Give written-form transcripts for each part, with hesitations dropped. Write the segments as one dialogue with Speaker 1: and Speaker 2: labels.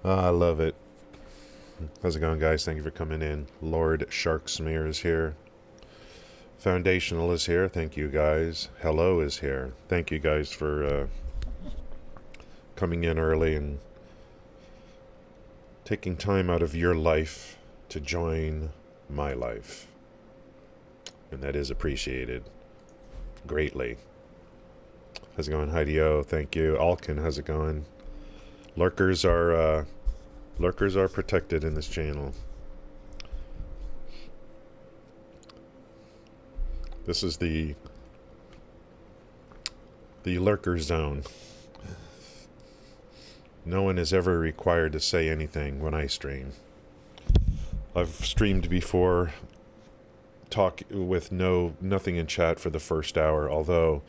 Speaker 1: I love it. How's it going, guys? Thank you for coming in. Lord Shark Smear is here. Foundational is here. Thank you, guys. Hello is here. Thank you, guys, for coming in early and taking time out of your life to join my life. And that is appreciated greatly. How's it going, Heidi-O? Thank you. Alkin, how's it going? Lurkers are protected in this channel. This is the lurker zone. No one is ever required to say anything when I stream. I've streamed before, talk with nothing in chat for the first hour, although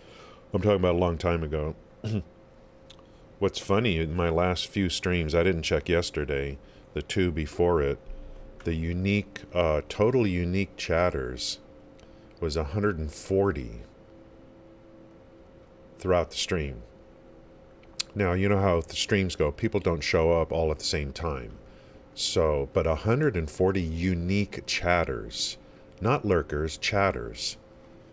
Speaker 1: I'm talking about a long time ago. What's funny, in my last few streams, I didn't check yesterday, the two before it, the unique, total unique chatters was 140 throughout the stream. Now, you know how the streams go. People don't show up all at the same time. So, but 140 unique chatters, not lurkers, chatters.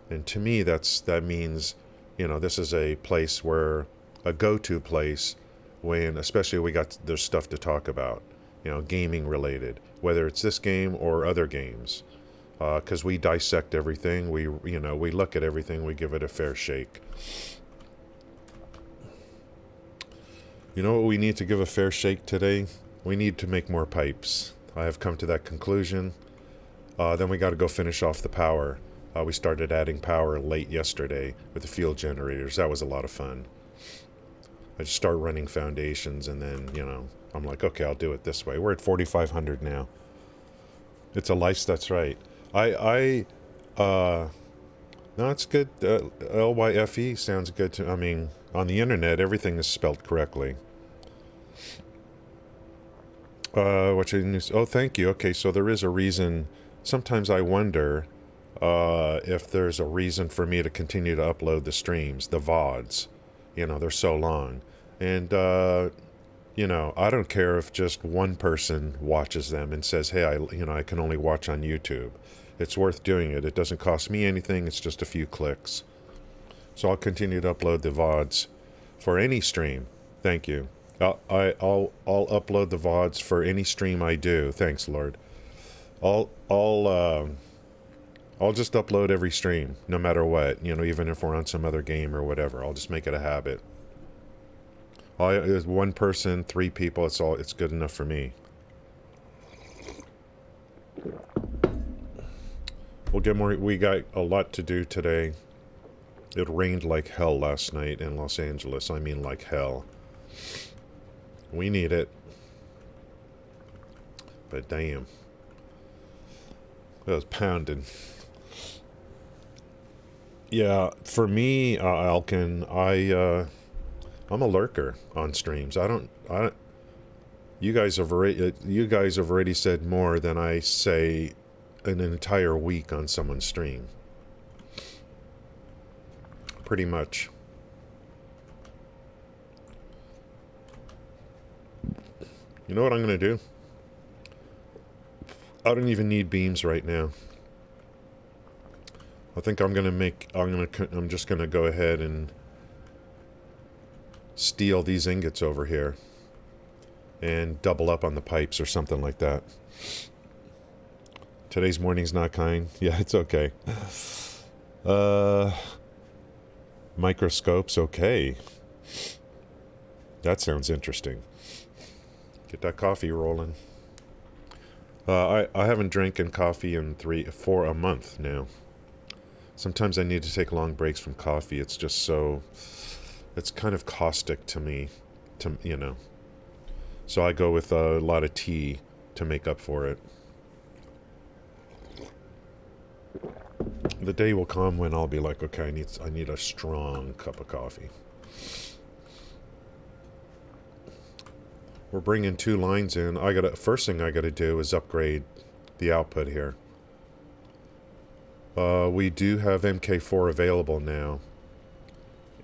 Speaker 1: And to me, that means, you know, this is a place where, a go-to place when, especially there's stuff to talk about, you know, gaming related, whether it's this game or other games. Because we dissect everything, we look at everything, we give it a fair shake. You know what we need to give a fair shake today? We need to make more pipes. I have come to that conclusion. Then we got to go finish off the power. We started adding power late yesterday with the fuel generators. That was a lot of fun. I just start running foundations and then, you know, I'm like, okay, I'll do it this way. We're at 4,500 now. It's a life, that's right. No, it's good. LYFE sounds good to, I mean, on the internet, everything is spelled correctly. Oh, thank you. Okay, so there is a reason. Sometimes I wonder if there's a reason for me to continue to upload the streams, the VODs. You know, they're so long. And, you know, I don't care if just one person watches them and says, hey, I can only watch on YouTube. It's worth doing it. It doesn't cost me anything. It's just a few clicks. So I'll continue to upload the VODs for any stream. Thank you. I'll upload the VODs for any stream I do. Thanks, Lord. I'll just upload every stream, no matter what. You know, even if we're on some other game or whatever. I'll just make it a habit. There's one person, 3 people. It's good enough for me. We'll get more. We got a lot to do today. It rained like hell last night in Los Angeles. I mean, like hell. We need it. But damn. It was pounding. Yeah, for me, Alkin, I'm a lurker on streams. You guys have already said more than I say in an entire week on someone's stream. Pretty much. You know what I'm going to do? I don't even need beams right now. I think I'm just going to go ahead and steal these ingots over here and double up on the pipes or something like that. Today's morning's not kind. Yeah, it's okay. Microscopes, okay. That sounds interesting. Get that coffee rolling. I haven't drinking coffee in 4 months now. Sometimes I need to take long breaks from coffee. It's just so, it's kind of caustic to me, you know. So I go with a lot of tea to make up for it. The day will come when I'll be like, okay, I need a strong cup of coffee. We're bringing 2 lines in. First thing I gotta do is upgrade the output here. We do have MK4 available now,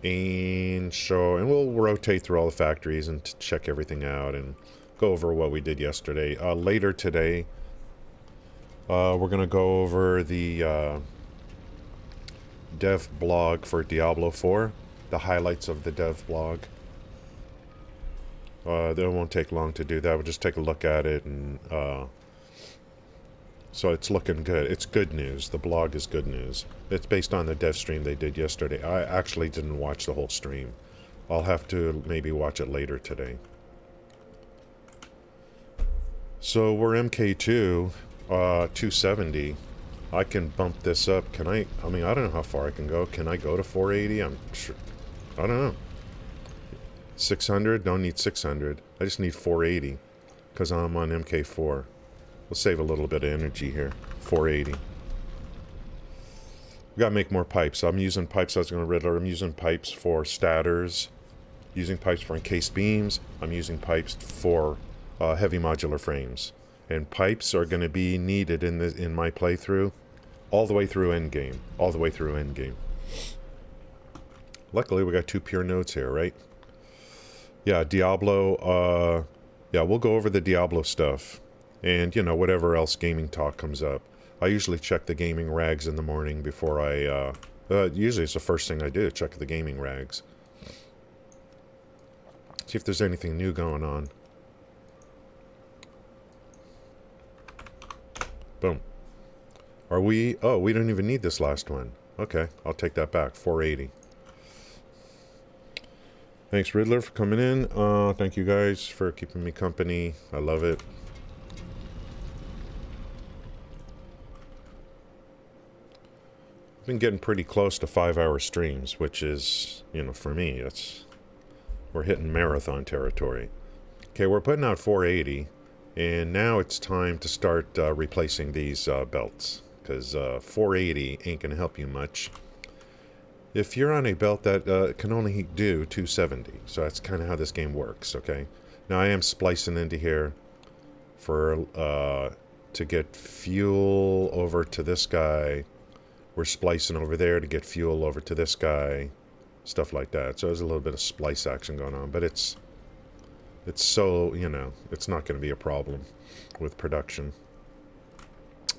Speaker 1: And so, and we'll rotate through all the factories and check everything out and go over what we did yesterday. Later today, we're going to go over the dev blog for Diablo 4, the highlights of the dev blog. It won't take long to do that. We'll just take a look at it, and so it's looking good. It's good news. The blog is good news. It's based on the dev stream they did yesterday. I actually didn't watch the whole stream. I'll have to maybe watch it later today. So we're MK2, 270. I can bump this up. Can I mean, I don't know how far I can go. Can I go to 480? I'm sure. I don't know. 600? Don't need 600. I just need 480 because I'm on MK4. We'll save a little bit of energy here. 480. We gotta make more pipes. I'm using pipes. I was going to read. I'm using pipes for statters. Using pipes for encased beams. I'm using pipes for heavy modular frames. And pipes are going to be needed in my playthrough all the way through endgame. All the way through endgame. Luckily, we got 2 pure nodes here, right? Yeah, Diablo. Yeah, we'll go over the Diablo stuff. And, you know, whatever else gaming talk comes up. I usually check the gaming rags in the morning before I... usually it's the first thing I do, check the gaming rags. See if there's anything new going on. Boom. Are we... Oh, we don't even need this last one. Okay, I'll take that back. 480. Thanks, Riddler, for coming in. Thank you guys for keeping me company. I love it. I've been getting pretty close to 5-hour streams, which is, you know, for me, we're hitting marathon territory. Okay, we're putting out 480, and now it's time to start replacing these belts, because 480 ain't going to help you much. If you're on a belt that can only do 270, so that's kind of how this game works, okay? Now I am splicing into here for to get fuel over to this guy. We're splicing over there to get fuel over to this guy, stuff like that. So there's a little bit of splice action going on, but it's so, you know, it's not going to be a problem with production.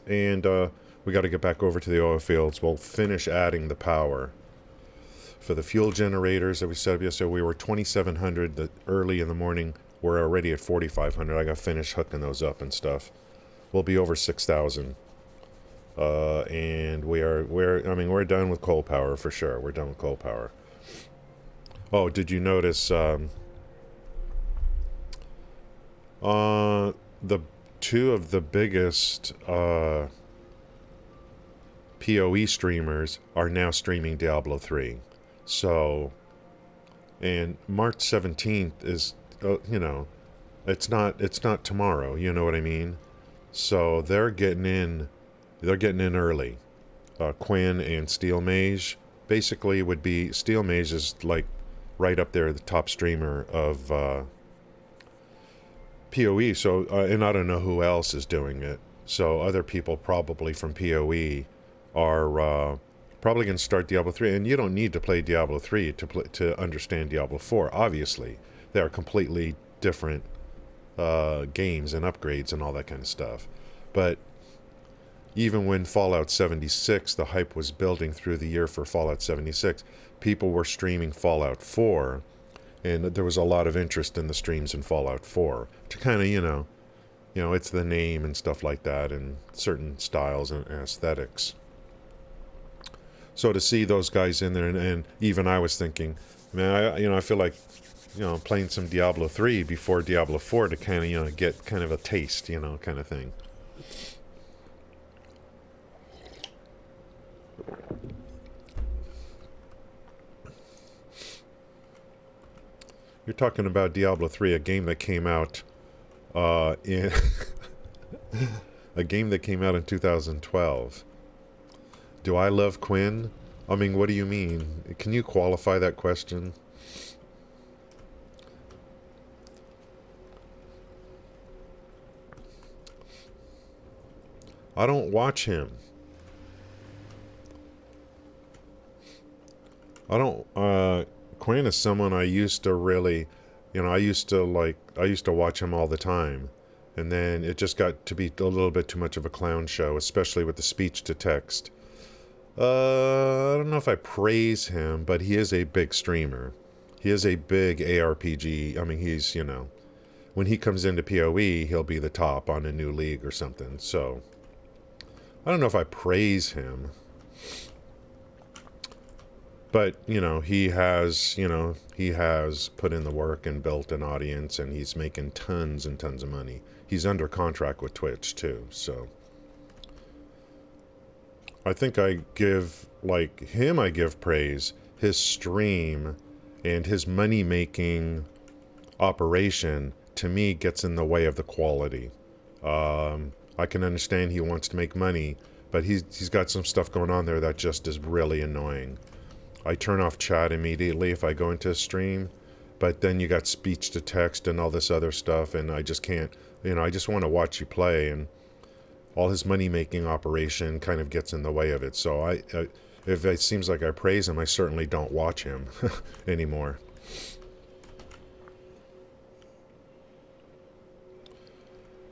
Speaker 1: And we got to get back over to the oil fields. We'll finish adding the power. For the fuel generators that we set up yesterday, we were 2,700 early in the morning. We're already at 4,500. I got finished hooking those up and stuff. We'll be over 6,000. And we're done with coal power for sure. We're done with coal power. Oh, did you notice the 2 of the biggest PoE streamers are now streaming Diablo 3. So, and March 17th is, you know, it's not tomorrow, you know what I mean? So they're getting in early. Quinn and Steel Mage basically would be, Steel Mage is like right up there, the top streamer of PoE. So, and I don't know who else is doing it. So other people probably from PoE are probably going to start Diablo 3, and you don't need to play Diablo 3 to understand Diablo 4, obviously. They are completely different games and upgrades and all that kind of stuff. But even when Fallout 76, the hype was building through the year for Fallout 76, people were streaming Fallout 4, and there was a lot of interest in the streams in Fallout 4 to kind of, you know, it's the name and stuff like that, and certain styles and aesthetics. So to see those guys in there, and even I was thinking, man, I feel like, playing some Diablo 3 before Diablo 4 to kind of, get kind of a taste, kind of thing. You're talking about Diablo 3, a game that came out in a game that came out in 2012. Do I love Quinn? I mean, what do you mean? Can you qualify that question? I don't watch him. I don't, Quinn is someone I used to really, I used to watch him all the time. And then it just got to be a little bit too much of a clown show, especially with the speech to text. I don't know if I praise him, but he is a big streamer. He is a big ARPG. I mean, he's, when he comes into PoE, he'll be the top on a new league or something. So, I don't know if I praise him. But, he has put in the work and built an audience, and he's making tons and tons of money. He's under contract with Twitch, too, so. I think I give praise. His stream and his money-making operation, to me, gets in the way of the quality. I can understand he wants to make money, but he's got some stuff going on there that just is really annoying. I turn off chat immediately if I go into a stream, but then you got speech to text and all this other stuff, and I just can't, I just want to watch you play, and all his money-making operation kind of gets in the way of it. So if it seems like I praise him, I certainly don't watch him anymore.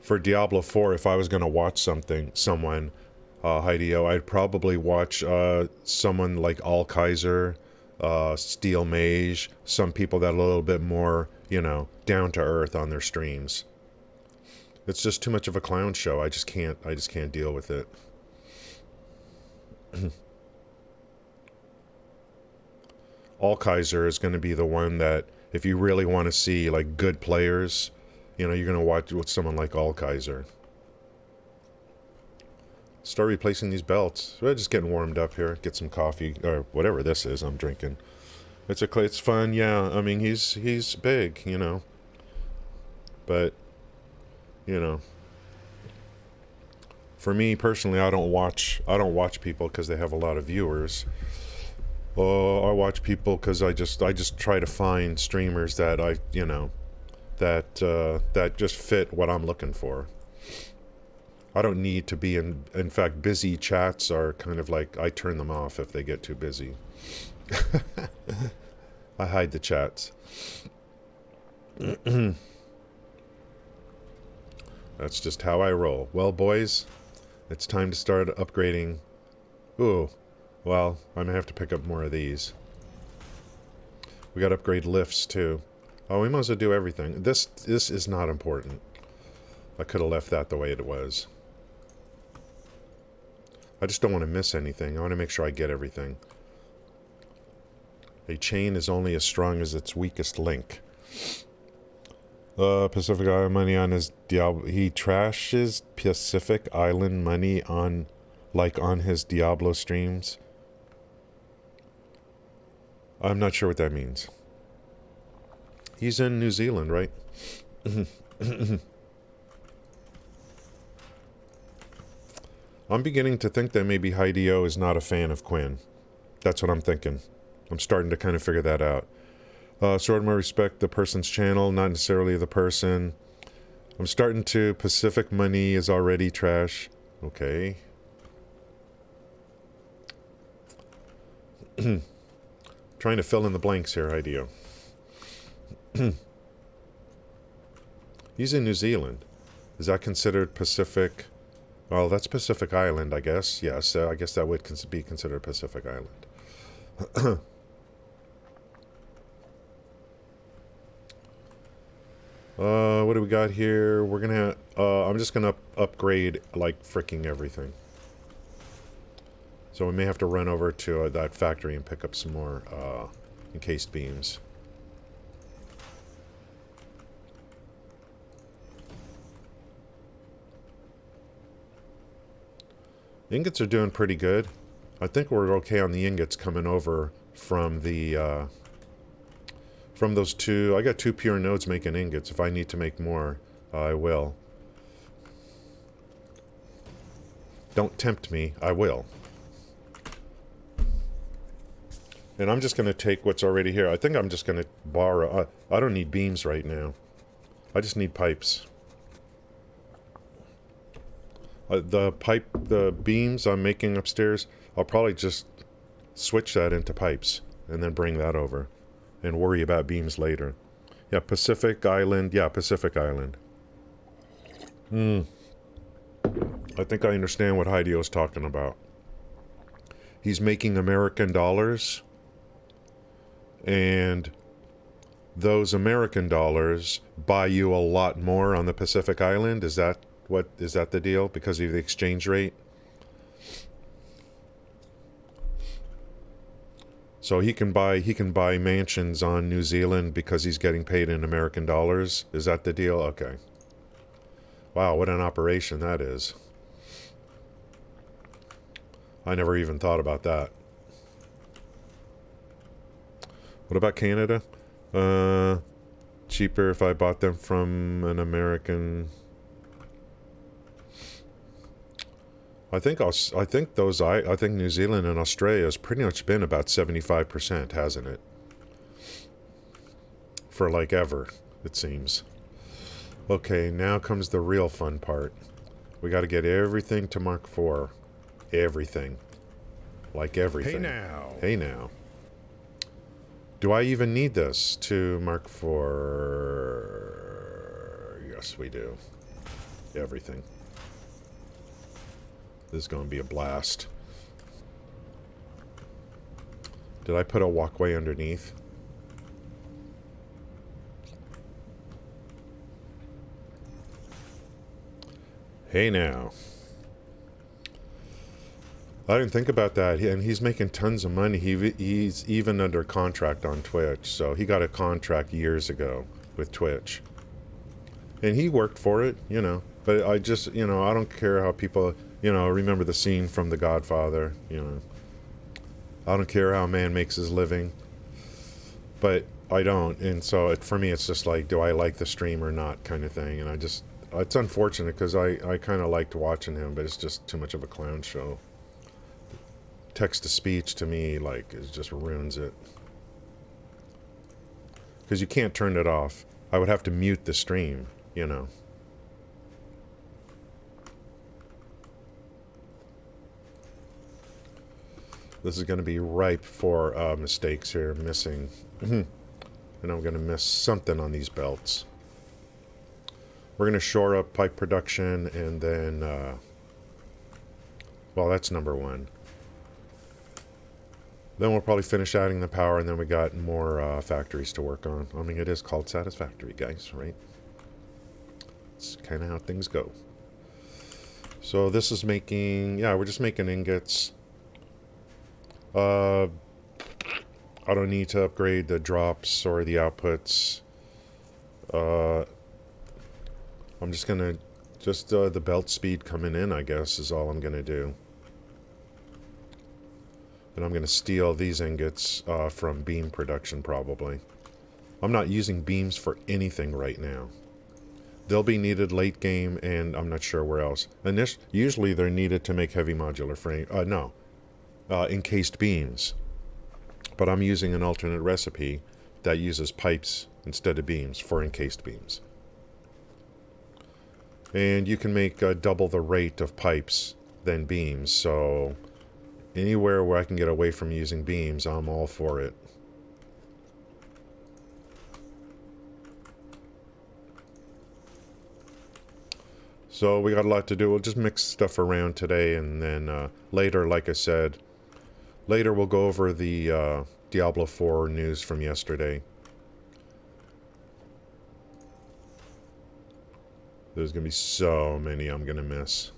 Speaker 1: For Diablo 4, if I was going to watch someone, Hideo, I'd probably watch someone like All Kaiser, Steel Mage, some people that are a little bit more, down to earth on their streams. It's just too much of a clown show. I just can't deal with it. All Kaiser is going to be the one that, if you really want to see like good players, you're going to watch with someone like All Kaiser. Start replacing these belts. We're just getting warmed up here. Get some coffee or whatever this is I'm drinking. It's fun, yeah. I mean, he's big, but for me personally, I don't watch people because they have a lot of viewers. I watch people because I just try to find streamers that that just fit what I'm looking for. I don't need to be in fact, busy chats are kind of like, I turn them off if they get too busy. I hide the chats. That's just how I roll. Well, boys, it's time to start upgrading. Ooh, well, I'm gonna have to pick up more of these. We gotta upgrade lifts, too. Oh, we might as well do everything. This is not important. I could have left that the way it was. I just don't want to miss anything. I want to make sure I get everything. A chain is only as strong as its weakest link. Pacific Island money on his Diablo. He trashes Pacific Island money on his Diablo streams. I'm not sure what that means. He's in New Zealand, right? I'm beginning to think that maybe Hideo is not a fan of Quinn. That's what I'm thinking. I'm starting to kind of figure that out. Sort of more respect the person's channel, not necessarily the person. I'm starting to... Pacific money is already trash. Okay. Trying to fill in the blanks here, Hideo. He's in New Zealand. Is that considered Pacific? Well, that's Pacific Island, I guess. Yes, I guess that would be considered Pacific Island. What do we got here? We're gonna... I'm just gonna upgrade, like, freaking everything. So we may have to run over to that factory and pick up some more encased beams. Ingots are doing pretty good. I think we're okay on the ingots coming over from the from those two. I got 2 pure nodes making ingots. If I need to make more, I will. Don't tempt me. I will. And I'm just going to take what's already here. I think I'm just going to borrow. I don't need beams right now. I just need pipes. The beams I'm making upstairs, I'll probably just switch that into pipes and then bring that over. and worry about beams later. Yeah, Pacific Island. Yeah, Pacific Island. I think I understand what Hidio's talking about. He's making American dollars, and those American dollars buy you a lot more on the Pacific Island. Is that the deal? Because of the exchange rate? So he can buy mansions on New Zealand because he's getting paid in American dollars. Is that the deal? Okay. Wow, what an operation that is. I never even thought about that. What about Canada? Cheaper if I bought them from an American. I think New Zealand and Australia has pretty much been about 75%, hasn't it? For like ever, it seems. Okay, now comes the real fun part. We got to get everything to Mark IV. Everything. Like everything. Hey now. Do I even need this to Mark IV? Yes, we do. Everything. This is going to be a blast. Did I put a walkway underneath? Hey now. I didn't think about that, and he's making tons of money. He's even under contract on Twitch, so he got a contract years ago with Twitch. And he worked for it, you know. But I just, you know, I don't care how people, you know, remember the scene from The Godfather, you know. I don't care how a man makes his living, but I don't. And so for me, it's just like, do I like the stream or not kind of thing. And it's unfortunate because I kind of liked watching him, but it's just too much of a clown show. Text-to-speech to me, like, it just ruins it. Because you can't turn it off. I would have to mute the stream, you know. This is going to be ripe for mistakes here, missing. And I'm going to miss something on these belts. We're going to shore up pipe production, and then, well, that's number one. Then we'll probably finish adding the power, and then we got more factories to work on. I mean, it is called Satisfactory, guys, right? It's kind of how things go. So this is making, yeah, we're just making ingots. I don't need to upgrade the drops or the outputs. I'm just gonna, the belt speed coming in, I guess, is all I'm gonna do. And I'm gonna steal these ingots from beam production, probably. I'm not using beams for anything right now. They'll be needed late game, and I'm not sure where else. Usually they're needed to make heavy modular frame. Encased beams. But I'm using an alternate recipe that uses pipes instead of beams for encased beams. And you can make double the rate of pipes than beams, so anywhere where I can get away from using beams, I'm all for it. So we got a lot to do. We'll just mix stuff around today, and then later, like I said, later we'll go over the Diablo 4 news from yesterday. There's going to be so many I'm going to miss.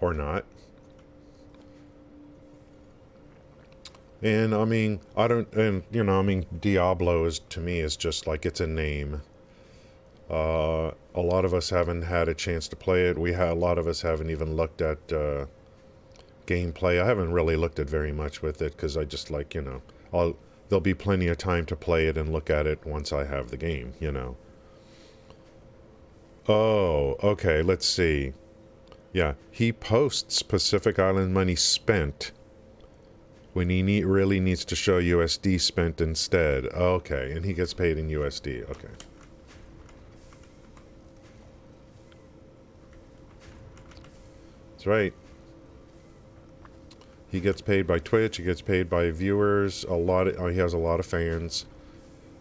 Speaker 1: Or not. And I mean, Diablo is, to me, is just like, it's a name. A lot of us haven't had a chance to play it. A lot of us haven't even looked at gameplay. I haven't really looked at very much with it because I just like, you know, there'll be plenty of time to play it and look at it once I have the game, you know. Oh, okay, let's see. Yeah, he posts Pacific Island money spent when he really needs to show USD spent instead. Okay, and he gets paid in USD. Okay. That's right. He gets paid by Twitch. He gets paid by viewers. He has a lot of fans.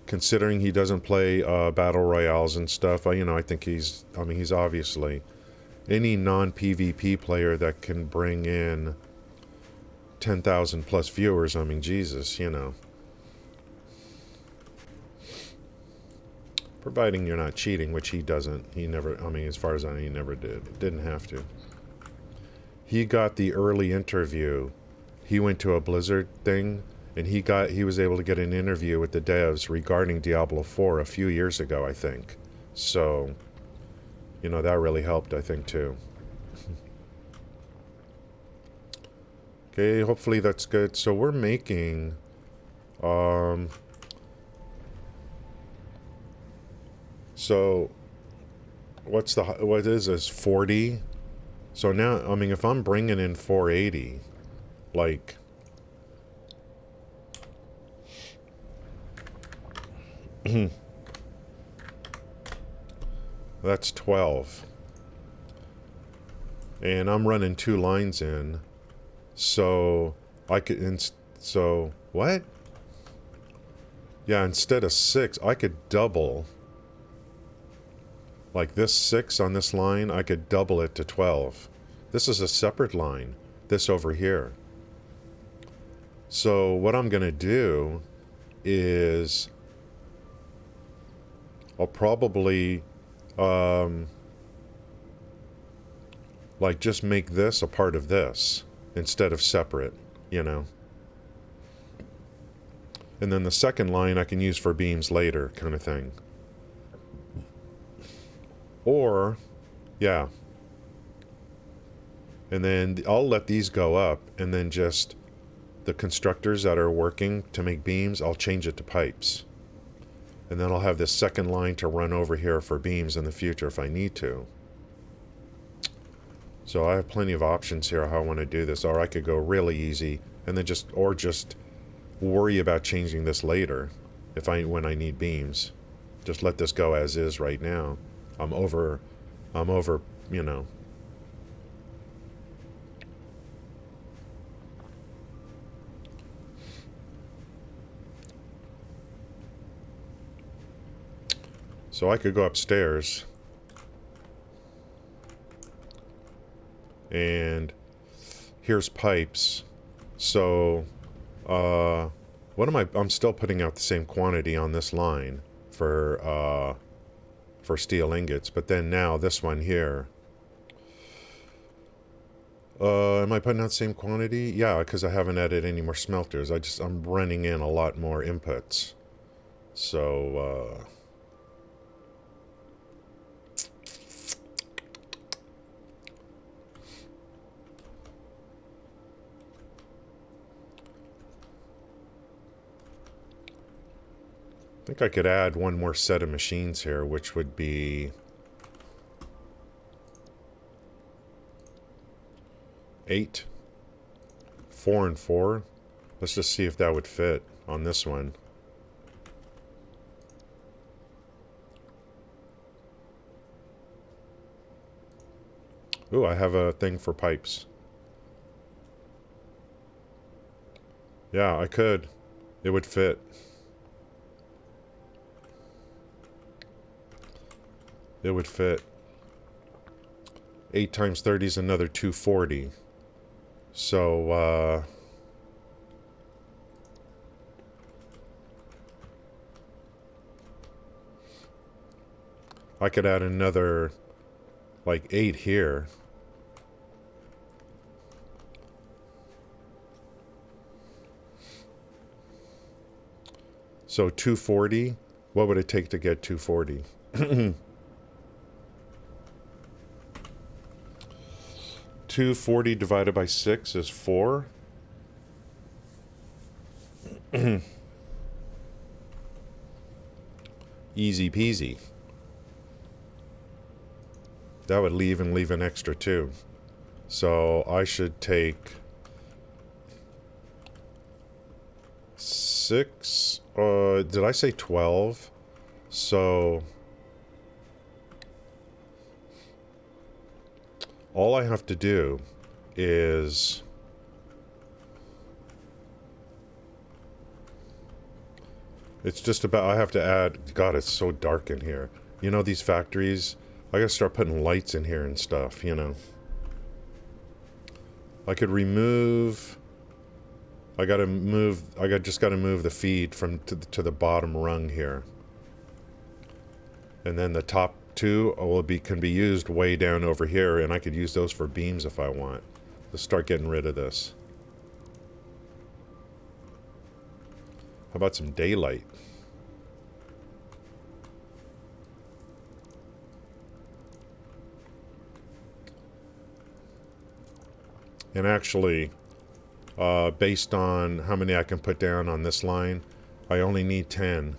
Speaker 1: Considering he doesn't play battle royales and stuff, I think he's obviously any non-PvP player that can bring in 10,000 plus viewers. I mean, Jesus, providing you're not cheating, which he doesn't. He never. As far as I know, he never did. Didn't have to. He got the early interview. He went to a Blizzard thing, and he was able to get an interview with the devs regarding Diablo 4 a few years ago, I think. So, that really helped, I think, too. Okay, hopefully that's good. So we're making, so what is this, 40? So now, if I'm bringing in 480, like, that's 12. And I'm running 2 lines in. So I could, so what? Yeah, instead of 6, I could double. Like this 6 on this line, I could double it to 12. This is a separate line. This over here. So what I'm going to do is I'll probably like just make this a part of this instead of separate, And then the second line I can use for beams later, kind of thing. Or, yeah. And then I'll let these go up, and then just the constructors that are working to make beams, I'll change it to pipes. And then I'll have this second line to run over here for beams in the future if I need to. So I have plenty of options here how I want to do this. Or I could go really easy and then just worry about changing this later when I need beams. Just let this go as is right now. I'm over, So I could go upstairs. And here's pipes. So I'm still putting out the same quantity on this line for steel ingots, but then now this one here, am I putting out the same quantity? Yeah, because I haven't added any more smelters. I'm running in a lot more inputs. So I think I could add one more set of machines here, which would be 8, 4 and 4. Let's just see if that would fit on this one. Ooh, I have a thing for pipes. Yeah, I could. It would fit. It would fit. 8 times 30 is another 240. So, I could add another, like, 8 here. So 240, what would it take to get 240? 240 divided by 6 is 4. Easy peasy. That would leave an extra 2. So I should take 6. Did I say 12? So all I have to do is It's just about, I have to add, God, it's so dark in here. You know, these factories, I gotta start putting lights in here and stuff, you know. I could remove, just gotta move the feed from to the bottom rung here. And then the top two can be used way down over here, and I could use those for beams if I want. Let's start getting rid of this. How about some daylight? And actually, based on how many I can put down on this line, I only need 10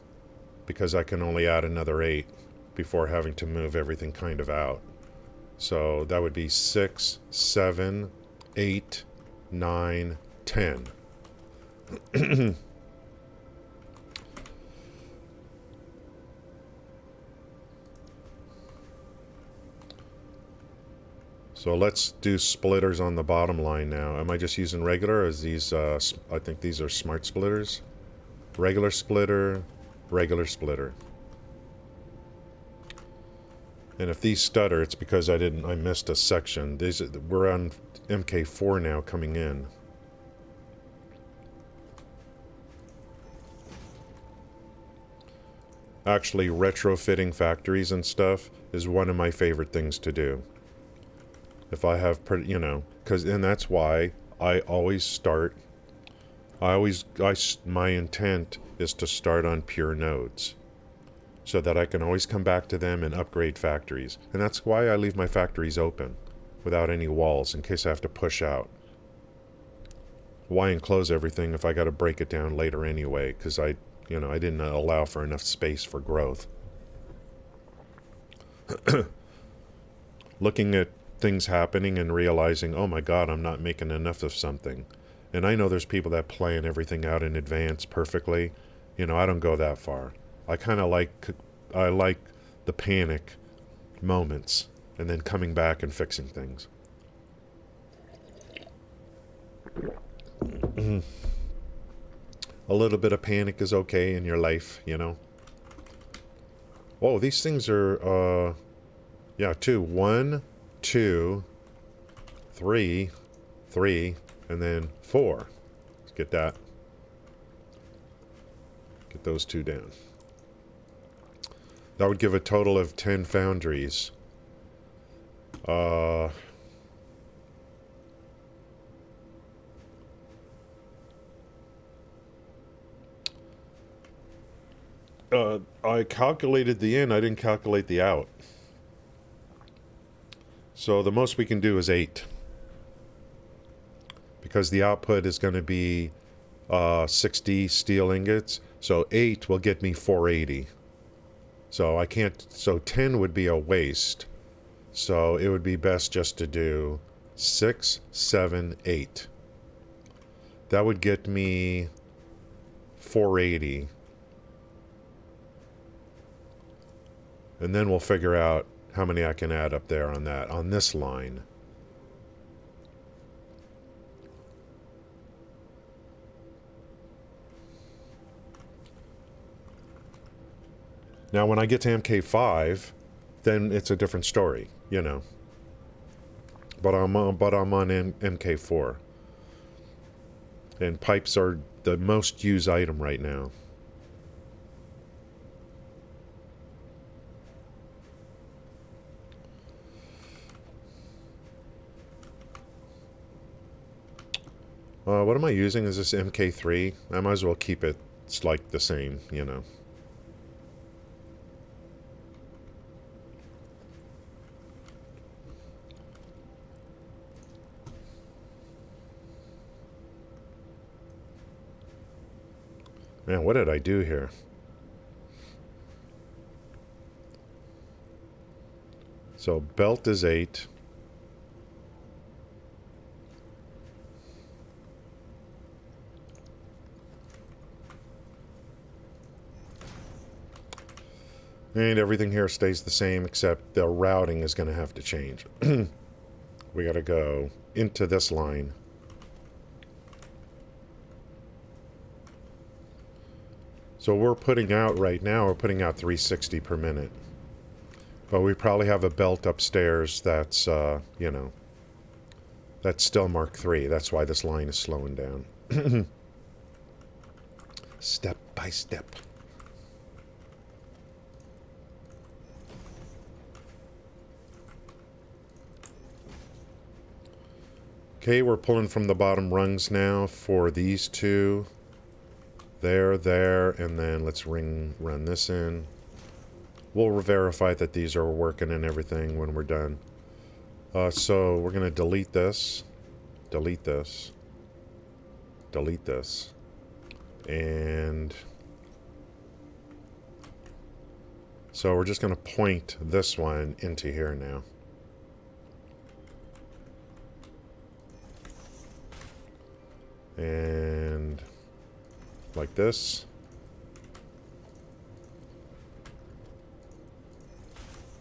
Speaker 1: because I can only add another 8 before having to move everything kind of out. So that would be 6, 7, 8, 9, 10. So let's do splitters on the bottom line now. Am I just using regular, or is these, I think these are smart splitters? Regular splitter, regular splitter. And if these stutter, it's because I missed a section. We're on MK4 now coming in. Actually, retrofitting factories and stuff is one of my favorite things to do. If I have, you know, and that's why I always start, my intent is to start on pure nodes, so that I can always come back to them and upgrade factories. And that's why I leave my factories open, without any walls, in case I have to push out. Why enclose everything if I got to break it down later anyway, because I didn't allow for enough space for growth. Looking at things happening and realizing, oh my God, I'm not making enough of something. And I know there's people that plan everything out in advance perfectly. You know, I don't go that far. I like the panic moments and then coming back and fixing things. A little bit of panic is okay in your life, you know. Whoa, these things are, yeah, 2. 1, 2, 3, 3, and then 4. Let's get that. Get those 2 down. That would give a total of 10 foundries. I calculated the in, I didn't calculate the out. So the most we can do is 8. Because the output is going to be 60 steel ingots. So 8 will get me 480. So I can't, so 10 would be a waste. So it would be best just to do 6, 7, 8. That would get me 480. And then we'll figure out how many I can add up there on this line. Now when I get to MK5, then it's a different story, you know. But I'm on MK4. And pipes are the most used item right now. What am I using? Is this MK3? I might as well keep it like the same, you know. Man, what did I do here? So belt is 8. And everything here stays the same, except the routing is going to have to change. We got to go into this line. So we're putting out right now, we're putting out 360 per minute. But we probably have a belt upstairs that's, you know, that's still Mark III. That's why this line is slowing down. Step by step. Okay, we're pulling from the bottom rungs now for these two. There, and then let's run this in. We'll verify that these are working and everything when we're done. So we're going to delete this, delete this, delete this, and so we're just going to point this one into here now. And like this.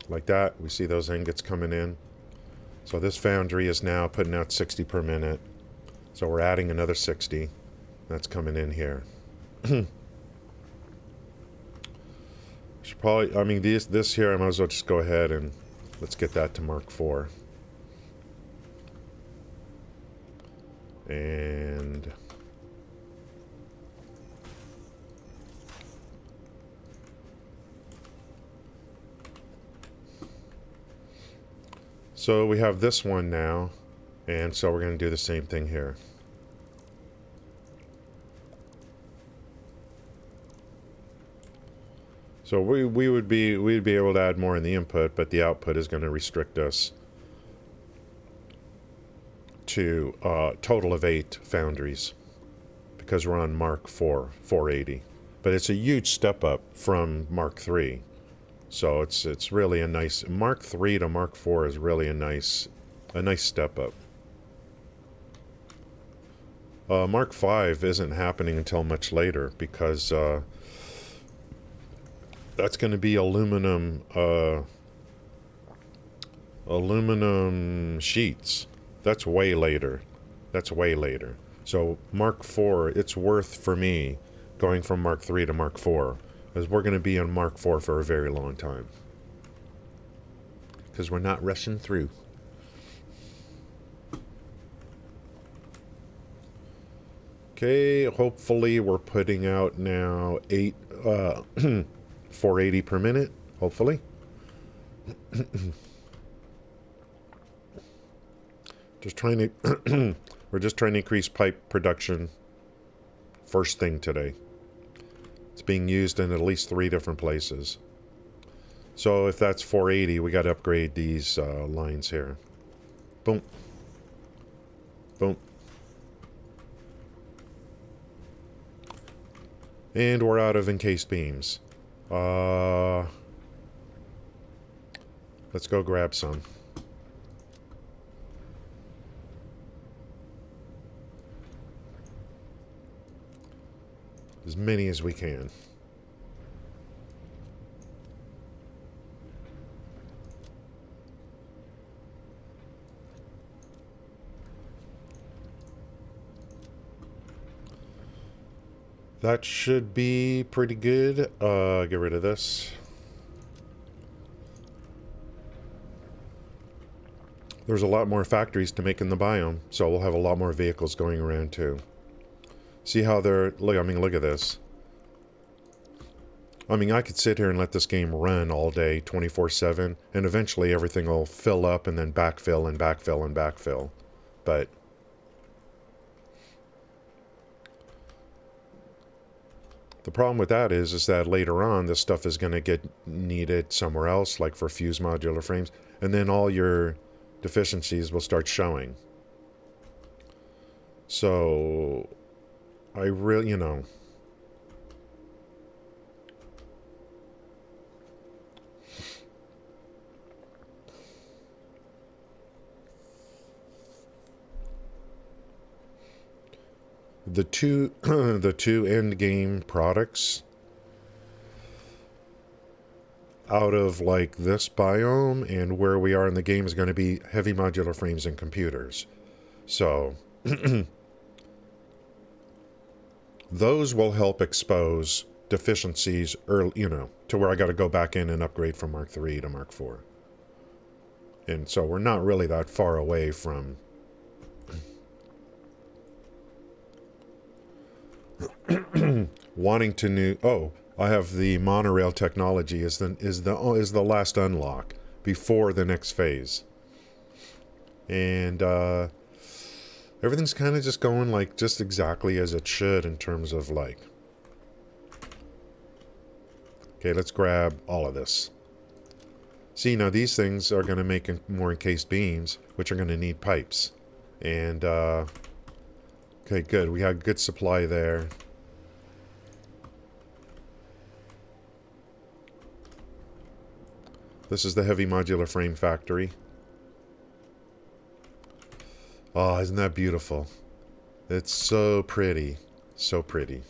Speaker 1: Like that. We see those ingots coming in. So this foundry is now putting out 60 per minute. So we're adding another 60. That's coming in here. Should probably, I mean, this here, I might as well just go ahead and let's get that to Mark IV. And so we have this one now, and so we're going to do the same thing here. So we'd be able to add more in the input, but the output is going to restrict us to a total of 8 foundries because we're on Mark IV 480. But it's a huge step up from Mark III. So it's really a nice Mark III to Mark IV is really a nice step up. Mark V isn't happening until much later because that's going to be aluminum sheets. That's way later. That's way later. So Mark IV, it's worth for me going from Mark III to Mark IV, because we're going to be on Mark IV for a very long time. Because we're not rushing through. Okay, hopefully we're putting out now 480 per minute, hopefully. Just trying to we're just trying to increase pipe production first thing today. It's being used in at least 3 different places. So if that's 480, we got to upgrade these lines here. Boom. Boom. And we're out of encased beams. Let's go grab some. As many as we can. That should be pretty good. Get rid of this. There's a lot more factories to make in the biome, so we'll have a lot more vehicles going around too. See how they're... Look, I mean, look at this. I mean, I could sit here and let this game run all day, 24/7, and eventually everything will fill up and then backfill and backfill and backfill. But... the problem with that is that later on, this stuff is going to get needed somewhere else, like for fused modular frames, and then all your deficiencies will start showing. So... I really, you know... The two end game products out of like this biome and where we are in the game is going to be heavy modular frames and computers. So those will help expose deficiencies early, to where I got to go back in and upgrade from Mark III to Mark IV. And so we're not really that far away from wanting to I have the monorail technology is the last unlock before the next phase. And everything's kind of just going like just exactly as it should in terms of like, okay, let's grab all of this. See, now these things are going to make more encased beams, which are going to need pipes. And okay, good, we had good supply there. This is the heavy modular frame factory. Oh, isn't that beautiful? It's so pretty. So pretty.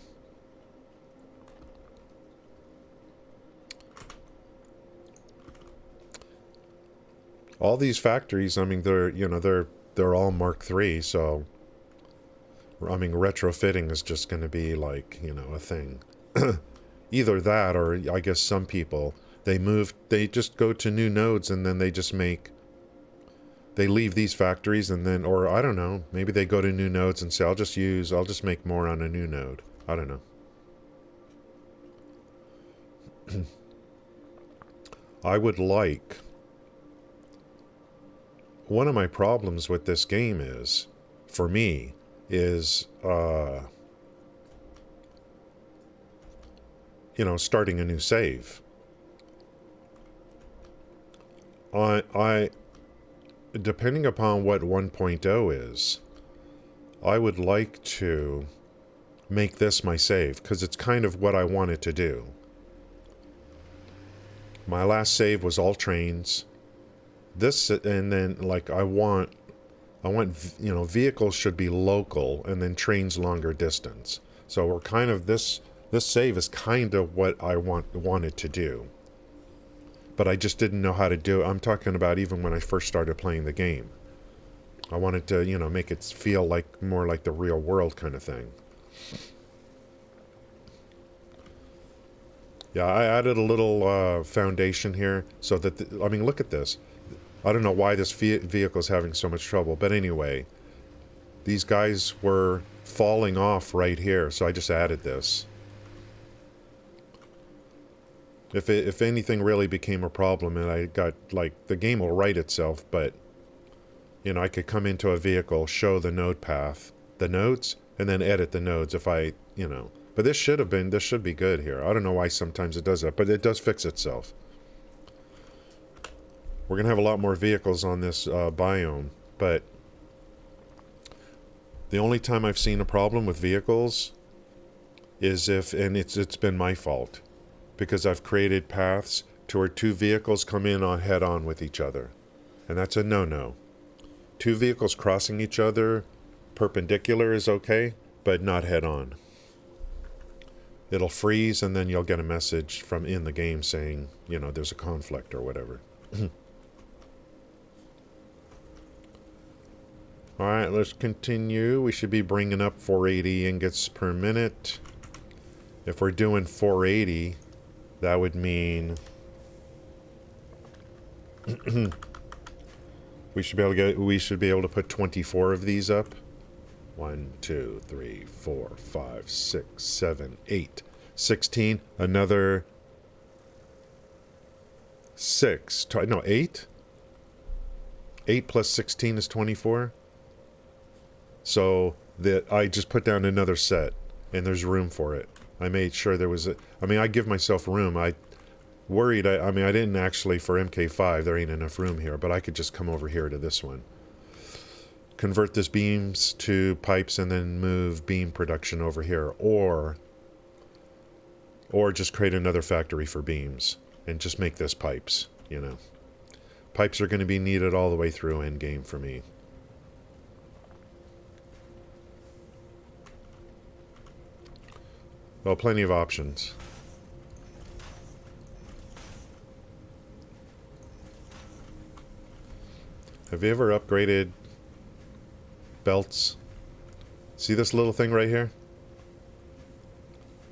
Speaker 1: All these factories, I mean, they're all Mark III, so I mean, retrofitting is just going to be like, a thing. Either that, or I guess some people, they just go to new nodes and then they leave these factories and then, or I don't know, maybe they go to new nodes and say, I'll just make more on a new node. I don't know. I would like, one of my problems with this game is, for me, is, starting a new save. I depending upon what 1.0 is, I would like to make this my save, because it's kind of what I wanted to do. My last save was all trains. This, and then, like, I want, vehicles should be local, and then trains longer distance. So we're kind of, this save is kind of what I wanted to do. But I just didn't know how to do it. I'm talking about even when I first started playing the game. I wanted to, make it feel like more like the real world kind of thing. Yeah, I added a little foundation here so that, look at this. I don't know why this vehicle is having so much trouble, but anyway, these guys were falling off right here, so I just added this. If anything really became a problem and I got, like, the game will right itself, but, I could come into a vehicle, show the node path, the nodes, and then edit the nodes if I, But this should be good here. I don't know why sometimes it does that, but it does fix itself. We're going to have a lot more vehicles on this biome, but the only time I've seen a problem with vehicles is and it's been my fault, because I've created paths to where two vehicles come in head-on with each other. And that's a no-no. Two vehicles crossing each other perpendicular is okay, but not head-on. It'll freeze, and then you'll get a message from in the game saying, there's a conflict or whatever. Alright, let's continue. We should be bringing up 480 ingots per minute. If we're doing 480... that would mean we should be able to put 24 of these up. 1, 2, 3, 4, 5, 6, 7, 8, 16. Another 6. No, 8. 8 plus 16 is 24. So I just put down another set, and there's room for it. I made sure there was I give myself room. I worried, I didn't actually, for MK5, there ain't enough room here, but I could just come over here to this one. Convert this beams to pipes and then move beam production over here. Or just create another factory for beams and just make this pipes, Pipes are going to be needed all the way through endgame for me. Well, plenty of options. Have you ever upgraded belts? See this little thing right here?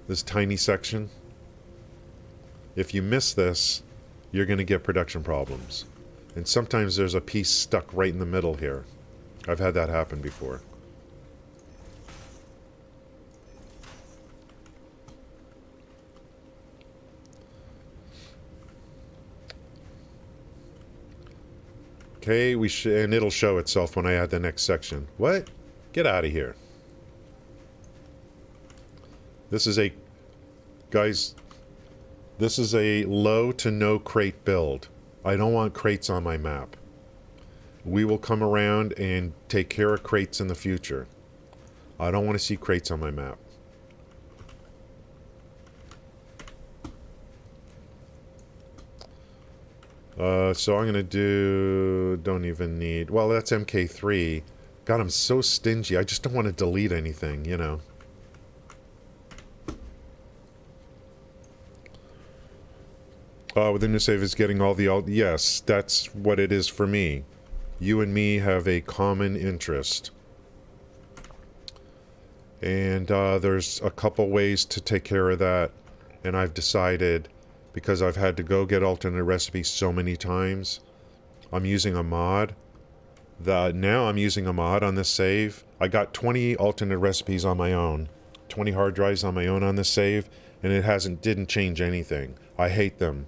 Speaker 1: This tiny section? If you miss this, you're going to get production problems. And sometimes there's a piece stuck right in the middle here. I've had that happen before. Okay, and it'll show itself when I add the next section. What? Get out of here. This is a... Guys, this is a low to no crate build. I don't want crates on my map. We will come around and take care of crates in the future. I don't want to see crates on my map. So I'm going to do... Don't even need... Well, that's MK3. God, I'm so stingy. I just don't want to delete anything, you know. With the new save is getting all the... Yes, that's what it is for me. You and me have a common interest. And there's a couple ways to take care of that. And I've decided... Because I've had to go get alternate recipes so many times, I'm using a mod. Now I'm using a mod on this save. I got 20 alternate recipes on my own, 20 hard drives on my own on this save, and it didn't change anything. I hate them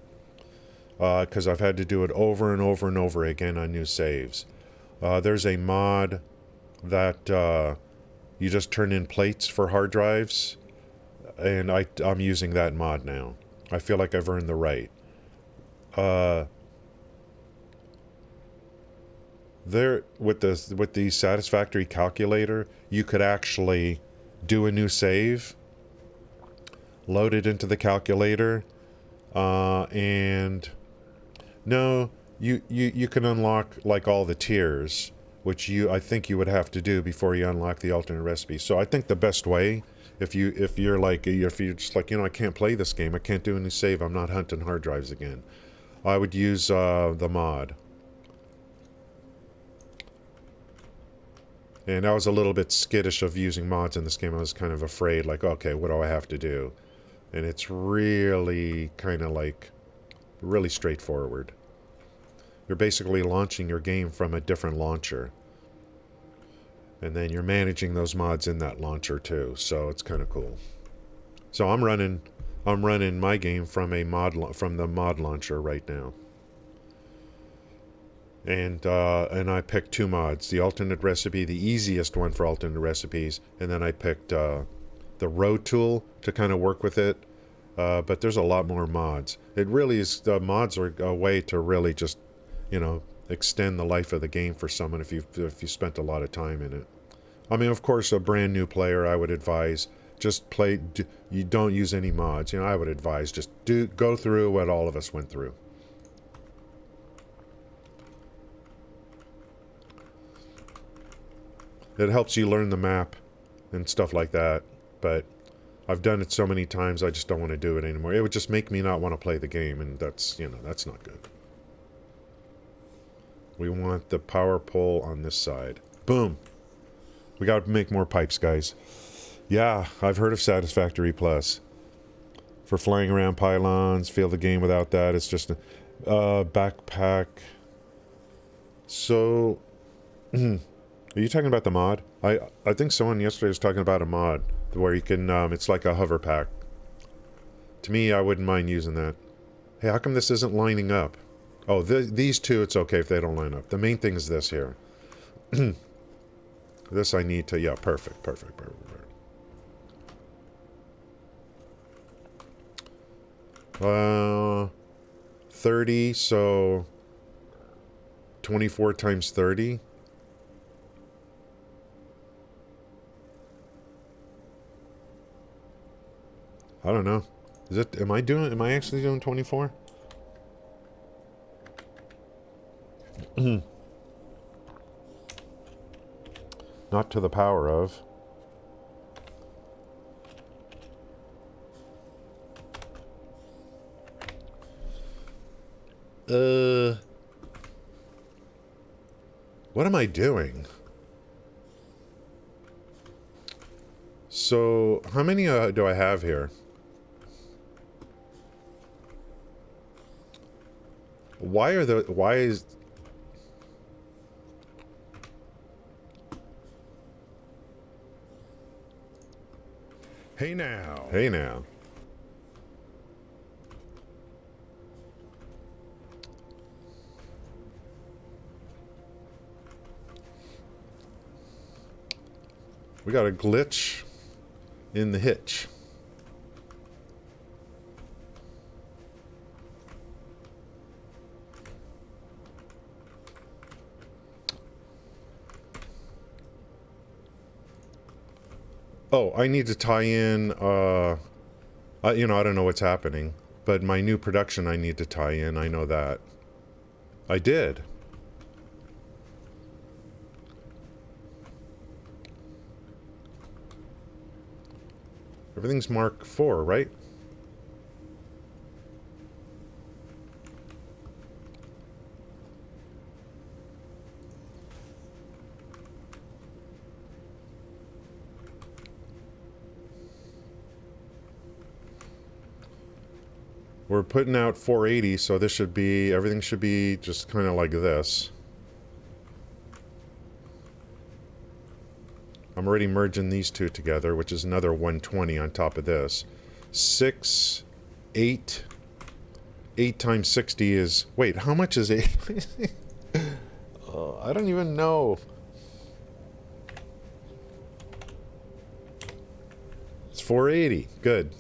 Speaker 1: because I've had to do it over and over and over again on new saves. There's a mod that you just turn in plates for hard drives, and I'm using that mod now. I feel like I've earned the right. There, with the Satisfactory calculator, you could actually do a new save, load it into the calculator, and no, you can unlock like all the tiers, which I think you would have to do before you unlock the alternate recipe. So I think the best way, if you're just like, you know, I can't play this game, I can't do a new save, I'm not hunting hard drives again, I would use the mod. And I was a little bit skittish of using mods in this game. I was kind of afraid, like, okay, what do I have to do? And it's really kind of like really straightforward. You're basically launching your game from a different launcher, and then you're managing those mods in that launcher too, so it's kind of cool. So I'm running my game from the mod launcher right now, and I picked two mods: the alternate recipe, the easiest one for alternate recipes, and then I picked the road tool to kind of work with it. But there's a lot more mods. It really is, the mods are a way to really just, you know, extend the life of the game for someone if you spent a lot of time in it. I mean, of course, a brand new player, I would advise just play. You don't use any mods. You know, I would advise just go through what all of us went through. It helps you learn the map and stuff like that. But I've done it so many times, I just don't want to do it anymore. It would just make me not want to play the game, and that's, you know, that's not good. We want the power pole on this side. Boom. We got to make more pipes, guys. Yeah, I've heard of Satisfactory Plus. For flying around pylons, feel the game without that. It's just a backpack. So, are you talking about the mod? I think someone yesterday was talking about a mod where you can, it's like a hover pack. To me, I wouldn't mind using that. Hey, how come this isn't lining up? Oh, these two, it's okay if they don't line up. The main thing is this here. This I need to, yeah, perfect. 30, so 24 times 30. I don't know. Am I actually doing 24? Not to the power of. What am I doing? So, how many do I have here? Why are the... Why is...
Speaker 2: Hey now.
Speaker 1: Hey now. We got a glitch in the hitch. Oh, I need to tie in, you know, I don't know what's happening, but my new production I need to tie in, I know that. I did. Everything's Mark 4, right? We're putting out 480, so this should be, everything should be just kind of like this. I'm already merging these two together, which is another 120 on top of this. 6, 8, 8 times 60 is, wait, how much is 8? I don't even know. It's 480, good.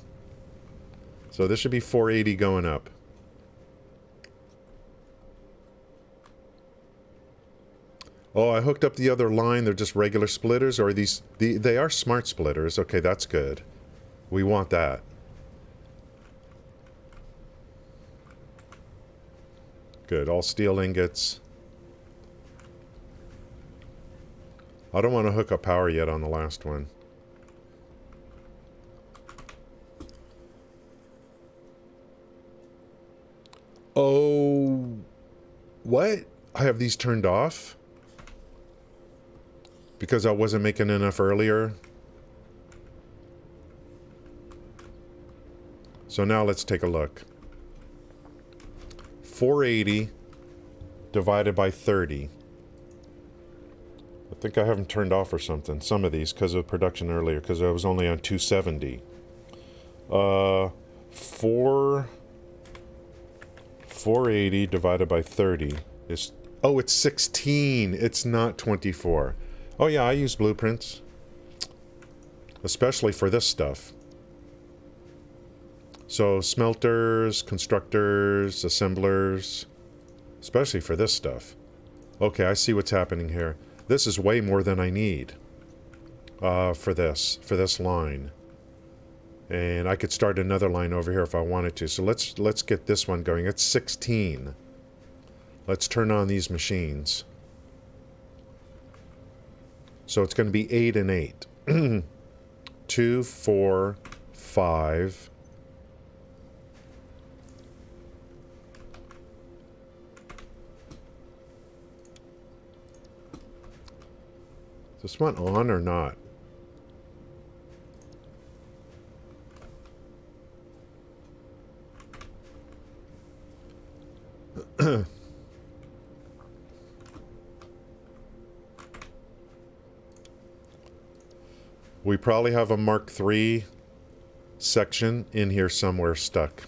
Speaker 1: So this should be 480 going up. Oh, I hooked up the other line. They're just regular splitters, or are these... They are smart splitters. Okay, that's good. We want that. Good, all steel ingots. I don't want to hook up power yet on the last one. Oh, what? I have these turned off? Because I wasn't making enough earlier? So now let's take a look. 480 divided by 30. I think I have them turned off or something. Some of these because of production earlier, because I was only on 270. 480 divided by 30 is... Oh, it's 16. It's not 24. Oh yeah, I use blueprints. Especially for this stuff. So smelters, constructors, assemblers. Especially for this stuff. Okay, I see what's happening here. This is way more than I need. For this line. And I could start another line over here if I wanted to. So let's get this one going. It's 16. Let's turn on these machines. So it's going to be 8 and 8. 2, 4, 5. Is this one on or not? We probably have a Mark III section in here somewhere stuck.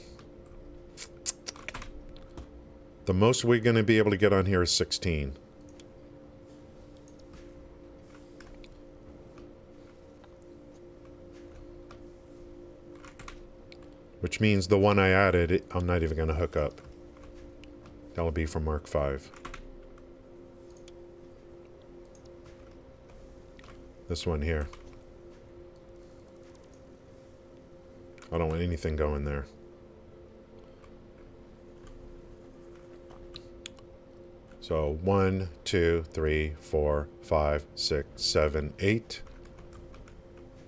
Speaker 1: The most we're going to be able to get on here is 16. Which means the one I added, I'm not even going to hook up. That'll be from Mark V. This one here. I don't want anything going there. So 1, 2, 3, 4, 5, 6, 7, 8.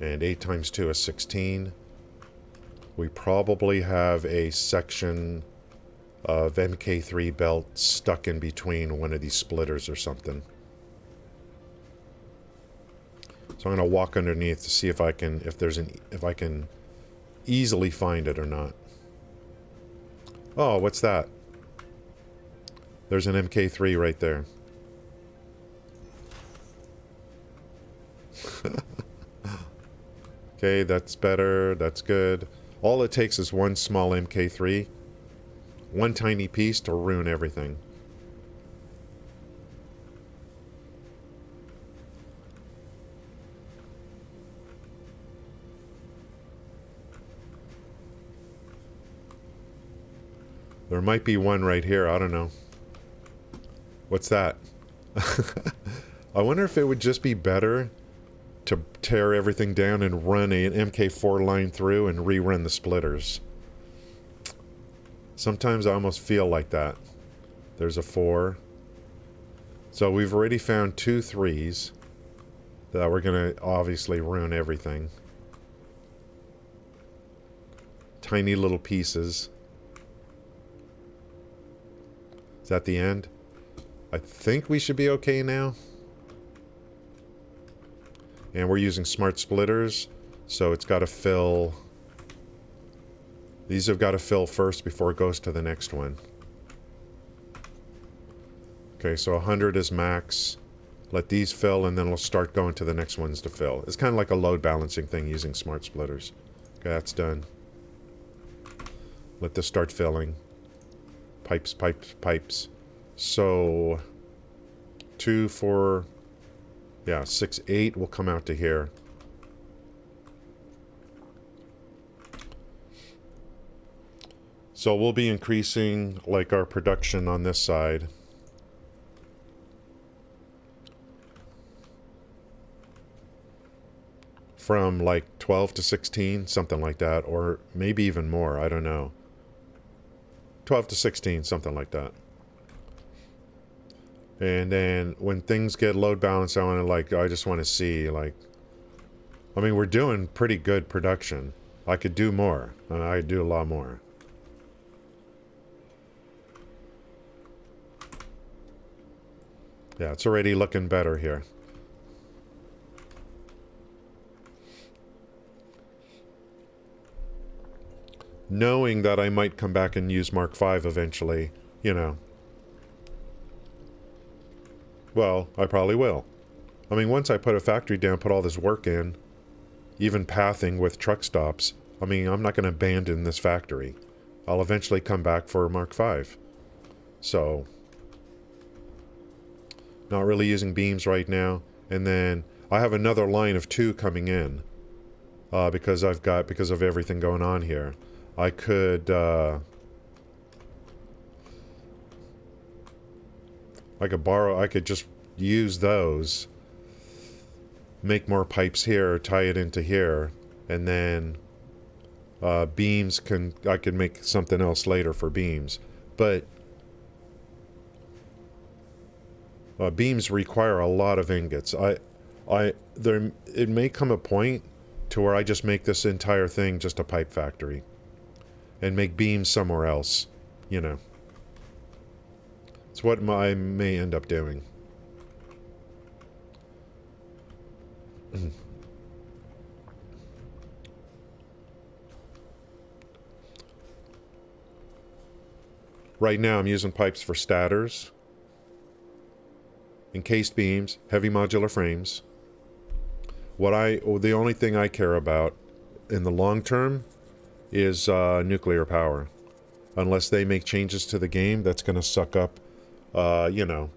Speaker 1: And 8 times 2 is 16. We probably have a section of MK3 belt stuck in between one of these splitters or something. So I'm going to walk underneath to see if I can, if I can easily find it or not. Oh, what's that? There's an MK3 right there. Okay, that's better. That's good. All it takes is one small MK3. One tiny piece to ruin everything. There might be one right here. I don't know. What's that? I wonder if it would just be better to tear everything down and run an MK4 line through and rerun the splitters. Sometimes I almost feel like that. There's a 4. So we've already found 2 3s that we're going to obviously ruin everything. Tiny little pieces. Is that the end? I think we should be okay now. And we're using smart splitters, so it's got to fill. These have got to fill first before it goes to the next one. Okay, so 100 is max. Let these fill, and then we'll start going to the next ones to fill. It's kind of like a load balancing thing using smart splitters. Okay, that's done. Let this start filling. Pipes, pipes, pipes. So 2, 4, yeah, 6, 8 will come out to here. So we'll be increasing like our production on this side. From like 12 to 16, something like that, or maybe even more, I don't know. 12 to 16, something like that. And then when things get load balanced, I just want to see, like, I mean, we're doing pretty good production. I could do more, and I could do a lot more. Yeah, it's already looking better here. Knowing that I might come back and use Mark V eventually, you know. Well, I probably will. I mean, once I put a factory down, put all this work in, even pathing with truck stops, I mean, I'm not going to abandon this factory. I'll eventually come back for Mark V. So, not really using beams right now. And then I have another line of 2 coming in because of everything going on here. I could I could just use those, make more pipes here, tie it into here, and then beams I could make something else later for beams. But beams require a lot of ingots. It may come a point to where I just make this entire thing just a pipe factory and make beams somewhere else, you know. It's what I may end up doing. Right now I'm using pipes for stators, encased beams, heavy modular frames. The only thing I care about in the long term is nuclear power. Unless they make changes to the game, that's going to suck up, you know,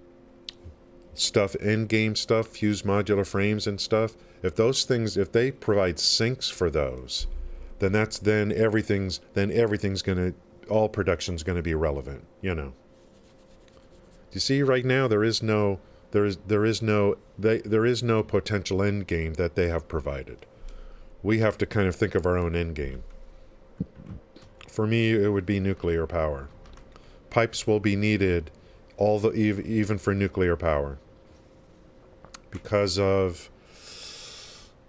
Speaker 1: stuff, end-game stuff, fused modular frames and stuff. If they provide sinks for those, then everything's gonna, all production's gonna be relevant, you know. You see, right now there is no potential end game that they have provided. We have to kind of think of our own end game. For me, it would be nuclear power. Pipes will be needed, even for nuclear power, because of,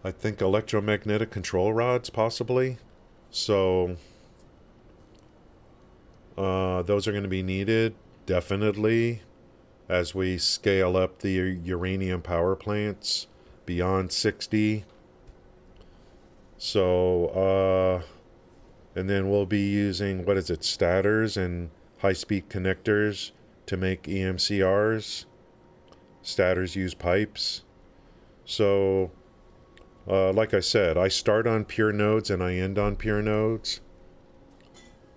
Speaker 1: I think, electromagnetic control rods, possibly. So those are going to be needed, definitely, as we scale up the uranium power plants beyond 60. So, and then we'll be using, stators and high-speed connectors to make EMCRs. Statters use pipes. So, like I said, I start on pure nodes and I end on pure nodes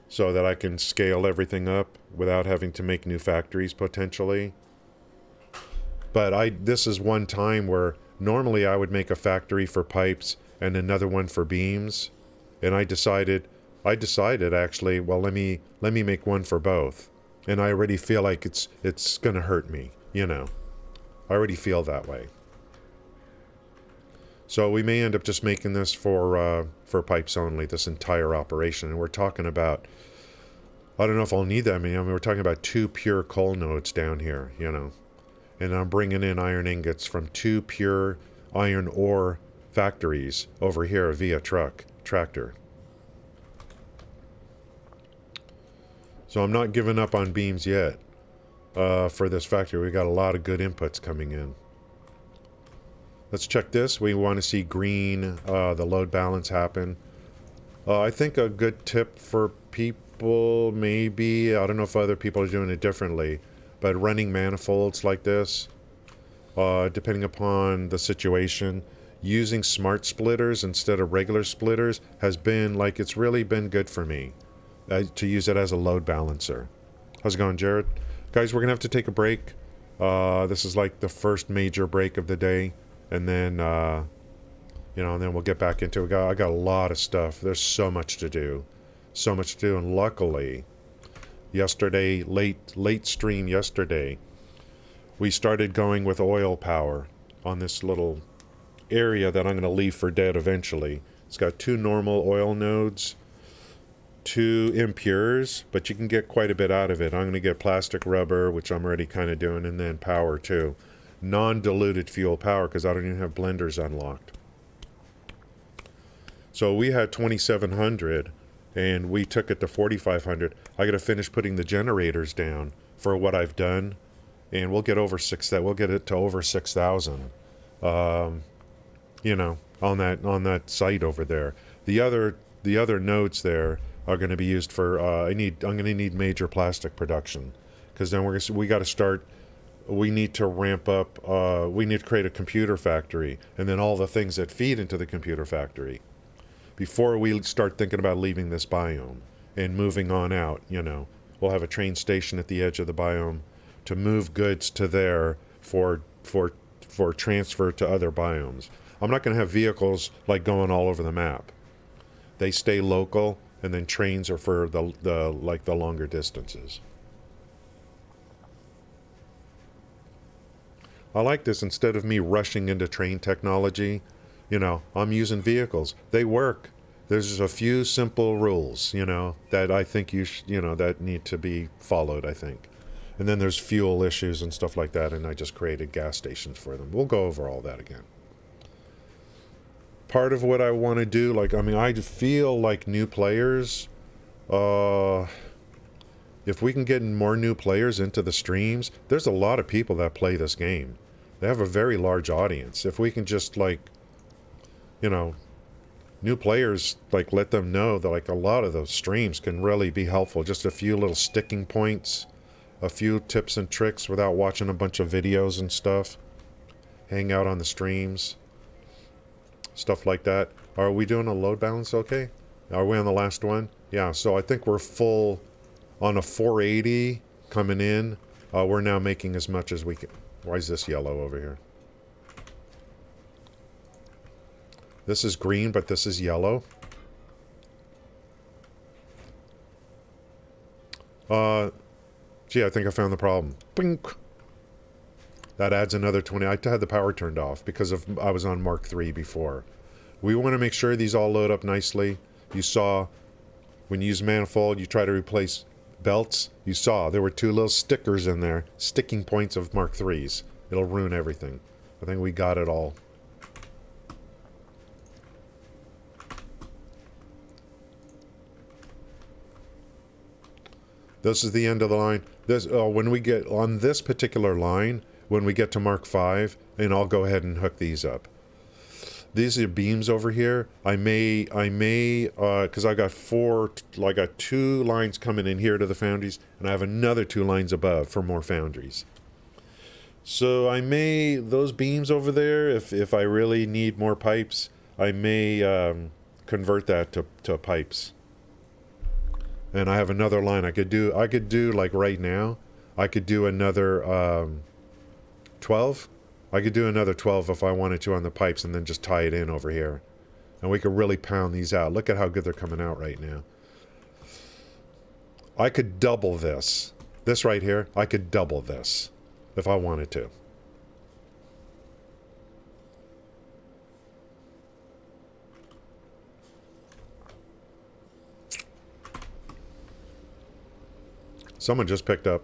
Speaker 1: so that I can scale everything up without having to make new factories potentially. But this is one time where normally I would make a factory for pipes and another one for beams, and I decided actually, well, let me make one for both. And I already feel like it's going to hurt me, you know. I already feel that way. So we may end up just making this for pipes only, this entire operation. And we're talking about, I don't know if I'll need that many. I mean, we're talking about 2 pure coal nodes down here, you know. And I'm bringing in iron ingots from 2 pure iron ore factories over here via tractor. So I'm not giving up on beams yet for this factory. We got a lot of good inputs coming in. Let's check this. We want to see green, the load balance happen. I think a good tip for people, maybe, I don't know if other people are doing it differently, but running manifolds like this, depending upon the situation, using smart splitters instead of regular splitters has been, like, it's really been good for me to use it as a load balancer. How's it going, Jared? Guys, we're going to have to take a break. This is like the first major break of the day. And then, you know, and then we'll get back into it. I got a lot of stuff. There's so much to do. So much to do. And luckily, yesterday, late stream yesterday, we started going with oil power on this little area that I'm going to leave for dead eventually. It's got 2 normal oil nodes, 2 impures, but you can get quite a bit out of it. I'm going to get plastic rubber, which I'm already kind of doing, and then power too. Non-diluted fuel power, because I don't even have blenders unlocked. So we had 2,700 and we took it to 4,500. I got to finish putting the generators down for what I've done, and we'll get it to over 6,000. You know, on that site over there. The other nodes there are going to be used for I'm going to need major plastic production, because then we got to start. We need to ramp up, we need to create a computer factory, and then all the things that feed into the computer factory before we start thinking about leaving this biome and moving on out. You know, we'll have a train station at the edge of the biome to move goods to there for transfer to other biomes. I'm not going to have vehicles like going all over the map. They stay local, and then trains are for the longer distances. I like this. Instead of me rushing into train technology, you know, I'm using vehicles. They work. There's just a few simple rules, you know, that I think that need to be followed, I think. And then there's fuel issues and stuff like that, and I just created gas stations for them. We'll go over all that again. Part of what I want to do, like, I mean, I feel like new players, if we can get more new players into the streams, there's a lot of people that play this game. They have a very large audience. If we can just, like, you know, new players, like, let them know that, like, a lot of those streams can really be helpful. Just a few little sticking points, a few tips and tricks without watching a bunch of videos and stuff. Hang out on the streams. Stuff like that. Are we doing a load balance okay? Are we on the last one? Yeah, so I think we're full on a 480 coming in. We're now making as much as we can. Why is this yellow over here? This is green, but this is yellow. Gee, I think I found the problem. Blink. That adds another 20. I had the power turned off because I was on Mark III before. We want to make sure these all load up nicely. You saw when you use manifold, you try to replace belts. You saw there were 2 little stickers in there, sticking points of Mark III's. It'll ruin everything. I think we got it all. This is the end of the line. When we get on this particular line, when we get to Mark V, and I'll go ahead and hook these up. These are beams over here. I may, because I got I got 2 lines coming in here to the foundries, and I have another 2 lines above for more foundries. So I may, those beams over there, if I really need more pipes, I may convert that to pipes. And I have another line I could do. I could do, like right now, I could do another 12. I could do another 12 if I wanted to on the pipes, and then just tie it in over here. And we could really pound these out. Look at how good they're coming out right now. I could double this. This right here, I could double this if I wanted to. Someone just picked up.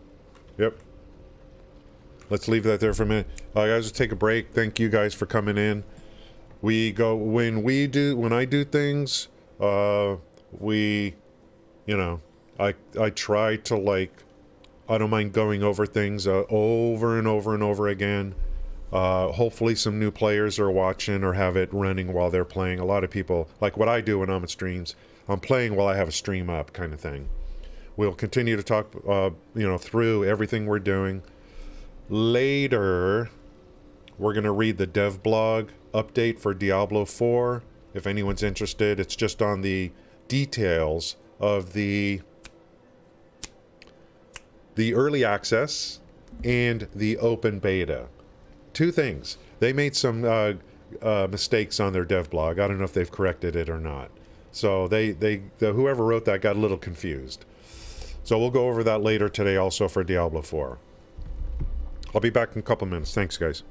Speaker 1: Yep. Let's leave that there for a minute. Guys, just take a break. Thank you guys for coming in. We go, when I do things, we, you know, I try to, like, I don't mind going over things over and over and over again. Hopefully some new players are watching or have it running while they're playing. A lot of people, like what I do when I'm at streams, I'm playing while I have a stream up, kind of thing. We'll continue to talk, through everything we're doing. Later, we're going to read the dev blog update for Diablo 4. If anyone's interested, it's just on the details of the early access and the open beta. 2 things. They made some mistakes on their dev blog. I don't know if they've corrected it or not. So whoever wrote that got a little confused. So we'll go over that later today also for Diablo 4. I'll be back in a couple minutes. Thanks, guys.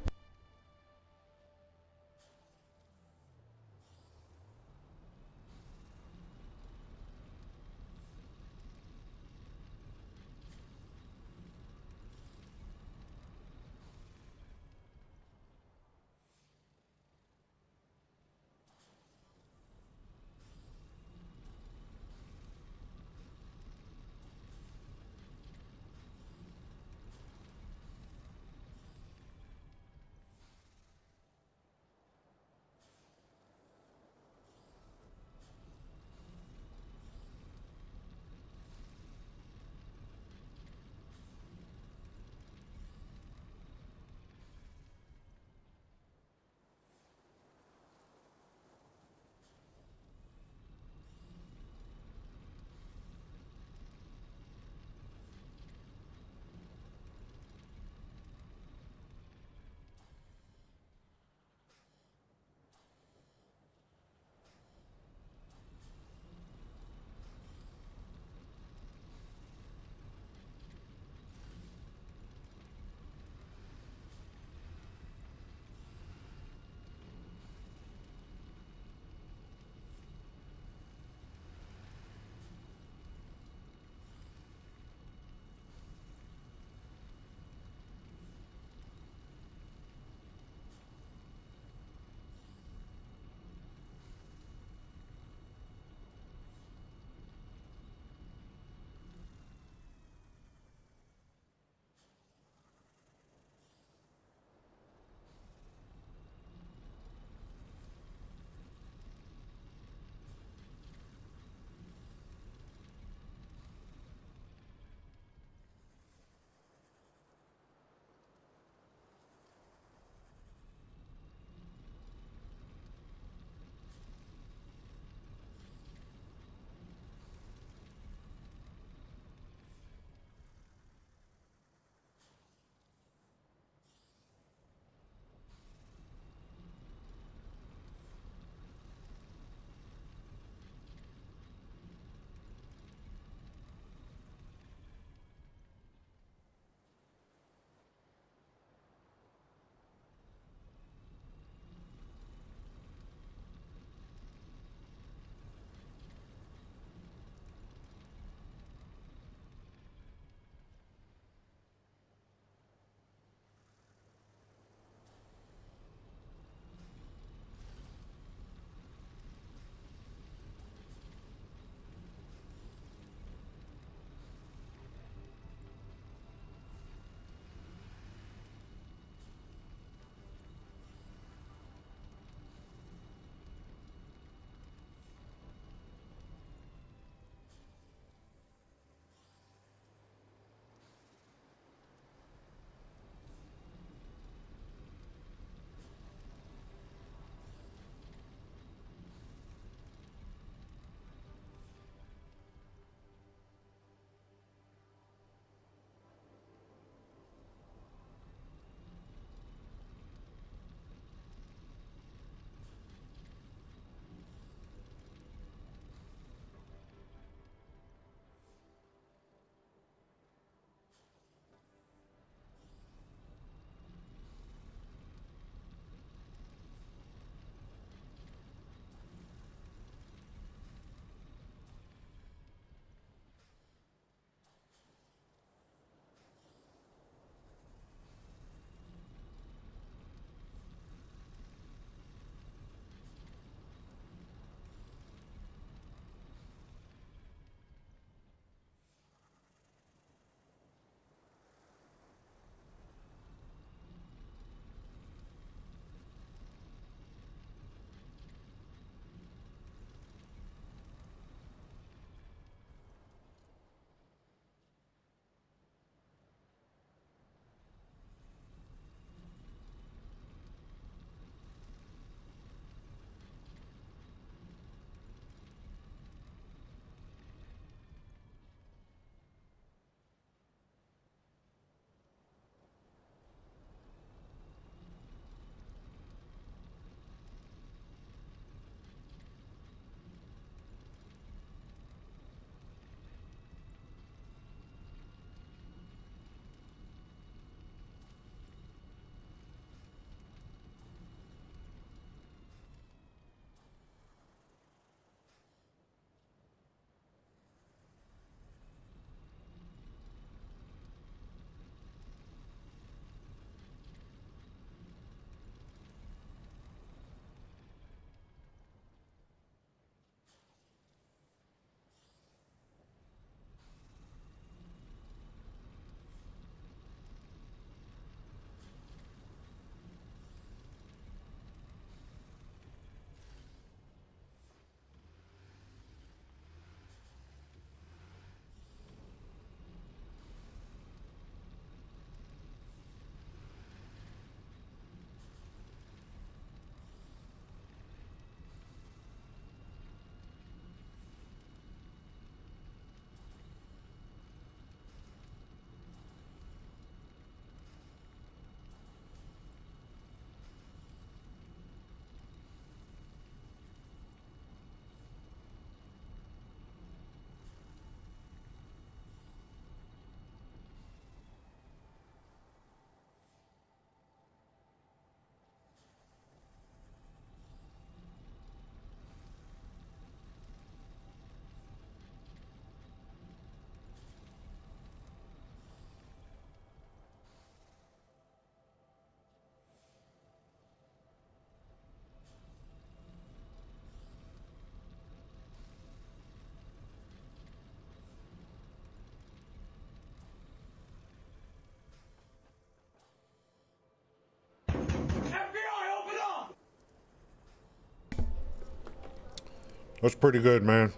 Speaker 1: That's pretty good, man.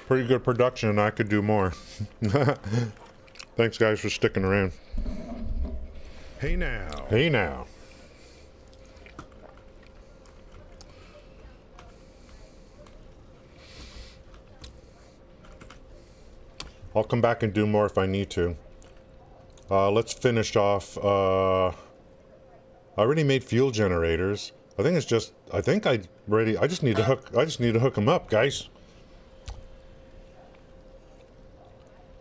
Speaker 1: Pretty good production. I could do more. Thanks, guys, for sticking around.
Speaker 2: Hey now.
Speaker 1: Hey now. I'll come back and do more if I need to. Let's finish off. I already made fuel generators. I think it's just. I just need to hook them up, guys.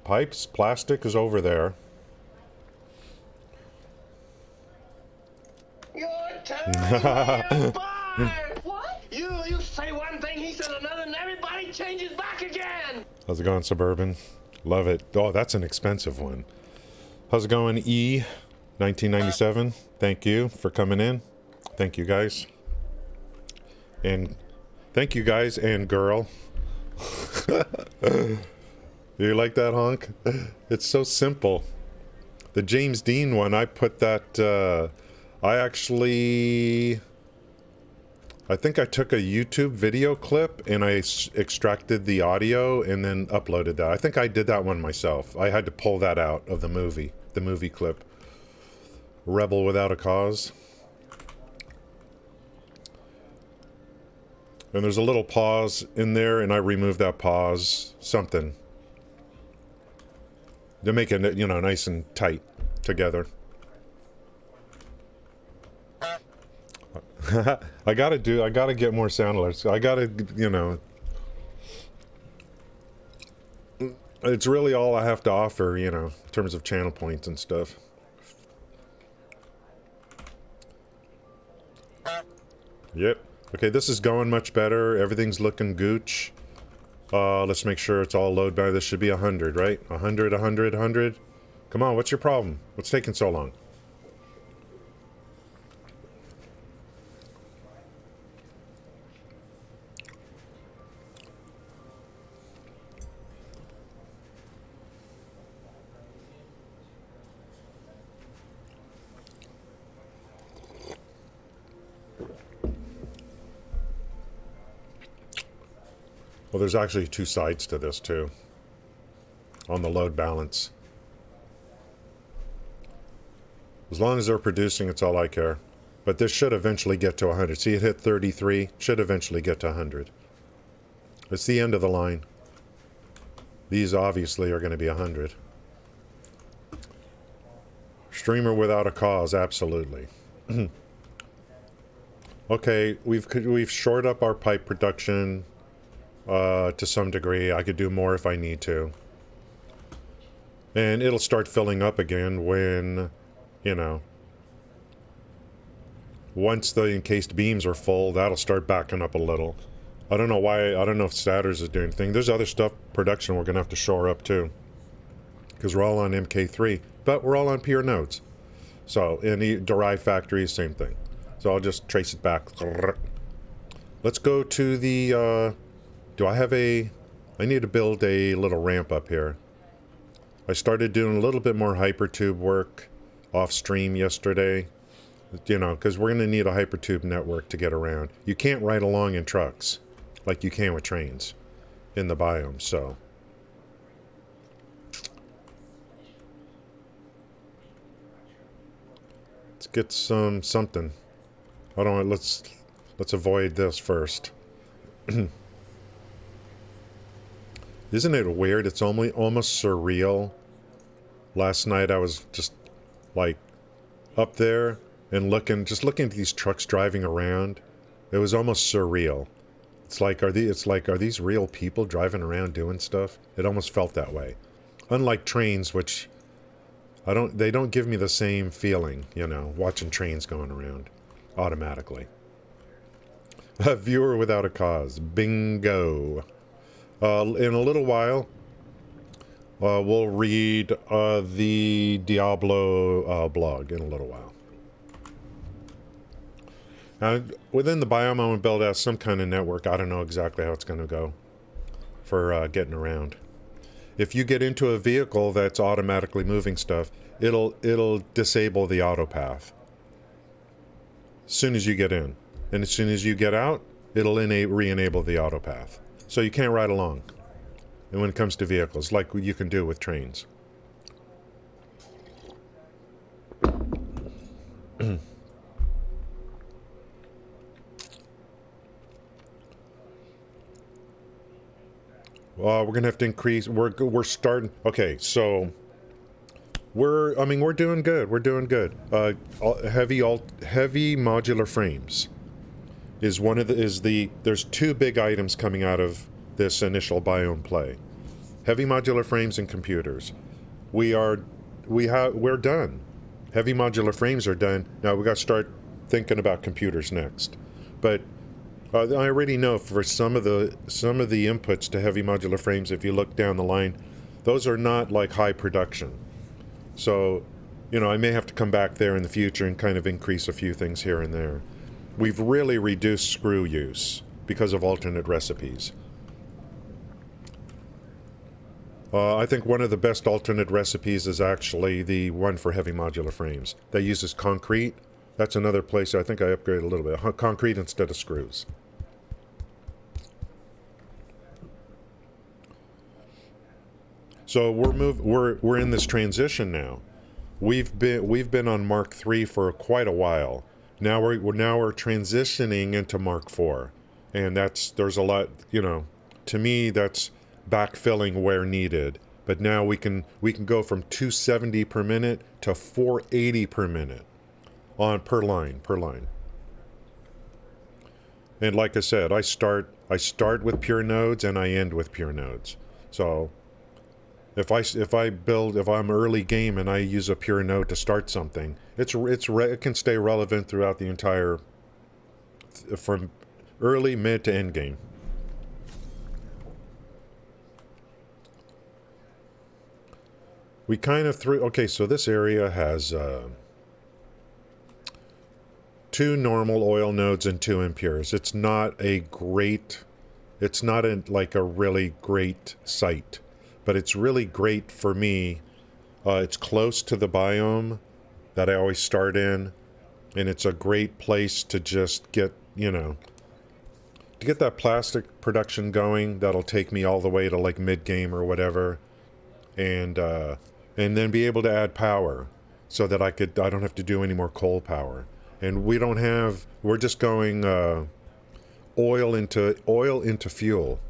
Speaker 1: Pipes, plastic is over there.
Speaker 3: You're turning me apart! What? You say one thing, he says another, and everybody changes back again!
Speaker 1: How's it going, Suburban? Love it. Oh, that's an expensive one. How's it going, E? 1997. Thank you for coming in. Thank you, guys. And thank you, guys and girl. You like that, Honk? It's so simple. The James Dean one, I put that, I think I took a YouTube video clip and I extracted the audio and then uploaded that. I think I did that one myself. I had to pull that out of the movie clip. Rebel Without a Cause. And there's a little pause in there and I removed that pause. Something. To make it, you know, nice and tight together. I gotta get more sound alerts. I gotta, you know. It's really all I have to offer, you know, in terms of channel points and stuff. Yep. Okay, this is going much better. Everything's looking gooch. Let's make sure it's all load by. This should be 100, right? 100, 100, 100. Come on, what's your problem? What's taking so long? Well, there's actually two sides to this, too. On the load balance. As long as they're producing, it's all I care. But this should eventually get to 100. See, it hit 33. Should eventually get to 100. It's the end of the line. These obviously are going to be 100. Streamer without a cause, absolutely. Okay, we've shored up our pipe production. To some degree. I could do more if I need to. And it'll start filling up again when, you know, once the encased beams are full, that'll start backing up a little. I don't know why, I don't know if Statters is doing anything. There's other stuff, production, we're going to have to shore up too. Because we're all on MK3, but we're all on pure nodes. So, in the derived factory, same thing. So I'll just trace it back. Let's go to the, I need to build a little ramp up here. I started doing a little bit more hypertube work off stream yesterday. You know, because we're going to need a hypertube network to get around. You can't ride along in trucks like you can with trains in the biome, so. Let's get something. I don't know, let's avoid this first. Isn't it weird? It's almost surreal. Last night I was just like up there and looking at these trucks driving around. It was almost surreal. It's like are these real people driving around doing stuff? It almost felt that way. Unlike trains, which they don't give me the same feeling, you know, watching trains going around automatically. A viewer without a cause. Bingo. In a little while, we'll read the Diablo blog in a little while. Now, within the biome, I'm going to build out some kind of network. I don't know exactly how it's going to go for getting around. If you get into a vehicle that's automatically moving stuff, it'll disable the auto path as soon as you get in. And as soon as you get out, it'll re-enable the auto path. So you can't ride along. And when it comes to vehicles, like you can do with trains. We're gonna have to increase. We're starting. Okay, so we're doing good. We're doing good. Heavy modular frames is one of the there's two big items coming out of this initial biome play. Heavy modular frames and computers. We're done. Heavy modular frames are done. Now we got to start thinking about computers next. But I already know for some of the inputs to heavy modular frames, if you look down the line, those are not like high production. So, I may have to come back there in the future and kind of increase a few things here and there. We've really reduced screw use because of alternate recipes. I think one of the best alternate recipes is actually the one for heavy modular frames. That uses concrete. That's another place I think I upgraded a little bit. Concrete instead of screws. So we're in this transition now. We've been on Mark III for quite a while. Now we're transitioning into Mark IV, and there's a lot. To me that's backfilling where needed. But now we can go from 270 per minute to 480 per minute per line. And like I said, I start with pure nodes and I end with pure nodes. So if I'm early game and I use a pure node to start something, it can stay relevant throughout the entire, from early, mid to end game. We kind of okay, so this area has 2 normal oil nodes and 2 impures. It's not a really great site, but it's really great for me. It's close to the biome that I always start in, and it's a great place to just get, to get that plastic production going. That'll take me all the way to like mid-game or whatever, and then be able to add power so that I don't have to do any more coal power. And we're just going oil into fuel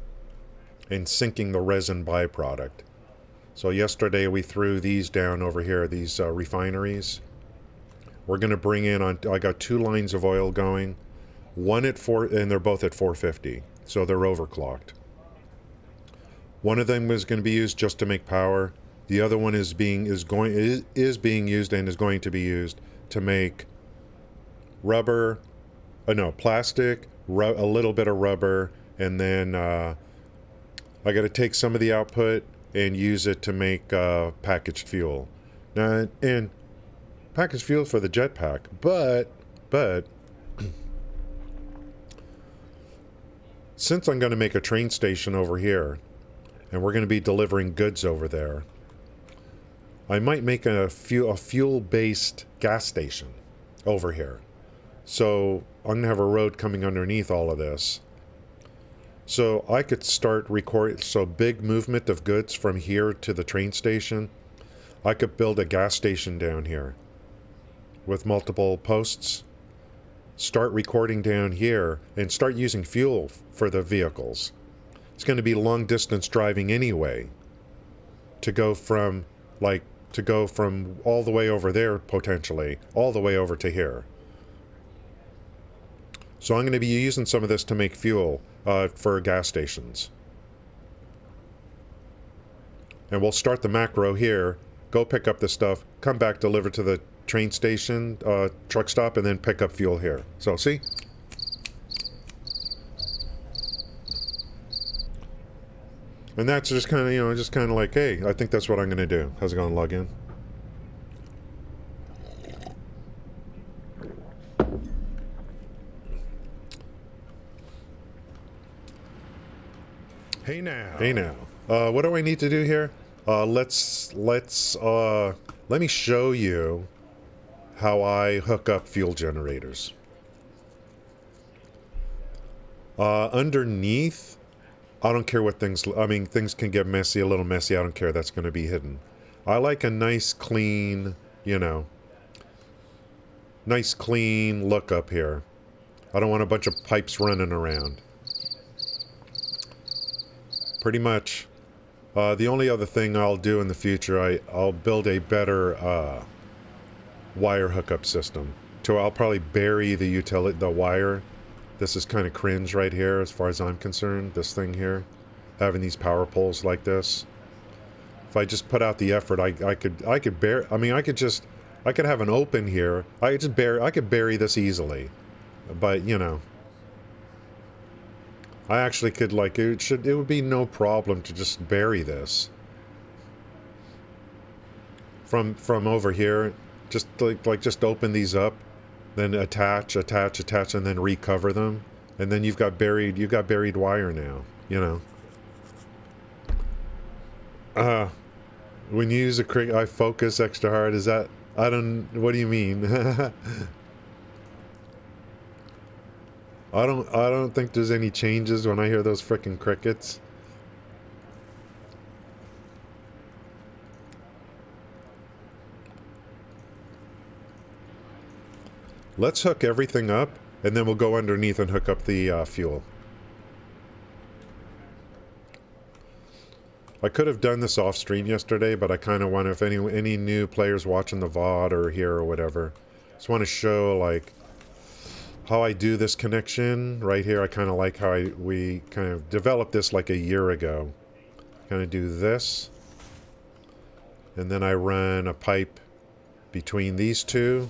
Speaker 1: and sinking the resin byproduct. So yesterday we threw these down over here, these refineries. We're going to bring in I got 2 lines of oil going, one at 4, and they're both at 450, so they're overclocked. One of them is going to be used just to make power. The other one is being used and is going to be used to make plastic, a little bit of rubber, and then I got to take some of the output and use it to make packaged fuel. Now, and packaged fuel for the jetpack, but since I'm going to make a train station over here, and we're going to be delivering goods over there, I might make a fuel-based gas station over here. So I'm going to have a road coming underneath all of this. So I could start recording, so big movement of goods from here to the train station. I could build a gas station down here with multiple posts, start recording down here, and start using fuel for the vehicles. It's going to be long distance driving anyway to go from all the way over there, potentially, all the way over to here. So I'm going to be using some of this to make fuel for gas stations. And we'll start the macro here, go pick up the stuff, come back, deliver to the train station, truck stop, and then pick up fuel here. So, see? And that's just kind of, like, hey, I think that's what I'm going to do. How's it going? Log in.
Speaker 2: Hey now.
Speaker 1: Hey now. What do I need to do here? Let me show you how I hook up fuel generators. Underneath, I don't care what things, I mean, things can get messy, a little messy. I don't care. That's going to be hidden. I like a nice, clean, you know, nice, clean look up here. I don't want a bunch of pipes running around. Pretty much. The only other thing I'll do in the future, I'll build a better wire hookup system. So I'll probably bury the wire. This is kind of cringe right here as far as I'm concerned, this thing here. Having these power poles like this. If I just put out the effort, I could bear, I mean, I could have an open here. I could bury this easily. But, you know, I actually could, like, it would be no problem to just bury this. From over here, just just open these up, then attach, and then recover them. And then you've got buried wire now, you know. When you use I focus extra hard, is that, what do you mean? I don't think there's any changes when I hear those frickin' crickets. Let's hook everything up, and then we'll go underneath and hook up the fuel. I could have done this off stream yesterday, but I kind of want to, if any new players watching the VOD or here or whatever, just want to show like how I do this connection right here. I kind of like how we kind of developed this like a year ago. Kind of do this, and then I run a pipe between these two,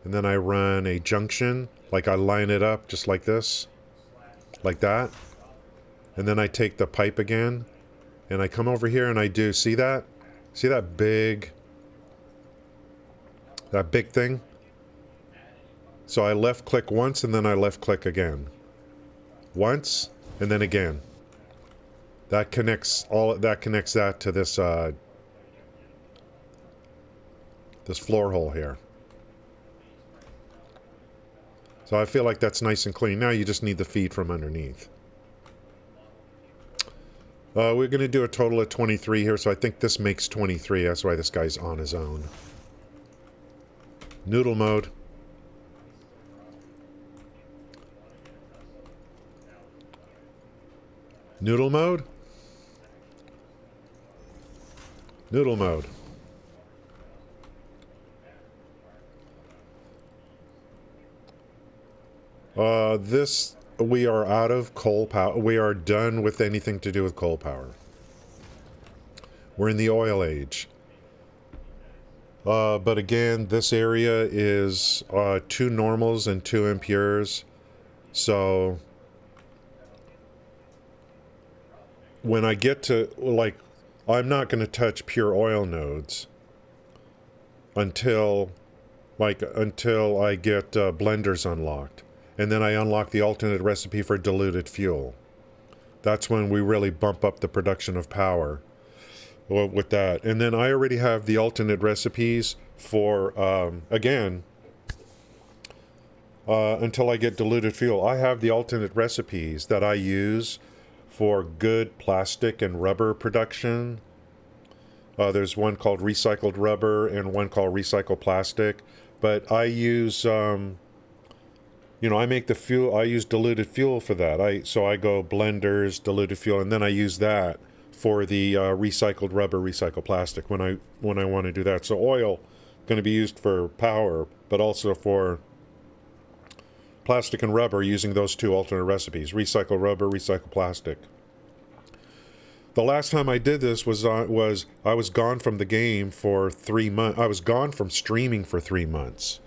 Speaker 1: and then I run a junction, like I line it up just like this, like that, and then I take the pipe again, and I come over here and I do, see that big thing? So I left click once, and then I left click again. Once, and then again. That connects that to this this floor hole here. So I feel like that's nice and clean. Now you just need the feed from underneath. We're going to do a total of 23 here, so I think this makes 23. That's why this guy's on his own. Noodle mode. Noodle mode? Noodle mode. We are out of coal power. We are done with anything to do with coal power. We're in the oil age. But again, this area is 2 normals and 2 impures. So when I get to, like, I'm not going to touch pure oil nodes until I get blenders unlocked. And then I unlock the alternate recipe for diluted fuel. That's when we really bump up the production of power with that. And then I already have the alternate recipes for, again, until I get diluted fuel. I have the alternate recipes that I use for good plastic and rubber production. There's one called recycled rubber and one called recycled plastic. But I use... I make the fuel, I use diluted fuel for that. So I go blenders, diluted fuel, and then I use that for the recycled rubber, recycled plastic when I want to do that. So oil going to be used for power, but also for plastic and rubber using those 2 alternate recipes, recycled rubber, recycled plastic. The last time I did this was I was gone from the game for 3 months. I was gone from streaming for 3 months.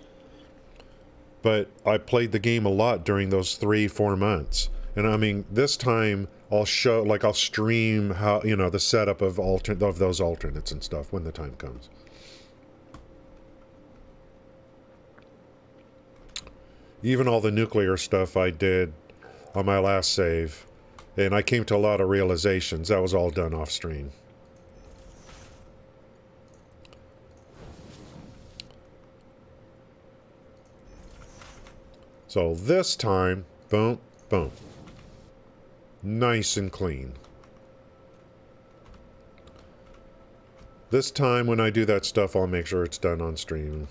Speaker 1: But I played the game a lot during those 3-4 months. And I mean, this time I'll stream how, the setup of those alternates and stuff when the time comes. Even all the nuclear stuff I did on my last save. And I came to a lot of realizations. That was all done off stream. So this time, boom, Boom. Nice and clean. This time when I do that stuff, I'll make sure it's done on stream.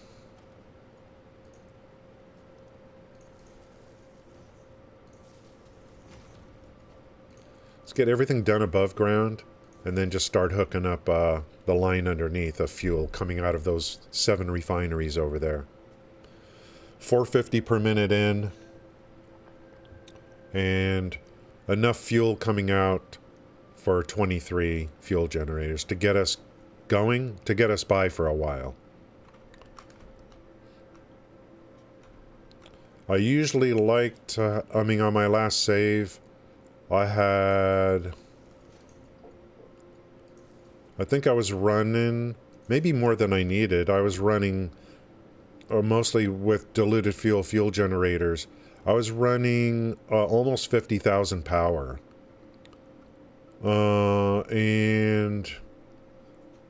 Speaker 1: Let's get everything done above ground, and then just start hooking up the line underneath of fuel coming out of those 7 refineries over there. 450 per minute in, and enough fuel coming out for 23 fuel generators to get us going, to get us by for a while. I usually like to, I mean, on my last save, I think I was running maybe more than I needed. I was running mostly with diluted fuel generators. I was running almost 50,000 power. And,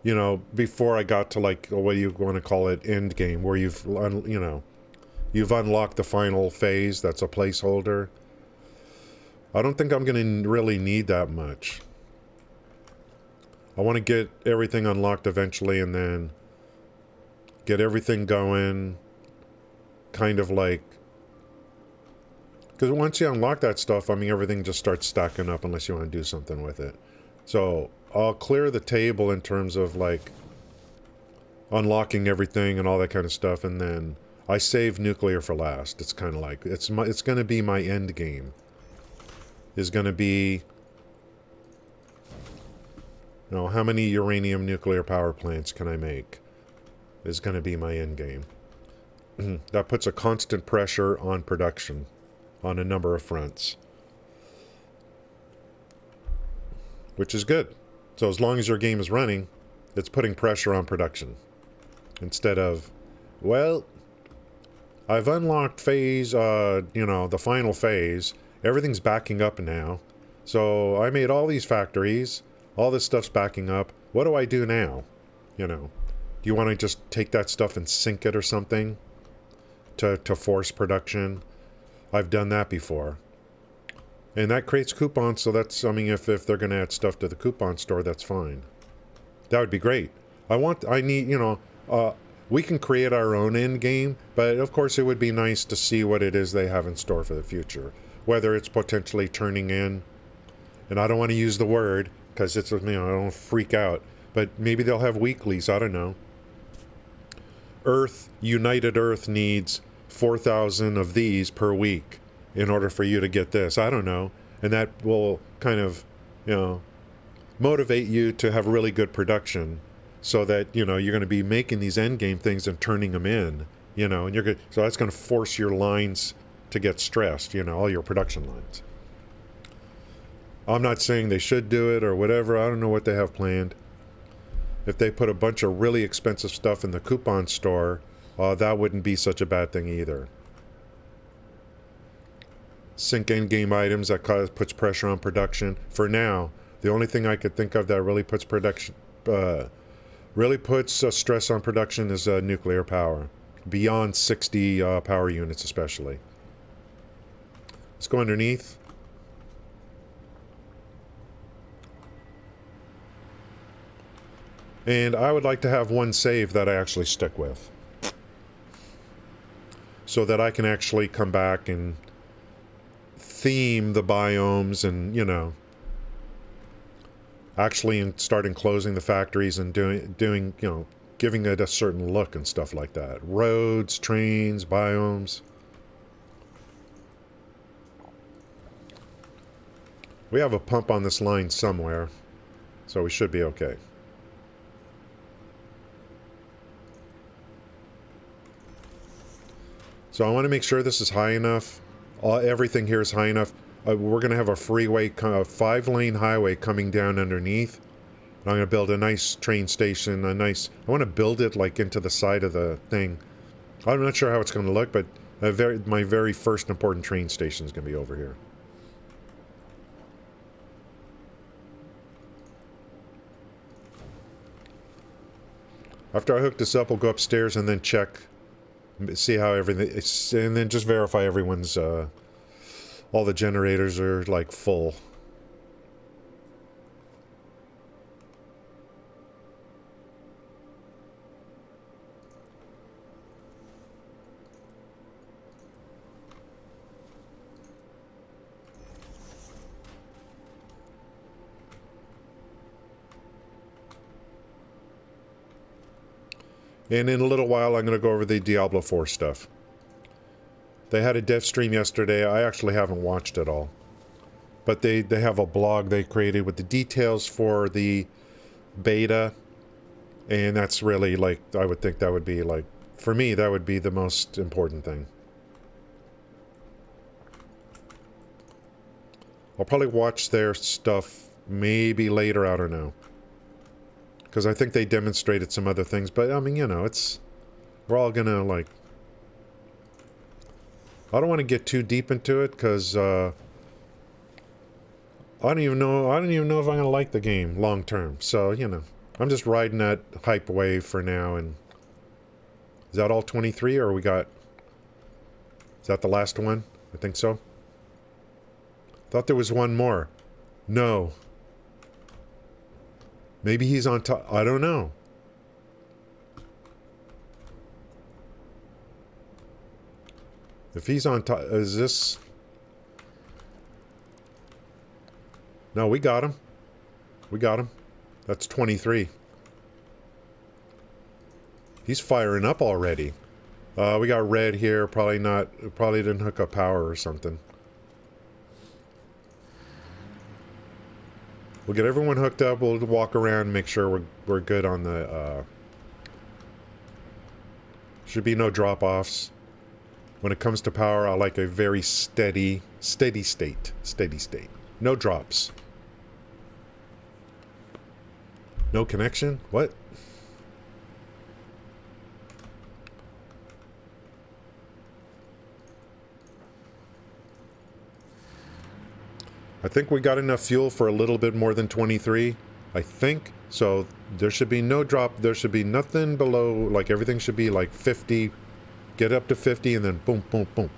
Speaker 1: you know, before I got to, like, what do you want to call it, end game, where you've unlocked the final phase, that's a placeholder. I don't think I'm going to really need that much. I want to get everything unlocked eventually and then get everything going, kind of like, because once you unlock that stuff, I mean, everything just starts stacking up unless you want to do something with it. So I'll clear the table in terms of like unlocking everything and all that kind of stuff, and then I save nuclear for last. It's kind of like, it's going to be my end game. Is going to be, you know, how many uranium nuclear power plants can I make? Is going to be my end game. That puts a constant pressure on production on a number of fronts, which is good. So as long as your game is running, it's putting pressure on production instead of, well, I've unlocked phase, the final phase. Everything's backing up now. So I made all these factories. All this stuff's backing up. What do I do now? You know, do you want to just take that stuff and sink it or something to force production? I've done that before. And that creates coupons, so that's, I mean, if they're going to add stuff to the coupon store, that's fine. That would be great. We can create our own end game, but of course it would be nice to see what it is they have in store for the future. Whether it's potentially turning in, and I don't want to use the word because it's, I don't freak out, but maybe they'll have weeklies, I don't know. United Earth needs 4,000 of these per week in order for you to get this, I don't know. And that will kind of, motivate you to have really good production so that, you're going to be making these end game things and turning them in, and you're good. So that's going to force your lines to get stressed, all your production lines. I'm not saying they should do it or whatever. I don't know what they have planned. If they put a bunch of really expensive stuff in the coupon store, that wouldn't be such a bad thing either. Sync in-game items that puts pressure on production. For now, the only thing I could think of that really puts stress on production is nuclear power. Beyond 60 power units especially. Let's go underneath. And I would like to have one save that I actually stick with, so that I can actually come back and theme the biomes and, actually start enclosing the factories and doing, giving it a certain look and stuff like that. Roads, trains, biomes. We have a pump on this line somewhere, so we should be okay. So I want to make sure this is high enough. Everything here is high enough. We're going to have a freeway, 5-lane highway coming down underneath. And I'm going to build a nice train station, I want to build it like into the side of the thing. I'm not sure how it's going to look, but my very first important train station is going to be over here. After I hook this up, we'll go upstairs and then check, see how everything is, and then just verify everyone's all the generators are like full. And in a little while, I'm going to go over the Diablo 4 stuff. They had a dev stream yesterday. I actually haven't watched it all. But they have a blog they created with the details for the beta. And that's really, like, I would think that would be, like, for me, that would be the most important thing. I'll probably watch their stuff maybe later, I don't know. Because I think they demonstrated some other things, but I mean, you know, we're all gonna, like, I don't want to get too deep into it, because, I don't even know if I'm gonna like the game long term, so, you know, I'm just riding that hype wave for now, and is that all 23, or is that the last one? I think so. Thought there was one more. No. Maybe he's on top. I don't know. If he's on top, is this? No, we got him. We got him. That's 23. He's firing up already. We got red here. Probably didn't hook up power or something. We'll get everyone hooked up. We'll walk around, make sure we're good on the, should be no drop-offs. When it comes to power, I like a very steady state. No drops. No connection? What? I think we got enough fuel for a little bit more than 23. I think. So there should be no drop. There should be nothing below. Like everything should be like 50. Get up to 50 and then boom, boom, boom.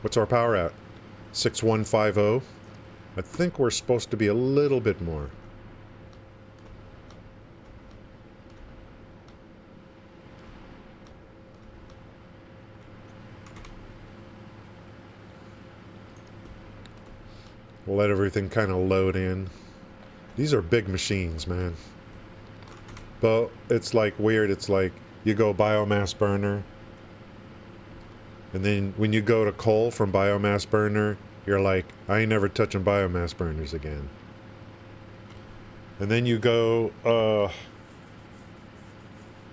Speaker 1: What's our power at? 6150. I think we're supposed to be a little bit more. We'll let everything kind of load in. These are big machines, man. But it's like weird. It's like you go biomass burner. And then when you go to coal from biomass burner, you're like, I ain't never touching biomass burners again. And then you go,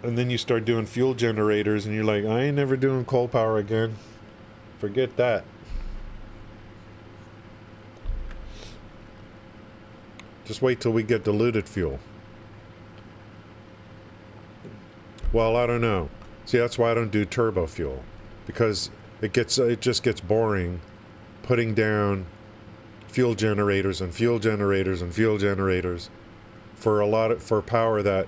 Speaker 1: and then you start doing fuel generators and you're like, I ain't never doing coal power again. Forget that. Just wait till we get diluted fuel. Well, I don't know. See, that's why I don't do turbo fuel. Because it just gets boring putting down fuel generators and fuel generators and fuel generators for power that,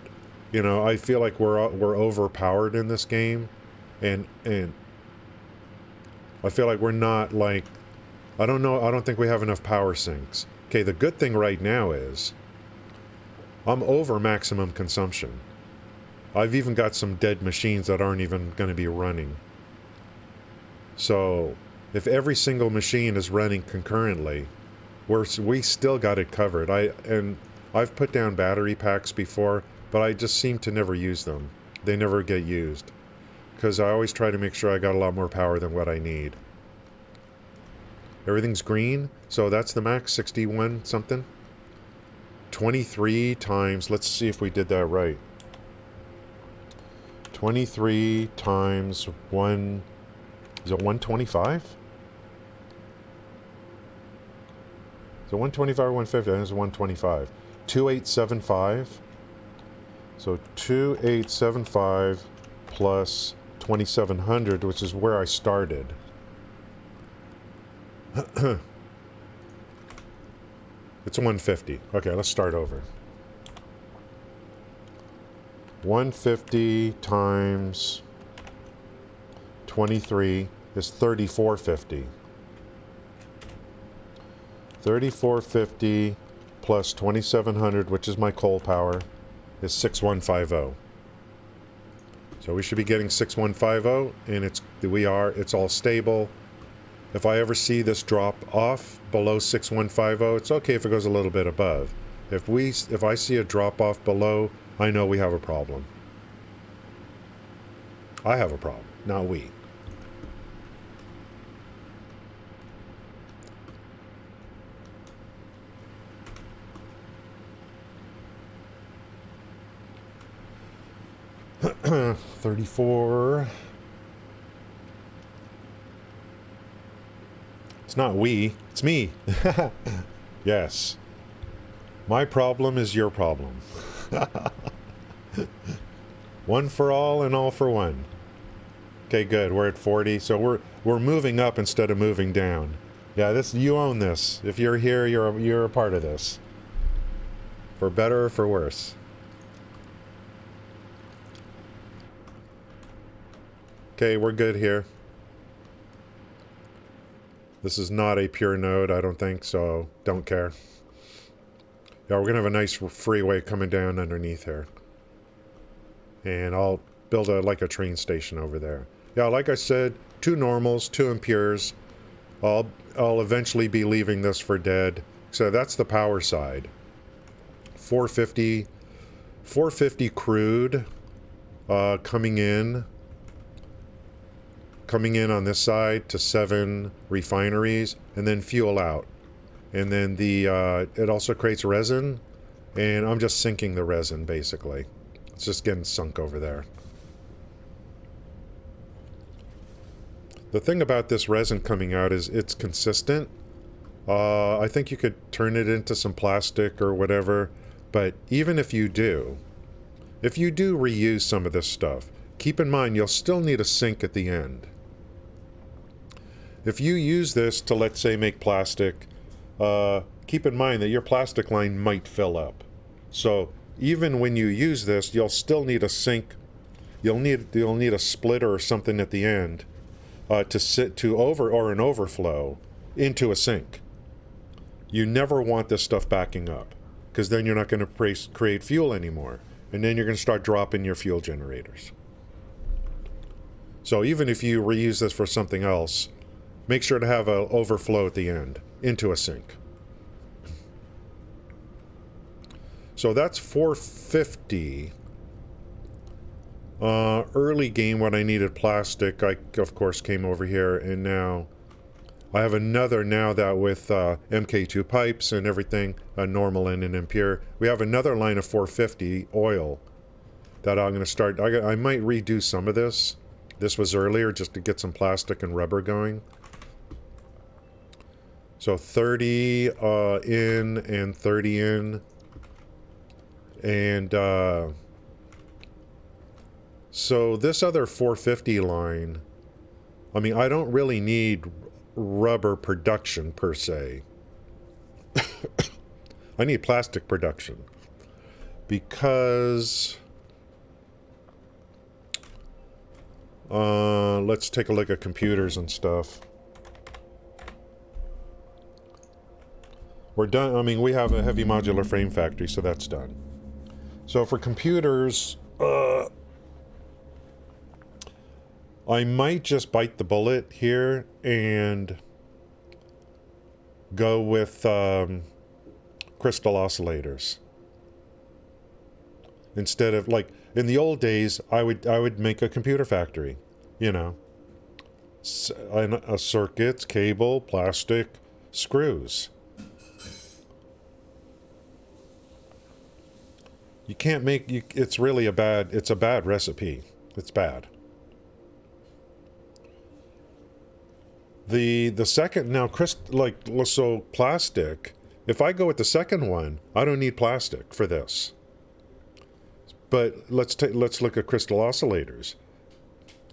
Speaker 1: you know, I feel like we're overpowered in this game, and I feel like we're not, like, I don't think we have enough power sinks. Okay, the good thing right now is I'm over maximum consumption. I've even got some dead machines that aren't even going to be running. So if every single machine is running concurrently, we still got it covered. I've put down battery packs before, but I just seem to never use them. They never get used. Because I always try to make sure I got a lot more power than what I need. Everything's green, so that's the max, 61 something. 23 times, let's see if we did that right. 23 times 1, is it 125? Is it 125 or 150? I think it's 125. 2875. So 2875 plus 2700, which is where I started. It's 150. Okay, let's start over. 150 times 23 is 3450. 3450 plus 2700, which is my coal power, is 6150. So we should be getting 6150, and it's all stable. If I ever see this drop off below 6150, it's okay if it goes a little bit above. If I see a drop off below, I know we have a problem. I have a problem, not we. $34. It's not we, it's me. Yes. My problem is your problem. One for all and all for one. Okay, good. We're at 40. So we're moving up instead of moving down. Yeah, you own this. If you're here, you're a part of this. For better or for worse. Okay, we're good here. This is not a pure node, I don't think, so don't care. Yeah, we're going to have a nice freeway coming down underneath here. And I'll build like a train station over there. Yeah, like I said, 2 normals, 2 impures. I'll eventually be leaving this for dead. So that's the power side. 450 crude coming in on this side to 7 refineries, and then fuel out. And then it also creates resin, and I'm just sinking the resin, basically. It's just getting sunk over there. The thing about this resin coming out is it's consistent. I think you could turn it into some plastic or whatever, but even if you do reuse some of this stuff, keep in mind you'll still need a sink at the end. If you use this to, let's say, make plastic, keep in mind that your plastic line might fill up. So even when you use this, you'll still need a sink. You'll need a splitter or something at the end or an overflow into a sink. You never want this stuff backing up, because then you're not going to create fuel anymore, and then you're going to start dropping your fuel generators. So even if you reuse this for something else, make sure to have an overflow at the end into a sink. So that's 450. Early game when I needed plastic, I of course came over here, and now I have another, now that with MK2 pipes and everything, a normal and an impure, we have another line of 450 oil that I'm going to start. I might redo some of this. This was earlier just to get some plastic and rubber going. So 30 in and 30 in. And so this other 450 line, I mean, I don't really need rubber production per se. I need plastic production because let's take a look at computers and stuff. We're done. I mean, we have a heavy modular frame factory, so that's done. So for computers, I might just bite the bullet here and go with crystal oscillators. Instead of, like, in the old days, I would make a computer factory, you know. Circuits, cable, plastic, screws. You can't make, it's really a bad recipe. It's bad. The second, now, so plastic, if I go with the second one, I don't need plastic for this. But let's look at crystal oscillators.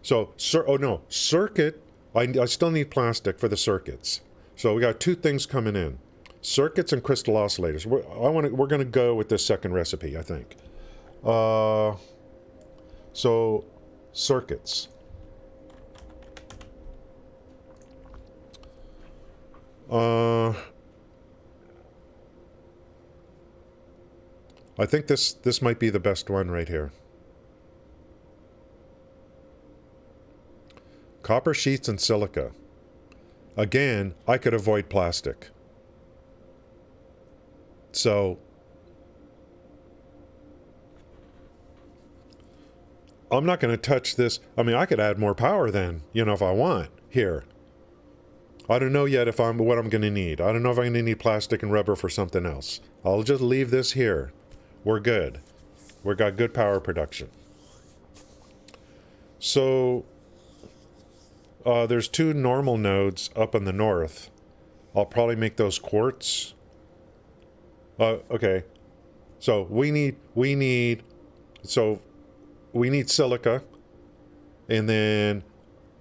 Speaker 1: So, circuit, I still need plastic for the circuits. So we got 2 things coming in. Circuits and crystal oscillators. We're going to go with this second recipe, I think. So, circuits. I think this might be the best one right here. Copper sheets and silica. Again, I could avoid plastic. So I'm not going to touch this. I mean, I could add more power then, if I want here. I don't know yet what I'm going to need. I don't know if I'm going to need plastic and rubber for something else. I'll just leave this here. We're good. We've got good power production. So there's 2 normal nodes up in the north. I'll probably make those quartz. Okay. So we need silica, and then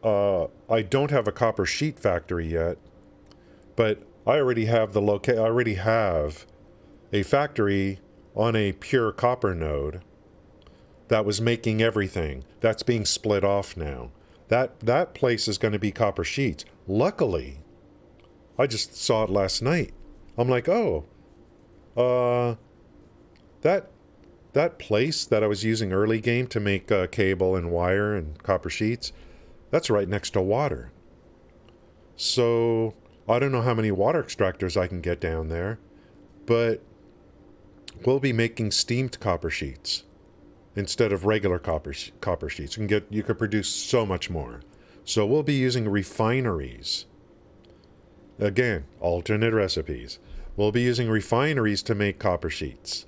Speaker 1: I don't have a copper sheet factory yet, but I already have I already have a factory on a pure copper node that was making everything. That's being split off now. That place is going to be copper sheets. Luckily, I just saw it last night. I'm like, oh, that place that I was using early game to make cable and wire and copper sheets, that's right next to water. So I don't know how many water extractors I can get down there, but we'll be making steamed copper sheets instead of regular copper sheets. You could produce so much more. So we'll be using refineries. Again, alternate recipes. We'll be using refineries to make copper sheets.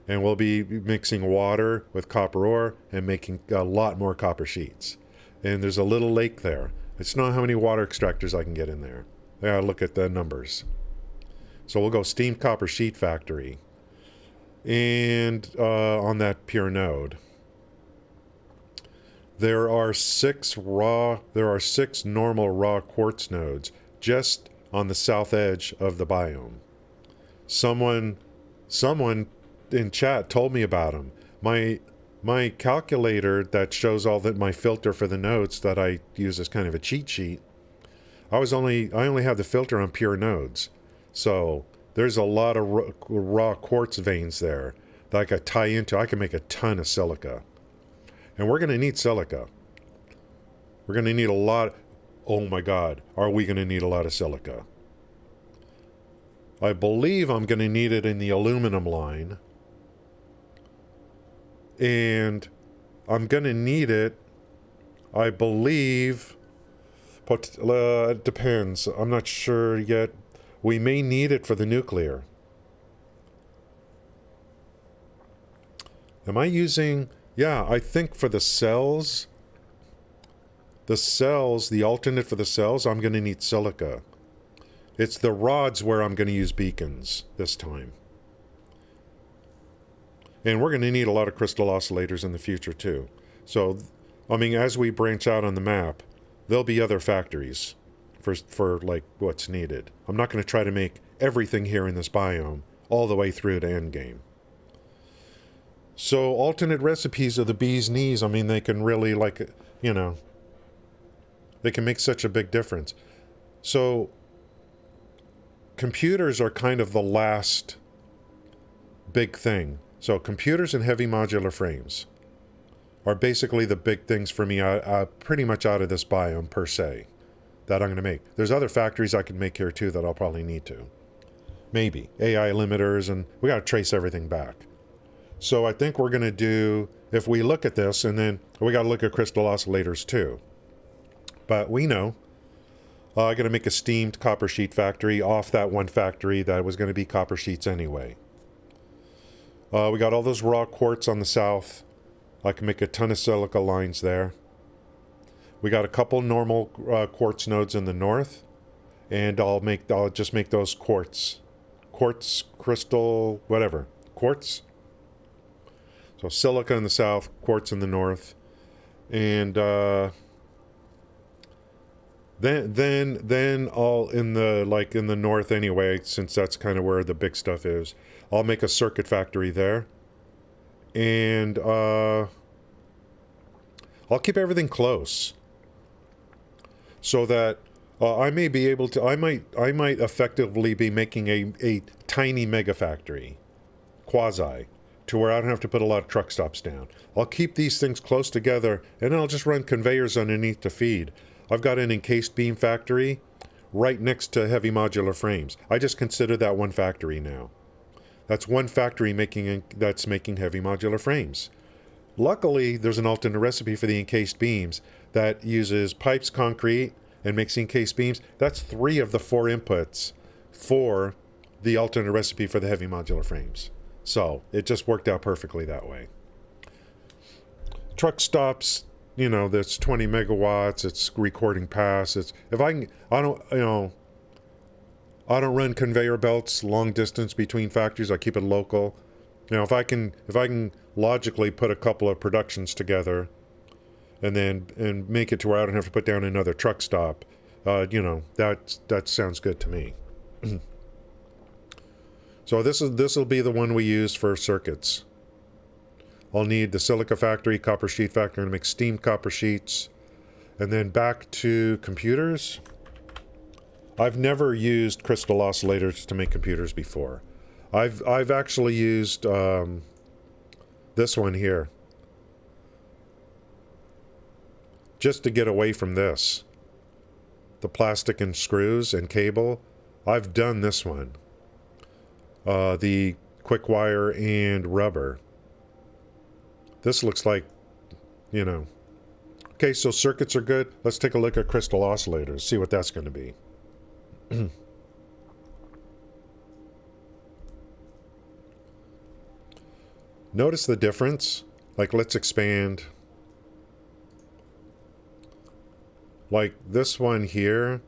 Speaker 1: And we'll be mixing water with copper ore and making a lot more copper sheets. And there's a little lake there. It's not how many water extractors I can get in there. I gotta look at the numbers. So we'll go steamed copper sheet factory. And on that pure node. There are 6 normal raw quartz nodes just on the south edge of the biome. Someone in chat told me about them. My calculator that shows my filter for the nodes that I use as kind of a cheat sheet, I only have the filter on pure nodes. So there's a lot of raw quartz veins there that I could tie into. I can make a ton of silica. And we're going to need silica. We're going to need a lot. Oh my God, are we going to need a lot of silica? I believe I'm going to need it in the aluminum line. And I'm going to need it, I believe, it depends. I'm not sure yet. We may need it for the nuclear. Am I using... Yeah, I think for the cells, the alternate for the cells, I'm going to need silica. It's the rods where I'm going to use beacons this time. And we're going to need a lot of crystal oscillators in the future too. So, I mean, as we branch out on the map, there'll be other factories for like what's needed. I'm not going to try to make everything here in this biome all the way through to endgame. So alternate recipes of the bee's knees, I mean, they can really they can make such a big difference. So computers are kind of the last big thing. So computers and heavy modular frames are basically the big things for me, pretty much out of this biome per se, that I'm going to make. There's other factories I can make here too that I'll probably need to. Maybe. AI limiters, and we got to trace everything back. So I think we're going to do, if we look at this, and then we got to look at crystal oscillators too. But we know I'm going to make a steamed copper sheet factory off that one factory that was going to be copper sheets anyway. We got all those raw quartz on the south. I can make a ton of silica lines there. We got a couple normal quartz nodes in the north, and I'll just make those quartz, crystal, whatever, quartz. So silica in the south, quartz in the north, and then I'll in the north anyway, since that's kind of where the big stuff is. I'll make a circuit factory there, and I'll keep everything close, so that I may be able to. I might effectively be making a tiny mega factory, quasi, to where I don't have to put a lot of truck stops down. I'll keep these things close together, and then I'll just run conveyors underneath to feed. I've got an encased beam factory right next to heavy modular frames. I just consider that one factory now. That's one factory that's making heavy modular frames. Luckily, there's an alternate recipe for the encased beams that uses pipes, concrete, and makes encased beams. That's 3 of the 4 inputs for the alternate recipe for the heavy modular frames. So it just worked out perfectly that way. Truck stops, that's 20 megawatts. It's recording pass. I don't run conveyor belts long distance between factories. I keep it local. If I can logically put a couple of productions together and make it to where I don't have to put down another truck stop, that sounds good to me. So this will be the one we use for circuits. I'll need the silica factory, copper sheet factory to make steam copper sheets, and then back to computers. I've never used crystal oscillators to make computers before. I've actually used this one here just to get away from this. The plastic and screws and cable. I've done this one. The quick wire and rubber. This looks like, Okay, so circuits are good. Let's take a look at crystal oscillators, see what that's going to be. Notice the difference. Like, let's expand. Like this one here,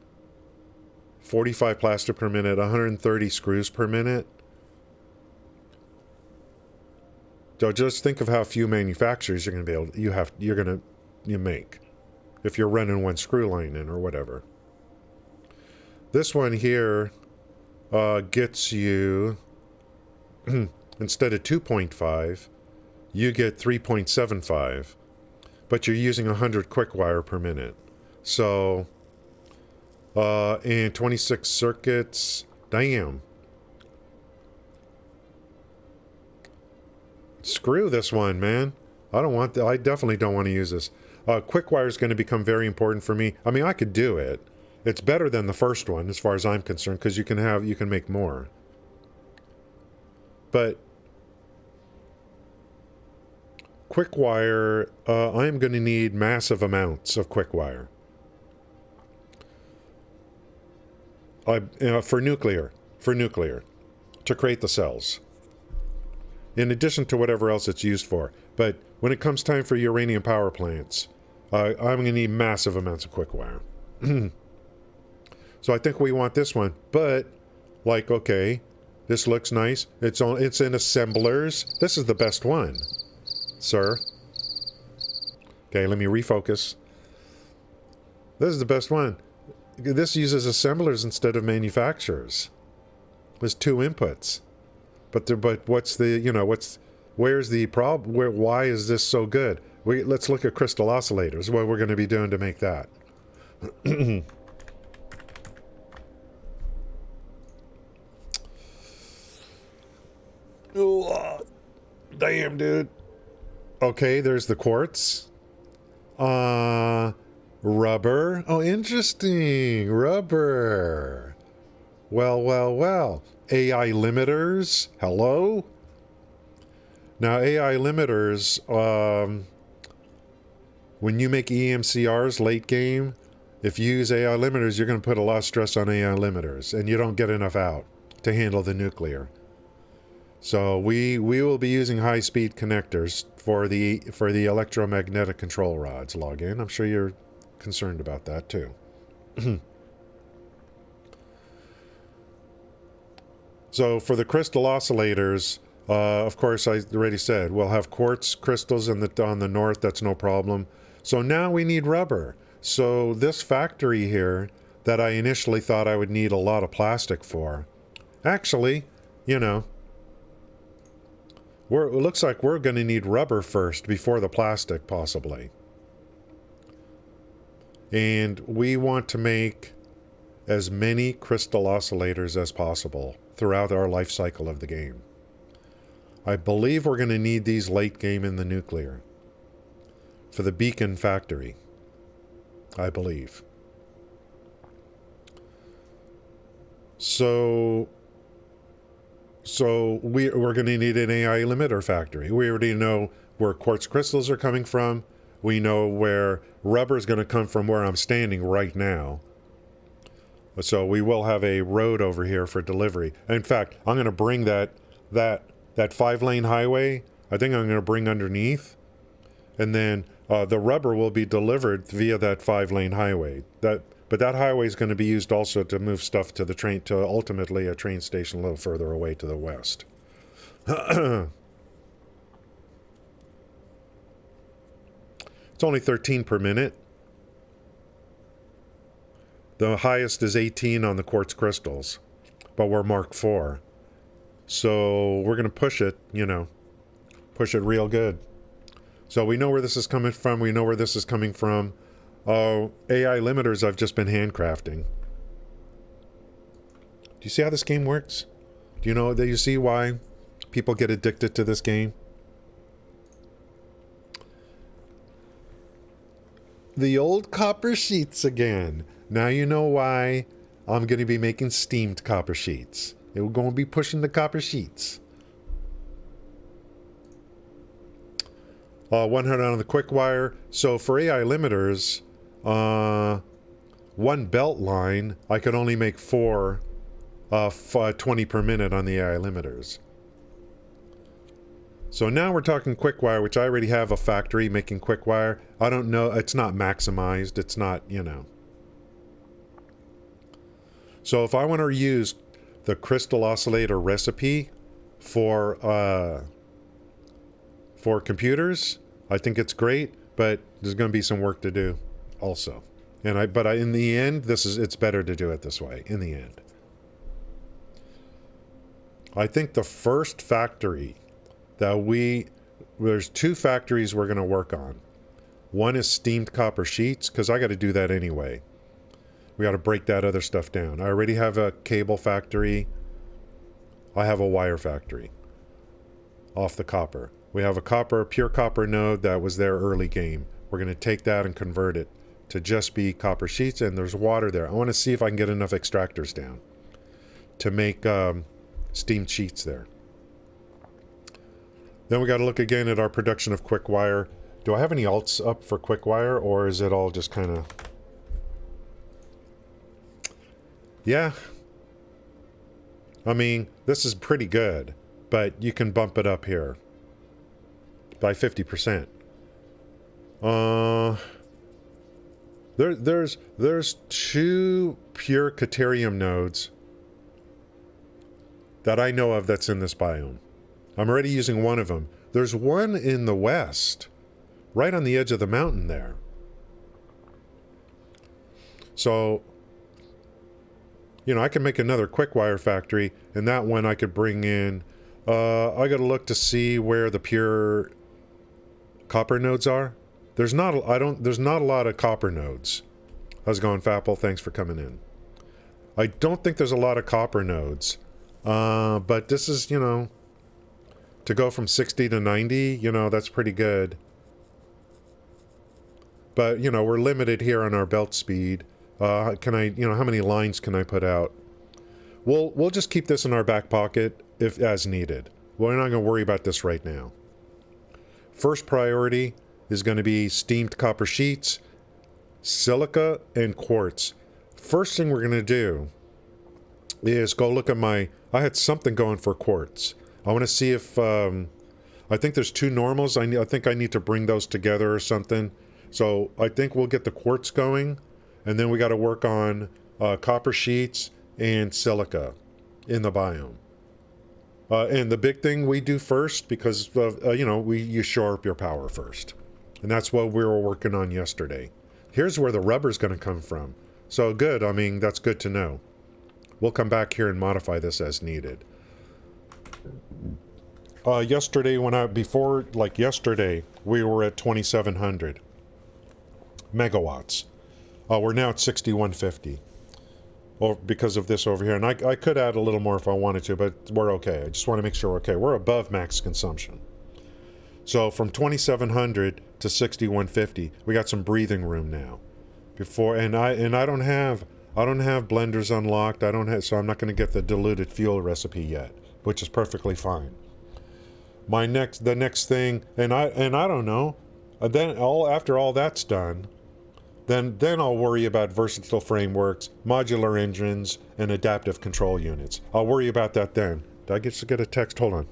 Speaker 1: 45 plaster per minute, 130 screws per minute. So just think of how few manufacturers you're going to be able you make if you're running one screw line in or whatever. This one here gets you instead of 2.5, you get 3.75, but you're using 100 quick wire per minute. So, and 26 circuits, damn. Screw this one, man. I definitely don't want to use this. Quick wire is going to become very important for me. I mean, I could do it. It's better than the first one as far as I'm concerned, because you can make more. But quick wire, I'm going to need massive amounts of quick wire. For nuclear, to create the cells. In addition to whatever else it's used for. But when it comes time for uranium power plants, I'm going to need massive amounts of quick wire. So I think we want this one. But, okay, this looks nice. It's in assemblers. This is the best one, sir. Okay, let me refocus. This is the best one. This uses assemblers instead of manufacturers. There's 2 inputs. But what's where's the problem? Why is this so good? Let's look at crystal oscillators, what we're going to be doing to make that. Damn, dude. Okay, there's the quartz. Rubber. Oh, interesting. Rubber. Well. AI limiters. Hello? Now, AI limiters, when you make EMCRs late game, if you use AI limiters, you're going to put a lot of stress on AI limiters, and you don't get enough out to handle the nuclear. So we will be using high-speed connectors for the electromagnetic control rods. Log in. I'm sure you're concerned about that too. So for the crystal oscillators, of course, I already said we'll have quartz crystals on the north. That's no problem. So now we need rubber. So this factory here that I initially thought I would need a lot of plastic for, actually, it looks like we're going to need rubber first before the plastic, possibly. And we want to make as many crystal oscillators as possible throughout our life cycle of the game. I believe we're going to need these late game in the nuclear for the beacon factory. I believe. So we're going to need an AI limiter factory. We already know where quartz crystals are coming from. We know where rubber is going to come from where I'm standing right now. So we will have a road over here for delivery. In fact, I'm going to bring that 5-lane highway, I think I'm going to bring underneath. And then the rubber will be delivered via that 5-lane highway. But that highway is going to be used also to move stuff to the train, to ultimately a train station a little further away to the west. It's only 13 per minute. The highest is 18 on the quartz crystals, but we're Mark IV. So we're going to push it, push it real good. So we know where this is coming from. We know where this is coming from. AI limiters I've just been handcrafting. Do you see how this game works? Do you see why people get addicted to this game? The old copper sheets again. Now you know why I'm going to be making steamed copper sheets. We're going to be pushing the copper sheets. 100 on the quick wire. So for AI limiters, one belt line, I could only make 4 20 per minute on the AI limiters. So now we're talking quick wire, which I already have a factory making quick wire. I don't know, it's not maximized. It's not, So if I want to use the crystal oscillator recipe for computers, I think it's great, but there's going to be some work to do also. But in the end, it's better to do it this way in the end. I think the first factory there's 2 factories we're going to work on. One is steamed copper sheets, because I got to do that anyway. We got to break that other stuff down. I already have a cable factory. I have a wire factory off the copper. We have a pure copper node that was there early game. We're going to take that and convert it to just be copper sheets, and there's water there. I want to see if I can get enough extractors down to make steamed sheets there. Then we got to look again at our production of quick wire. Do I have any alts up for quick wire, or is it all just kind of... Yeah. I mean, this is pretty good, but you can bump it up here by 50%. There's 2 pure Caterium nodes that I know of that's in this biome. I'm already using one of them. There's one in the west, right on the edge of the mountain there. So, I can make another quick wire factory, and that one I could bring in. I got to look to see where the pure copper nodes are. There's not a lot of copper nodes. How's it going, Fapple? Thanks for coming in. I don't think there's a lot of copper nodes. But this is, to go from 60 to 90, that's pretty good. But, we're limited here on our belt speed. How many lines can I put out? We'll just keep this in our back pocket if as needed. We're not going to worry about this right now. First priority is going to be steamed copper sheets, silica, and quartz. First thing we're going to do is go look at I had something going for quartz. I want to see if, I think there's 2 normals. I think I need to bring those together or something. So I think we'll get the quartz going, and then we got to work on copper sheets and silica in the biome. And the big thing we do first, because, you shore up your power first. And that's what we were working on yesterday. Here's where the rubber's going to come from. So good. I mean, that's good to know. We'll come back here and modify this as needed. Yesterday, yesterday, we were at 2,700 megawatts. We're now at 6,150. or because of this over here. And I could add a little more if I wanted to, but we're okay. I just want to make sure we're okay. We're above max consumption. So from 2700 to 6150, we got some breathing room now. Before and I don't have blenders unlocked. So I'm not going to get the diluted fuel recipe yet, which is perfectly fine. The next thing, and I don't know. Then after all that's done, then I'll worry about versatile frameworks, modular engines, and adaptive control units. I'll worry about that then. Did I just get a text? Hold on.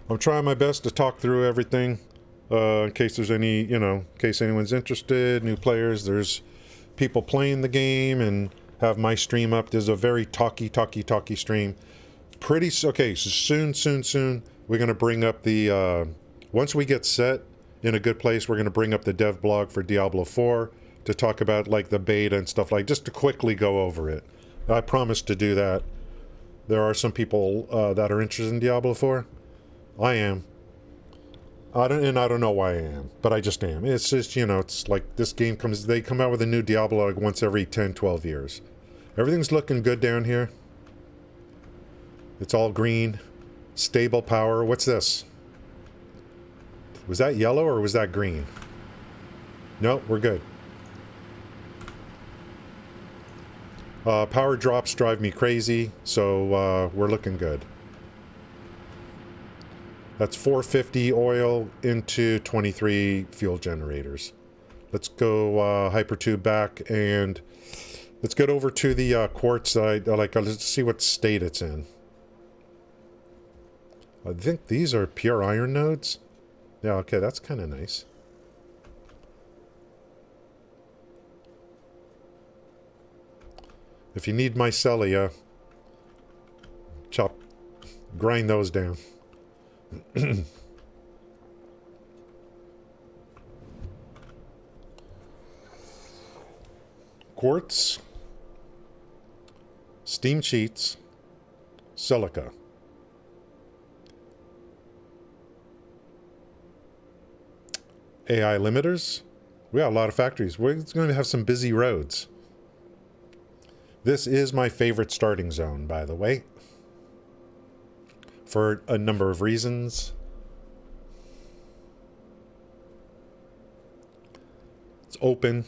Speaker 1: I'm trying my best to talk through everything, in case there's any, in case anyone's interested, new players. There's people playing the game and have my stream up. There's a very talky stream. Okay, so soon, we're going to bring up the, once we get set in a good place, we're going to bring up the dev blog for Diablo 4 to talk about, like, the beta and stuff, like, just to quickly go over it. I promise to do that. There are some people that are interested in Diablo 4. I am. I don't know why I am, but I just am. It's just, it's like this game they come out with a new Diablo like once every 10, 12 years. Everything's looking good down here. It's all green. Stable power. What's this? Was that yellow or was that green? No, we're good. Power drops drive me crazy, so we're looking good. That's 450 oil into 23 fuel generators. Let's go hypertube back and let's get over to the quartz. Let's see what state it's in. I think these are pure iron nodes. Yeah, okay, that's kind of nice. If you need mycelia, grind those down. Quartz, steam sheets, silica. AI limiters. We got a lot of factories. We're going to have some busy roads. This is my favorite starting zone, by the way, for a number of reasons. It's open.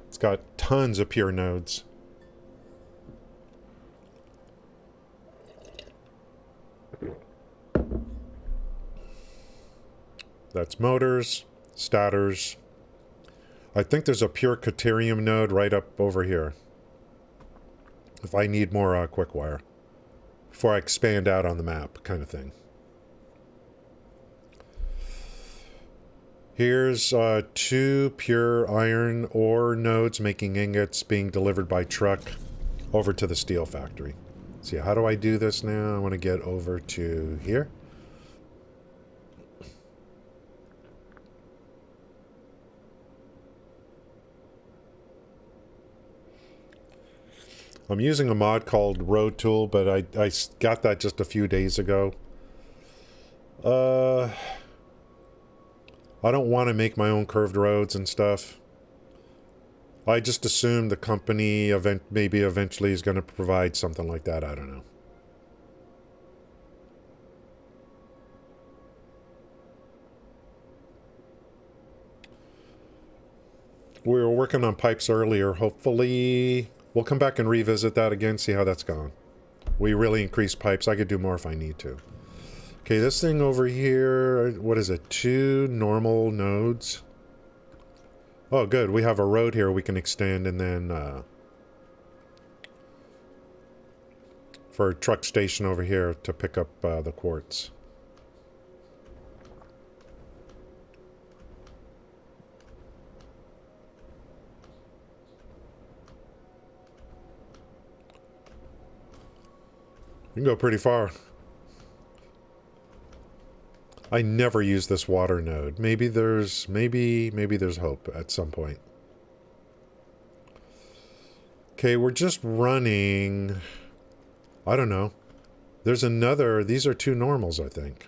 Speaker 1: It's got tons of pure nodes. That's motors, stators. I think there's a pure Caterium node right up over here. If I need more quick wire. Before I expand out on the map, kind of thing. Here's 2 pure iron ore nodes making ingots being delivered by truck over to the steel factory. See, how do I do this now? I want to get over to here. I'm using a mod called Road Tool, but I got that just a few days ago. I don't want to make my own curved roads and stuff. I just assume the company maybe eventually is going to provide something like that. I don't know. We were working on pipes earlier. Hopefully we'll come back and revisit that again, see how that's gone. We really increased pipes. I could do more if I need to. Okay, this thing over here, what is it? 2 normal nodes. Oh, good. We have a road here we can extend and then for a truck station over here to pick up the quartz. can go pretty far. I never use this water node. Maybe there's hope at some point. Okay, we're just running. I don't know. There's another. These are two normals, I think.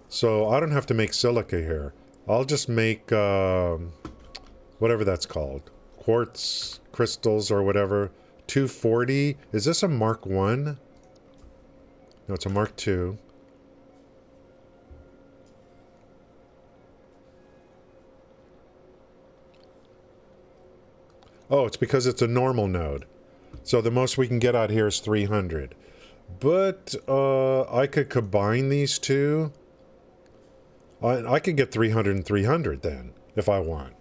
Speaker 1: So I don't have to make silica here. I'll just make whatever that's called. Quartz crystals or whatever. 240. Is this a Mark 1? No, it's a Mark 2. Oh, it's because it's a normal node. So the most we can get out here is 300. But I could combine these two. I could get 300 and 300 then, if I want.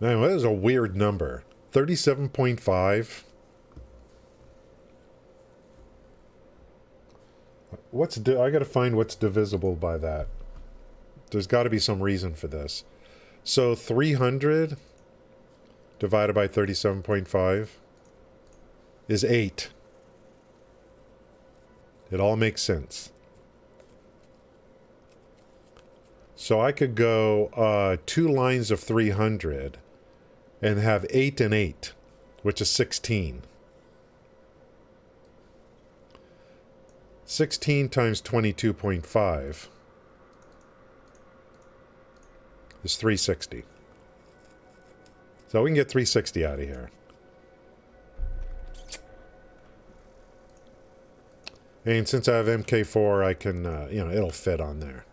Speaker 1: Man, that is a weird number. 37.5. I gotta find what's divisible by that. There's got to be some reason for this. So 300 divided by 37.5 is 8. It all makes sense. So I could go 2 lines of 300 and have 8 and 8, which is 16. 16 times 22.5 is 360. So we can get 360 out of here. And since I have MK4, I can, it'll fit on there.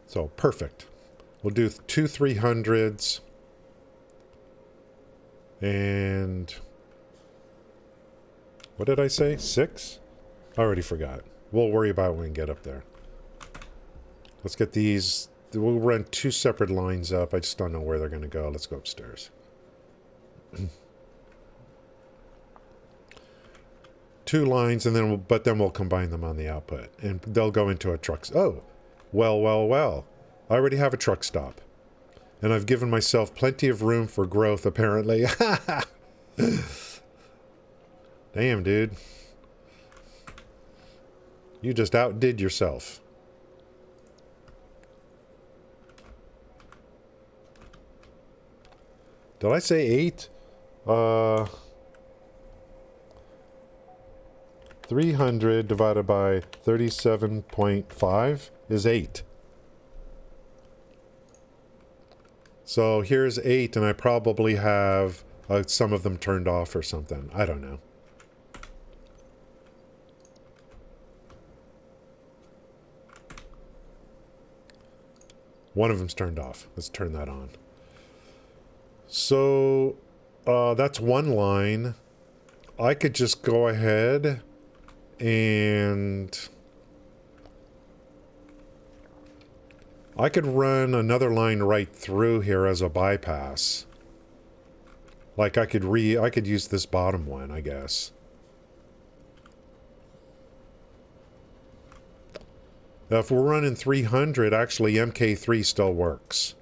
Speaker 1: So, perfect. We'll do 2 300s. And what did I say? 6? I already forgot. We'll worry about it when we get up there. Let's get these. We'll run 2 separate lines up. I just don't know where they're going to go. Let's go upstairs. 2 lines, and then we'll combine them on the output, and they'll go into a truck. Oh, well. I already have a truck stop, and I've given myself plenty of room for growth. Apparently. Damn, dude. You just outdid yourself. Did I say 8? 300 divided by 37.5 is 8. So here's 8, and I probably have some of them turned off or something. I don't know. One of them's turned off. Let's turn that on. So that's one line. I could just go ahead and I could run another line right through here as a bypass. Like I could use this bottom one, I guess. Now if we're running 300, actually MK3 still works.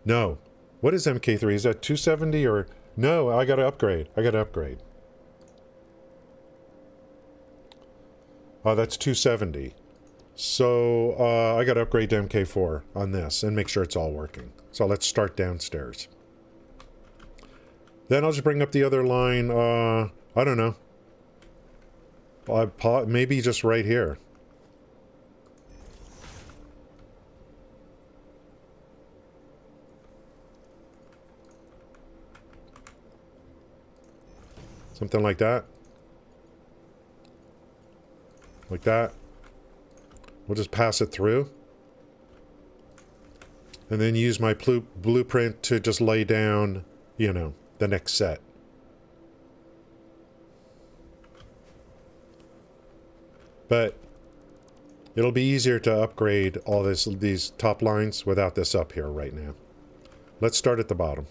Speaker 1: No. What is MK3? Is that 270 or... No, I gotta upgrade. Oh, that's 270. So, I gotta upgrade to MK4 on this and make sure it's all working. So let's start downstairs. Then I'll just bring up the other line, I don't know. Maybe just right here. Something like that. Like that. We'll just pass it through. And then use my blueprint to just lay down, the next set. But It'll be easier to upgrade all these top lines without this up here right now. Let's start at the bottom.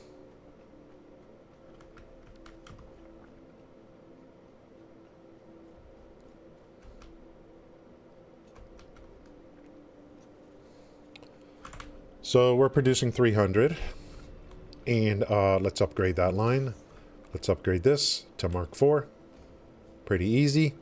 Speaker 1: So we're producing 300. And let's upgrade that line. Let's upgrade this to Mark IV. Pretty easy.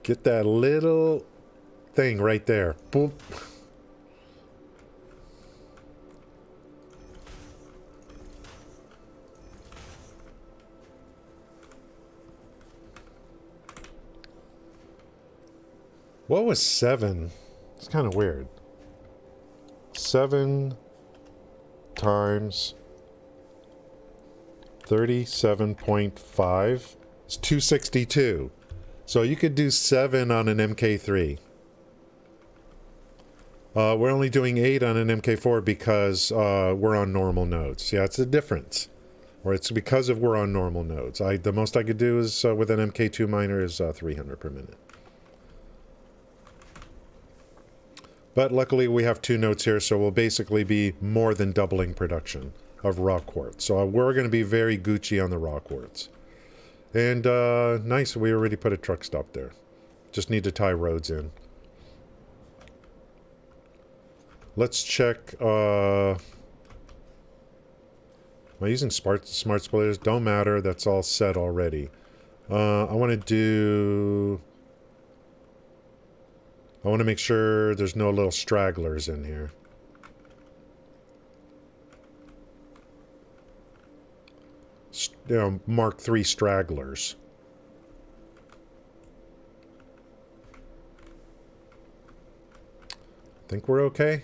Speaker 1: Get that little thing right there. Boop. What was 7? It's kind of weird. 7 times 37.5 is 262. So you could do 7 on an MK3. We're only doing 8 on an MK4 because we're on normal nodes. Yeah, it's a difference. Or it's because of we're on normal nodes. The most I could do is with an MK2 miner is 300 per minute. But luckily we have 2 nodes here, so we'll basically be more than doubling production of raw quartz. So we're going to be very Gucci on the raw quartz. And nice, we already put a truck stop there. Just need to tie roads in. Let's check. Am I using smart splitters? Don't matter, that's all set already. I want to do... I want to make sure there's no little stragglers in here. You know, Mark III stragglers. Think we're okay?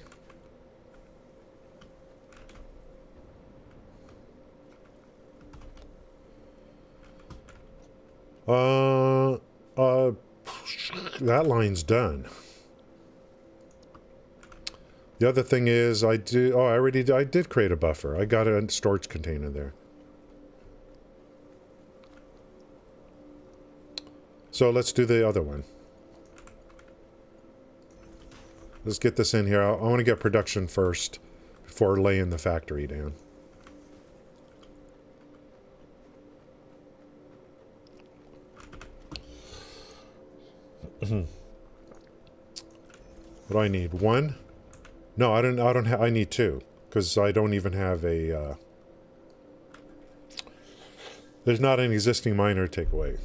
Speaker 1: That line's done. The other thing is I did create a buffer. I got a storage container there. So let's do the other one. Let's get this in here. I want to get production first before laying the factory down. What do I need? 1? No, I don't have. I need 2 because I don't even have a. There's not an existing miner takeaway.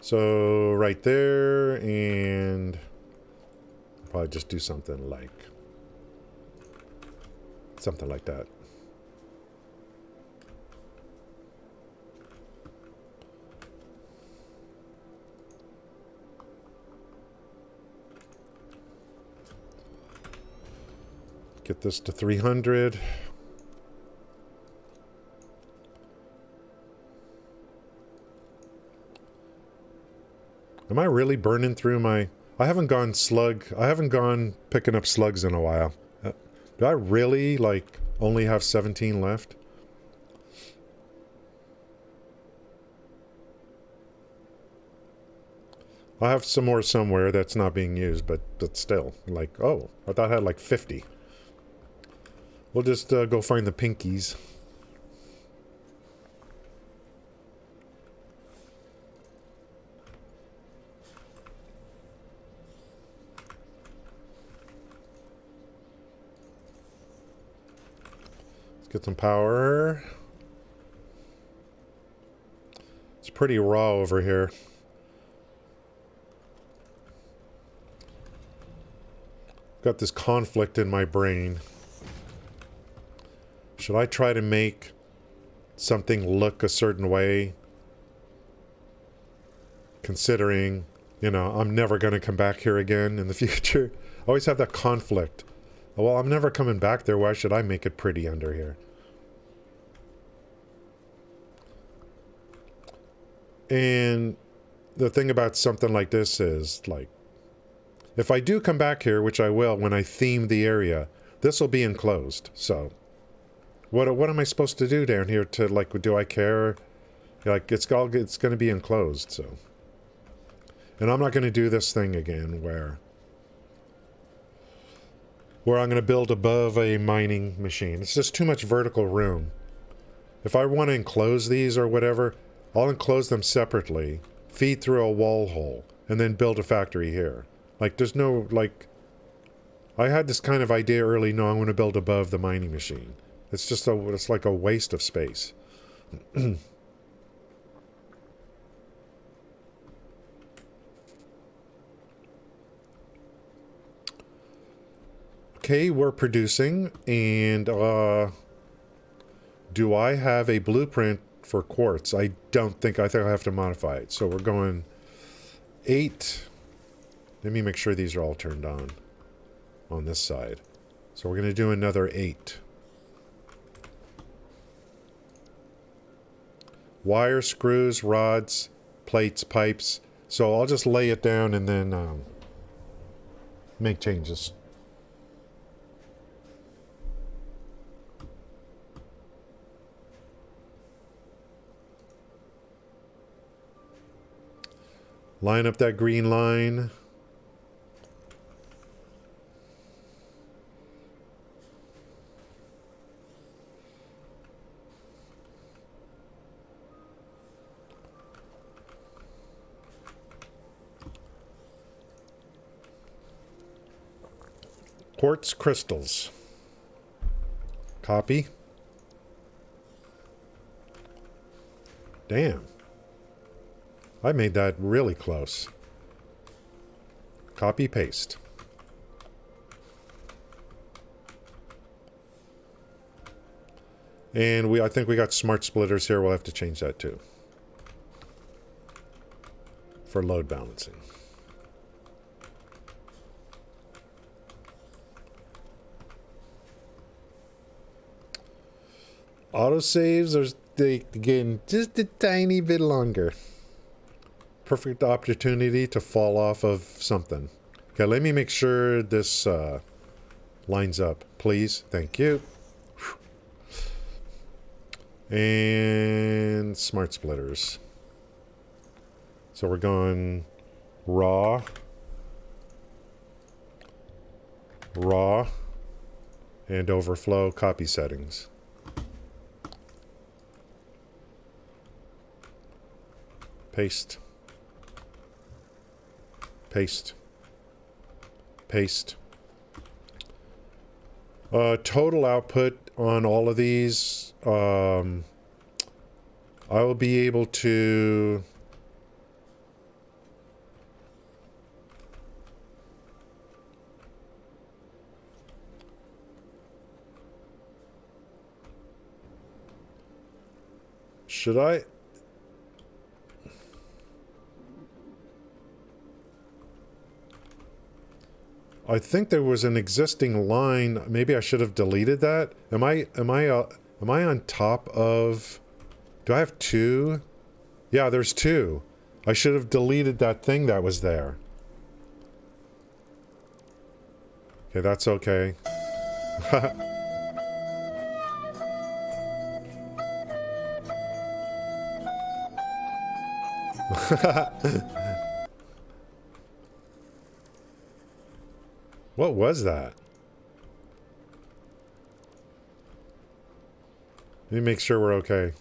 Speaker 1: So right there, and I'll probably just do something like that. Get this to 300. Am I really burning through my... I haven't gone picking up slugs in a while. Do I really, like, only have 17 left? I have some more somewhere that's not being used, but still. Like, oh, I thought I had like 50. We'll just go find the pinkies. Get some power. It's pretty raw over here. Got this conflict in my brain. Should I try to make something look a certain way, considering You know, I'm never going to come back here again in the future. I always have that conflict. Well, I'm never coming back there. Why should I make it pretty under here? And the thing about something like this is, like, if I do come back here, which I will when I theme the area, this will be enclosed. So, what am I supposed to do down here to, like, do I care? Like, it's going to be enclosed, so. And I'm not going to do this thing again where I'm going to build above a mining machine. It's just too much vertical room. If I want to enclose these or whatever, I'll enclose them separately, feed through a wall hole, and then build a factory here. Like, there's no, like... I had this kind of idea early, no, I want to build above the mining machine. It's just it's like a waste of space. Okay, we're producing, and do I have a blueprint for quartz? I don't think. I think I have to modify it. So we're going 8. Let me make sure these are all turned on this side. So we're going to do another 8. Wire, screws, rods, plates, pipes. So I'll just lay it down and then make changes. Line up that green line. Quartz crystals. Copy. Damn. I made that really close. Copy, paste. And I think we got smart splitters here. We'll have to change that too. For load balancing. Autosaves they getting just a tiny bit longer. Perfect opportunity to fall off of something. Okay, let me make sure this lines up, please. Thank you. And smart splitters. So we're going raw, and overflow copy settings. Paste. Paste. Paste. Total output on all of these, I will be able to... Should I... I think there was an existing line. Maybe I should have deleted that. Am I on top of... Do I have 2? Yeah, there's 2. I should have deleted that thing that was there. Okay, that's okay. What was that? Let me make sure we're okay.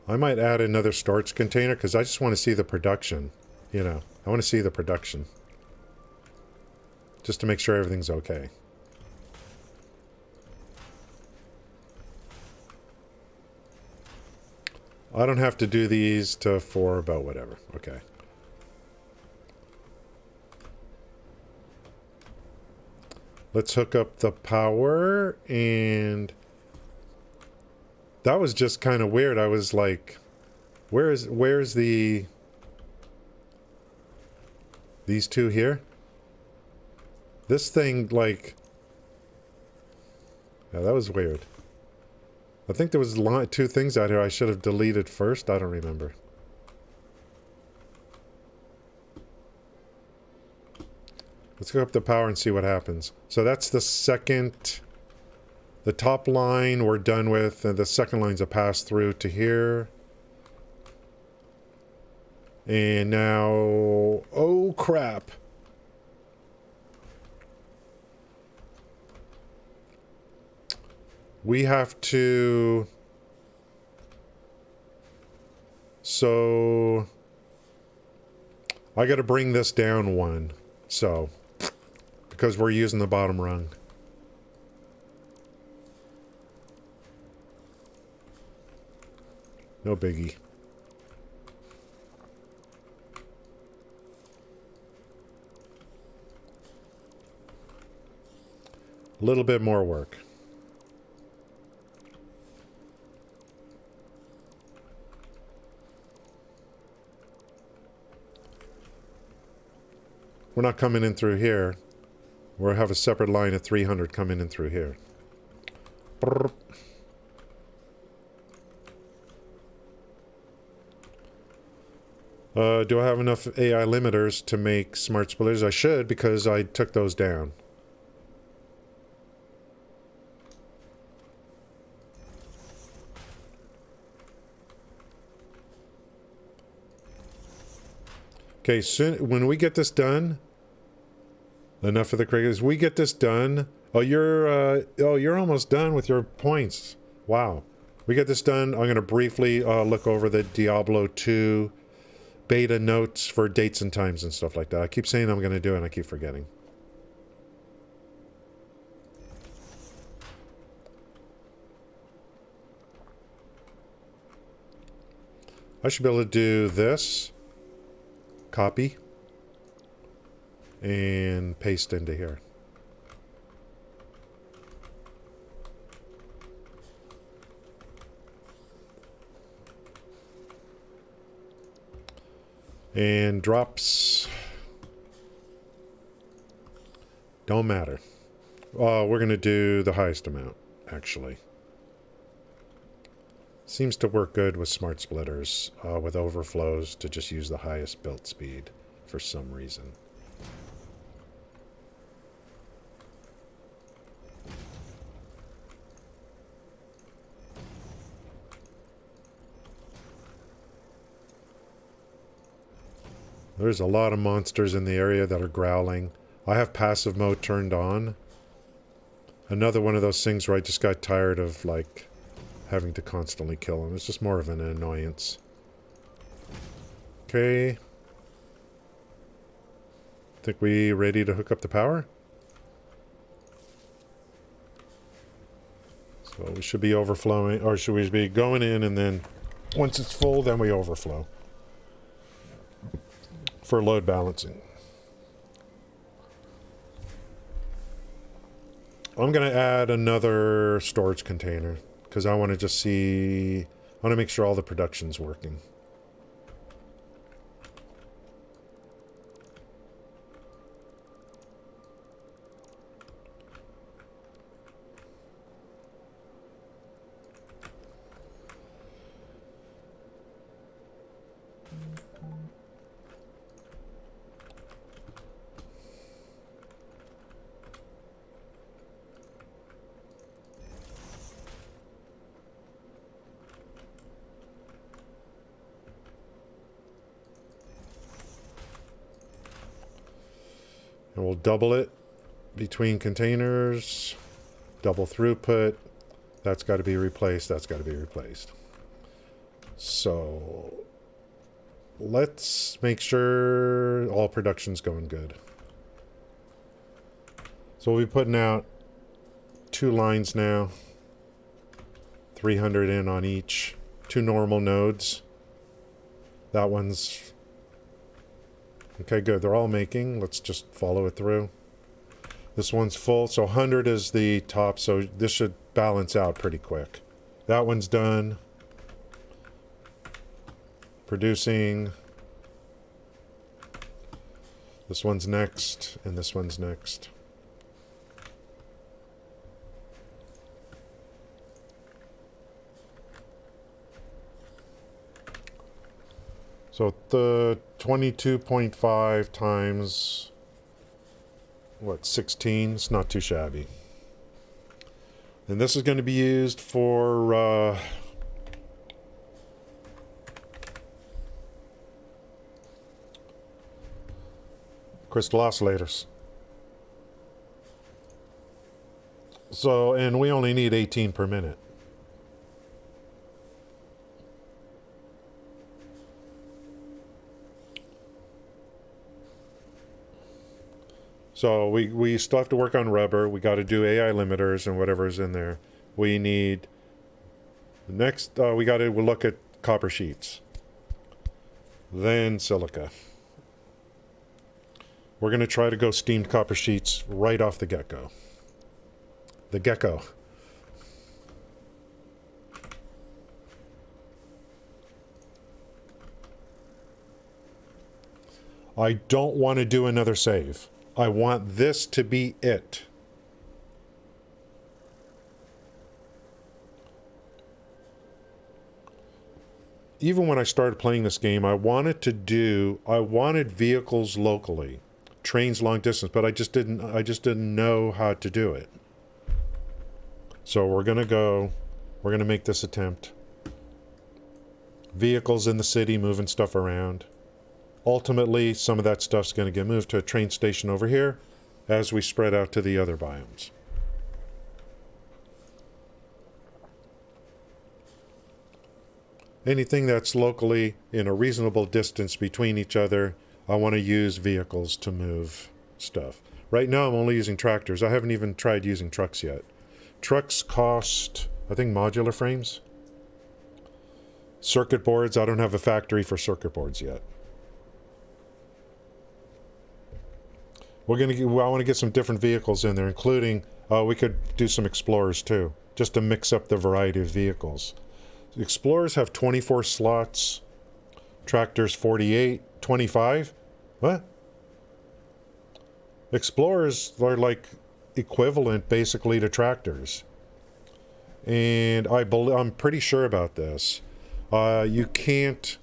Speaker 1: I might add another storage container because I just want to see the production. You know, I want to see the production. just to make sure everything's okay. I don't have to do these to 4, but whatever. Okay. Let's hook up the power, and that was just kind of weird. I was like, where's the these two here? This thing, like, yeah, that was weird. I think there was two things out here I should have deleted first. I don't remember. Let's hook up the power and see what happens. So that's the second... The top line we're done with, and the second line's a pass through to here. And now... Oh, crap. We have to... So... I gotta bring this down 1. So... Because we're using the bottom rung. No biggie. A little bit more work. We're not coming in through here. We'll have a separate line of 300 coming in through here. Brrr. Do I have enough AI limiters to make smart splitters? I should, because I took those down. Okay, soon when we get this done, enough of the crickets. We get this done. Oh, you're almost done with your points. Wow. We get this done. I'm going to briefly look over the Diablo 2 beta notes for dates and times and stuff like that. I keep saying I'm going to do it and I keep forgetting. I should be able to do this. Copy. And paste into here. And drops. Don't matter. We're going to do the highest amount, actually. Seems to work good with smart splitters, with overflows, to just use the highest build speed for some reason. There's a lot of monsters in the area that are growling. I have passive mode turned on. Another one of those things where I just got tired of, like, having to constantly kill them. It's just more of an annoyance. Okay. Think we ready to hook up the power? So we should be overflowing, or should we be going in and then once it's full, then we overflow. For load balancing. I'm going to add another storage container because I want to just see, I want to make sure all the production's working. And we'll double it between containers, double throughput. That's got to be replaced. That's got to be replaced. So let's make sure all production's going good. So we'll be putting out 2 lines now. 300 in on each. 2 normal nodes. That one's... Okay, good. They're all making. Let's just follow it through. This one's full, so 100 is the top, so this should balance out pretty quick. That one's done. Producing. This one's next, and this one's next. So the 22.5 times, what, 16? It's not too shabby. And this is going to be used for crystal oscillators. So, and we only need 18 per minute. So we still have to work on rubber. We got to do AI limiters and whatever's in there. We need... Next, we got to look at copper sheets. Then silica. We're going to try to go steamed copper sheets right off the get-go. The gecko. I don't want to do another save. I want this to be it. Even when I started playing this game, I wanted vehicles locally, trains long distance, but I just didn't know how to do it. So we're going to make this attempt. Vehicles in the city, moving stuff around. Ultimately, some of that stuff's going to get moved to a train station over here as we spread out to the other biomes. Anything that's locally in a reasonable distance between each other, I want to use vehicles to move stuff. Right now, I'm only using tractors. I haven't even tried using trucks yet. Trucks cost, I think, modular frames. Circuit boards, I don't have a factory for circuit boards yet. I want to get some different vehicles in there, including, we could do some Explorers too, just to mix up the variety of vehicles. Explorers have 24 slots, tractors 48, 25? What? Explorers are like equivalent basically to tractors. And I'm pretty sure about this. You can't,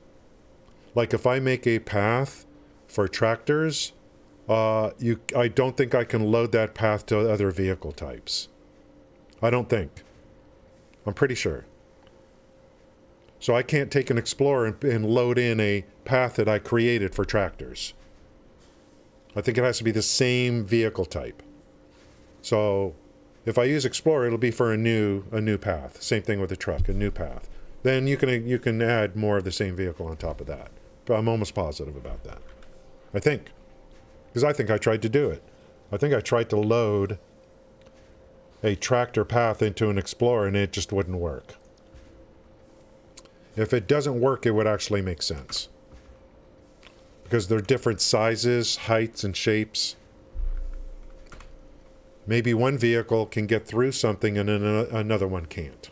Speaker 1: like if I make a path for tractors, I don't think I can load that path to other vehicle types. I don't think. I'm pretty sure. So I can't take an Explorer and load in a path that I created for tractors. I think it has to be the same vehicle type. So if I use Explorer, it'll be for a new path. Same thing with a truck, a new path. Then you can add more of the same vehicle on top of that. But I'm almost positive about that. I think. Because I think I tried to do it. I think I tried to load a tractor path into an Explorer and it just wouldn't work. If it doesn't work, it would actually make sense. Because they're different sizes, heights, and shapes. Maybe one vehicle can get through something and another one can't.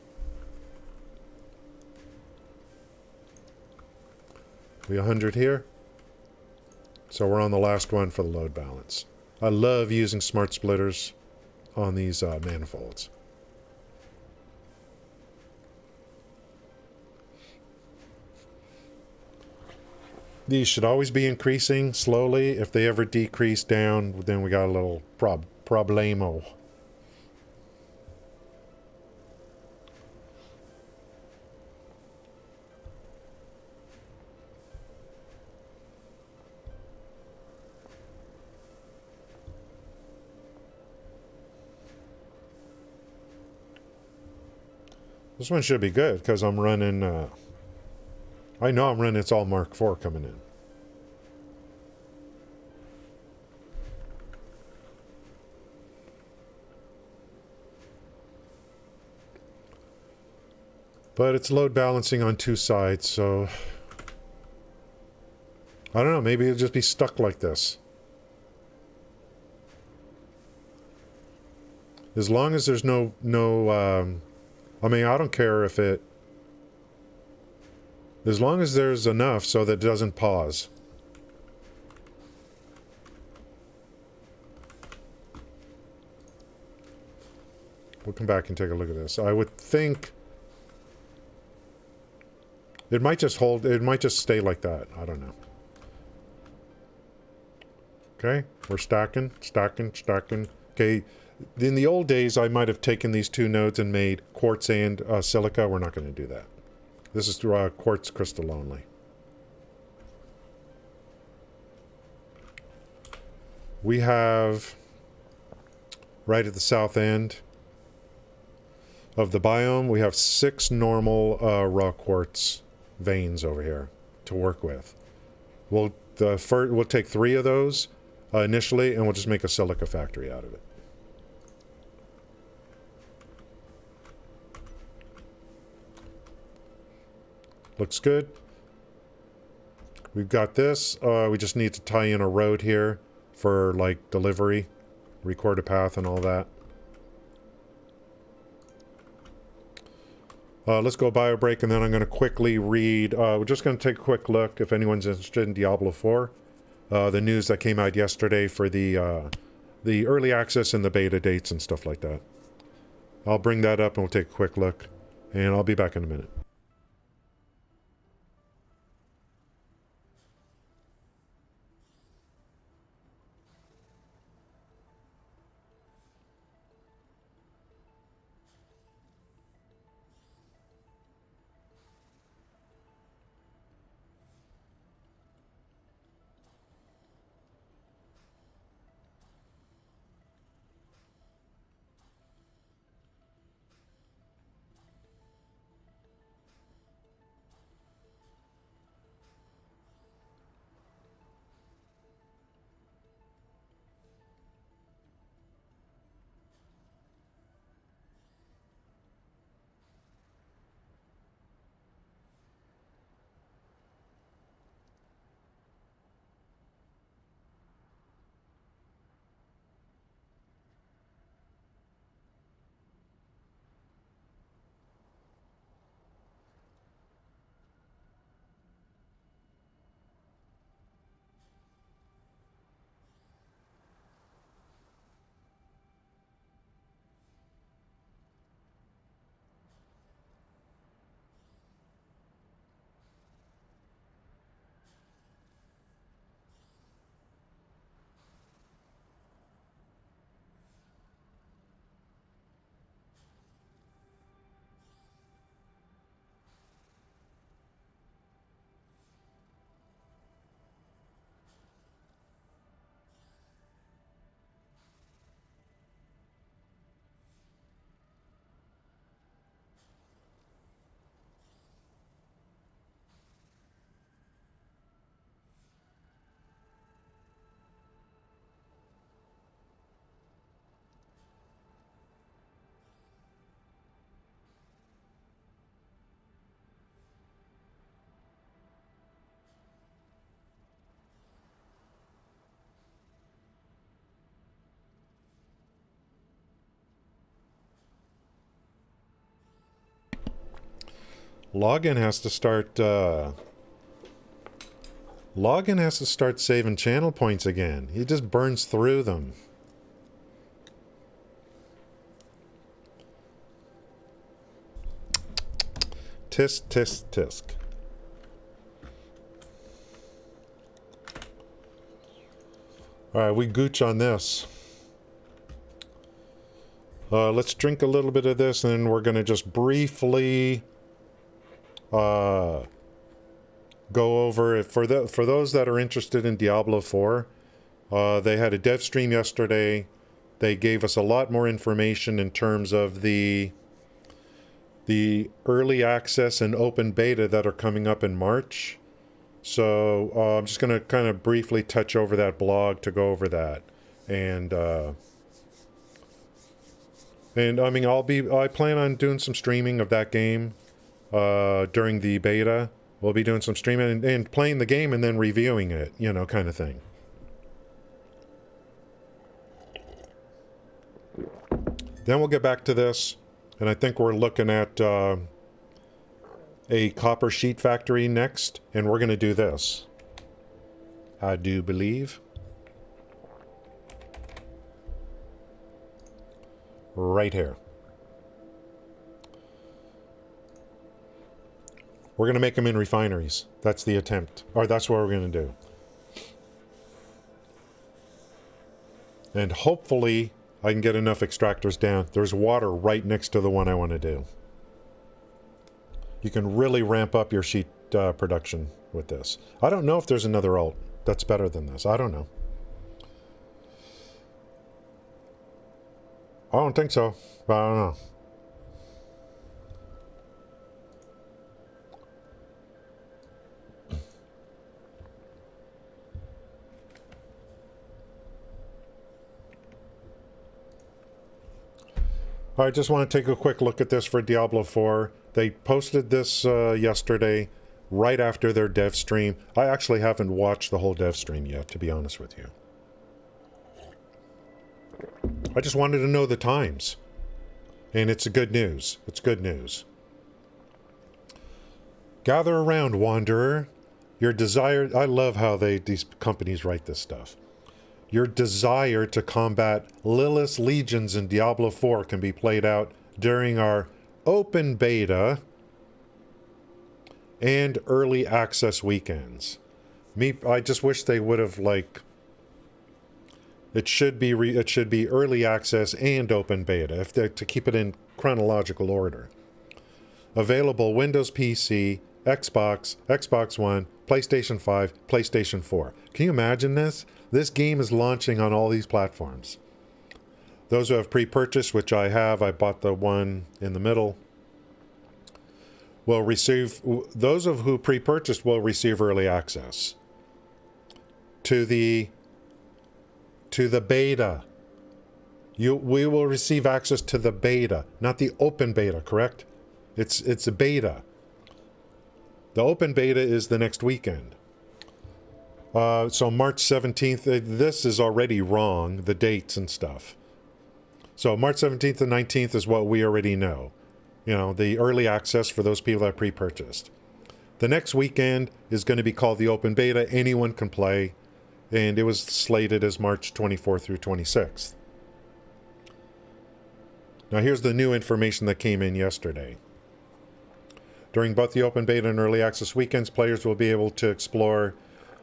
Speaker 1: We 100 here. So we're on the last one for the load balance. I love using smart splitters on these manifolds. These should always be increasing slowly. If they ever decrease down, then we got a little problemo. This one should be good because I'm running, I know I'm running, it's all Mark IV coming in. But it's load balancing on two sides, so I don't know, maybe it'll just be stuck like this. As long as there's no I mean, I don't care if it, as long as there's enough so that it doesn't pause. We'll come back and take a look at this. I would think it might just hold, it might just stay like that. I don't know. Okay, we're stacking. Okay, in the old days, I might have taken these two nodes and made quartz and silica. We're not going to do that. This is quartz crystal only. We have, right at the south end of the biome, we have 6 normal raw quartz veins over here to work with. We'll take 3 of those initially, and we'll just make a silica factory out of it. Looks good. We've got this. We just need to tie in a road here for like delivery, record a path and all that. Let's go bio break, and then I'm going to quickly read. We're just going to take a quick look, if anyone's interested in Diablo 4. The news that came out yesterday for the early access and the beta dates and stuff like that. I'll bring that up and we'll take a quick look, and I'll be back in a minute. Login has to start saving channel points again. He just burns through them. Tisk, tisk, tisk. Alright, we gooch on this. Let's drink a little bit of this, and then we're going to just briefly go over it. For those that are interested in Diablo 4, they had a dev stream yesterday. They gave us a lot more information in terms of the early access and open beta that are coming up in March. So I'm just going to kind of briefly touch over that blog to go over that. And I mean, I plan on doing some streaming of that game. during the beta. We'll be doing some streaming and playing the game and then reviewing it, you know, kind of thing. Then we'll get back to this, and I think we're looking at a copper sheet factory next, and we're going to do this. I do believe. Right here. We're going to make them in refineries. That's the attempt. Or that's what we're going to do. And hopefully I can get enough extractors down. There's water right next to the one I want to do. You can really ramp up your sheet production with this. I don't know if there's another alt that's better than this. I don't know. I don't think so, but I don't know. I just want to take a quick look at this for Diablo 4. They posted this yesterday, right after their dev stream. I actually haven't watched the whole dev stream yet, to be honest with you. I just wanted to know the times. And it's good news. It's good news. Gather around, Wanderer. Your desire... I love how these companies write this stuff. Your desire to combat Lilith's legions in Diablo 4 can be played out during our open beta and early access weekends. I just wish they would have, like... It should be early access and open beta, to keep it in chronological order. Available Windows PC, Xbox, Xbox One, PlayStation 5, PlayStation 4. Can you imagine this? This game is launching on all these platforms. Those who have pre-purchased, which I have, I bought the one in the middle, will receive, those of who pre-purchased will receive early access to the beta. We will receive access to the beta, not the open beta, correct? It's a beta. The open beta is the next weekend. So March 17th, this is already wrong, the dates and stuff. So March 17th and 19th is what we already know. You know, the early access for those people that pre-purchased. The next weekend is going to be called the open beta. Anyone can play. And it was slated as March 24th through 26th. Now here's the new information that came in yesterday. During both the open beta and early access weekends, players will be able to explore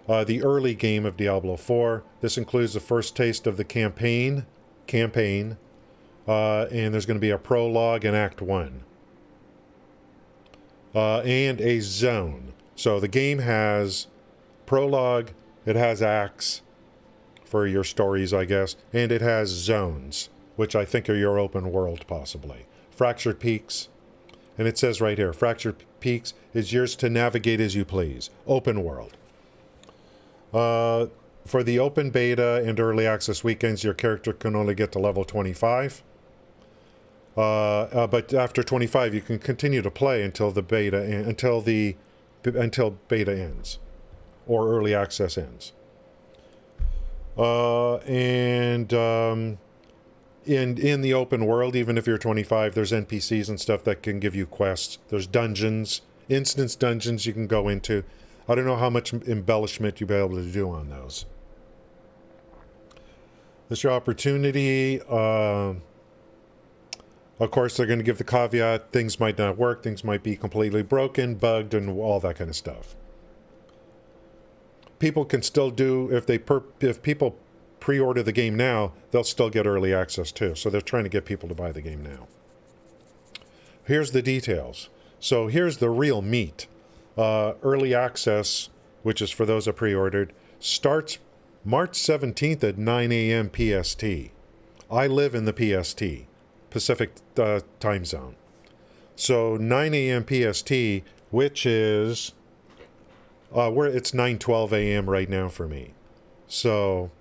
Speaker 1: the early game of Diablo 4. This includes the first taste of the campaign, and there's going to be a prologue and Act 1. And a zone. So the game has prologue, it has acts for your stories, I guess, and it has zones, which I think are your open world, possibly. Fractured Peaks, and it says right here, Fractured Peaks is yours to navigate as you please. Open world. For the open beta and early access weekends, your character can only get to level 25. But after 25, you can continue to play until the beta until beta ends, or early access ends. In the open world, even if you're 25, there's NPCs and stuff that can give you quests. There's dungeons, instance dungeons you can go into. I don't know how much embellishment you'll be able to do on those. This is your opportunity. Of course, they're going to give the caveat, things might not work, things might be completely broken, bugged, and all that kind of stuff. People can still do, if people pre-order the game now, they'll still get early access too. So they're trying to get people to buy the game now. Here's the details. So here's the real meat. Early access, which is for those that pre-ordered, starts March 17th at 9 a.m. PST. I live in the PST, Pacific time zone. So 9 a.m. PST, which is, it's 9:12 a.m. right now for me. So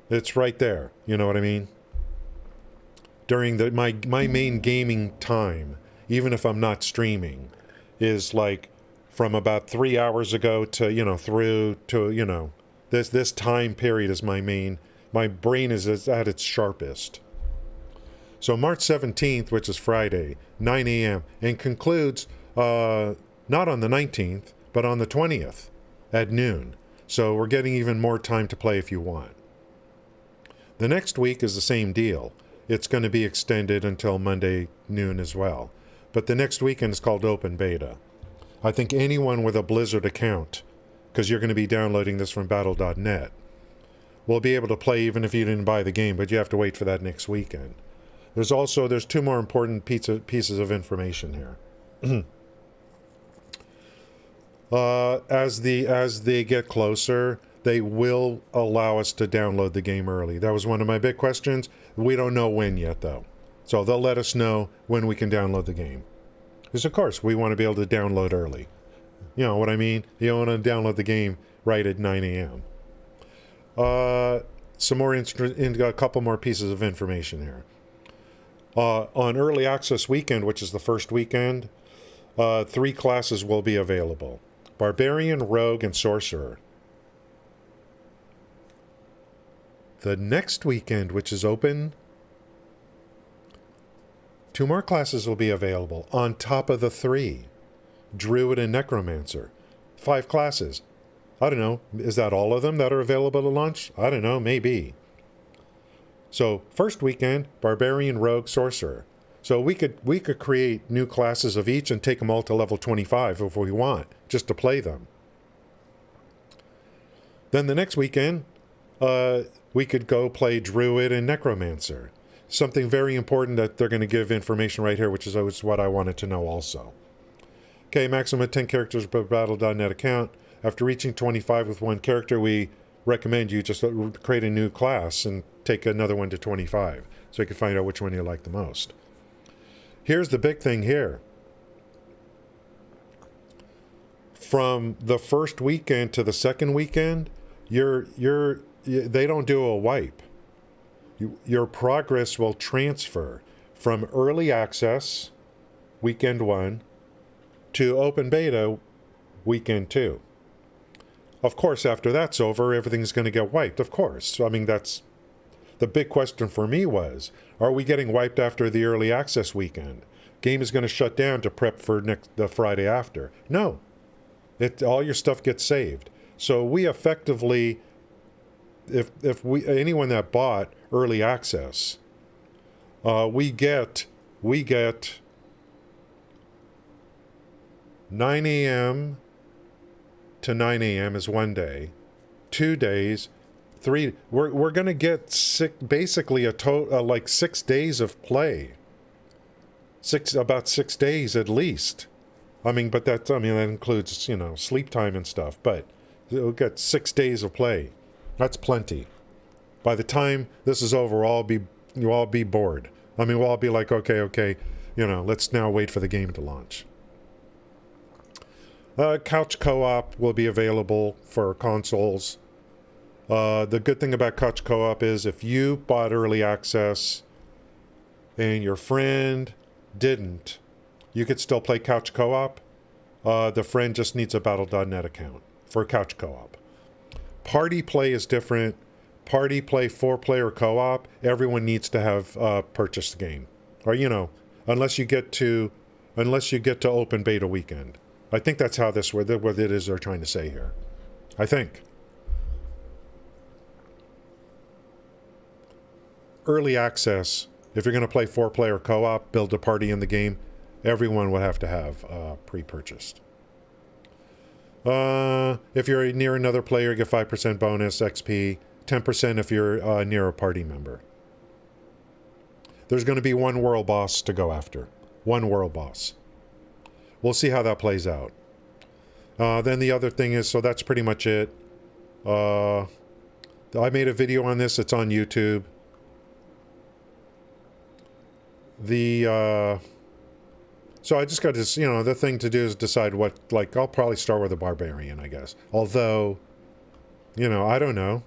Speaker 1: it's right there, you know what I mean? During my main gaming time even if I'm not streaming, is like from about 3 hours ago to, through to, this time period is my brain is at its sharpest. So March 17th, which is Friday, 9 a.m., and concludes not on the 19th, but on the 20th at noon. So we're getting even more time to play if you want. The next week is the same deal. It's going to be extended until Monday noon as well. But the next weekend is called Open Beta. I think anyone with a Blizzard account, because you're going to be downloading this from battle.net, will be able to play even if you didn't buy the game, but you have to wait for that next weekend. There's two more important pieces of information here. As they get closer, they will allow us to download the game early. That was one of my big questions. We don't know when yet, though. So they'll let us know when we can download the game. Because, of course, we want to be able to download early. You know what I mean? You don't want to download the game right at 9 a.m. A couple more pieces of information here. On Early Access Weekend, which is the first weekend, 3 classes will be available. Barbarian, Rogue, and Sorcerer. The next weekend, which is open, 2 more classes will be available on top of the 3. Druid and Necromancer. 5 classes. I don't know. Is that all of them that are available to launch? I don't know. Maybe. So, first weekend, Barbarian, Rogue, Sorcerer. So we could create new classes of each and take them all to level 25 if we want, just to play them. Then the next weekend, we could go play Druid and Necromancer. Something very important that they're going to give information right here, which is what I wanted to know also. Okay, maximum 10 characters per battle.net account. After reaching 25 with 1 character, we recommend you just create a new class and take another one to 25, so you can find out which one you like the most. Here's the big thing here. From the first weekend to the second weekend, they don't do a wipe. Your progress will transfer from early access, weekend 1, to open beta, weekend 2. Of course, after that's over, everything's going to get wiped, of course. I mean, that's the big question for me was, are we getting wiped after the early access weekend? Game is going to shut down to prep for the Friday after. No. All your stuff gets saved. So we effectively, if anyone that bought early access, we get 9 a.m. to 9 a.m. is 1 day, 2 days, 3. We're going to get basically like 6 days of play. About 6 days at least. But that includes, sleep time and stuff. But we'll get 6 days of play. That's plenty. By the time this is over, you'll all be bored. We'll all be like, okay, let's now wait for the game to launch. Couch co-op will be available for consoles. The good thing about couch co-op is if you bought early access and your friend didn't, you could still play couch co-op. The friend just needs a battle.net account for couch co-op. Party play is different. Party play 4-player co-op, everyone needs to have purchased the game. Or, unless you get to open beta weekend. I think that's how what it is they're trying to say here. I think. Early access, if you're going to play 4-player co-op, build a party in the game, everyone would have to have pre-purchased. If you're near another player, you get 5% bonus XP, 10% if you're near a party member. There's going to be one world boss to go after. One world boss. We'll see how that plays out. Then the other thing is, so that's pretty much it. I made a video on this. It's on YouTube. So I just got this, the thing to do is decide I'll probably start with a barbarian, I guess. Although, I don't know.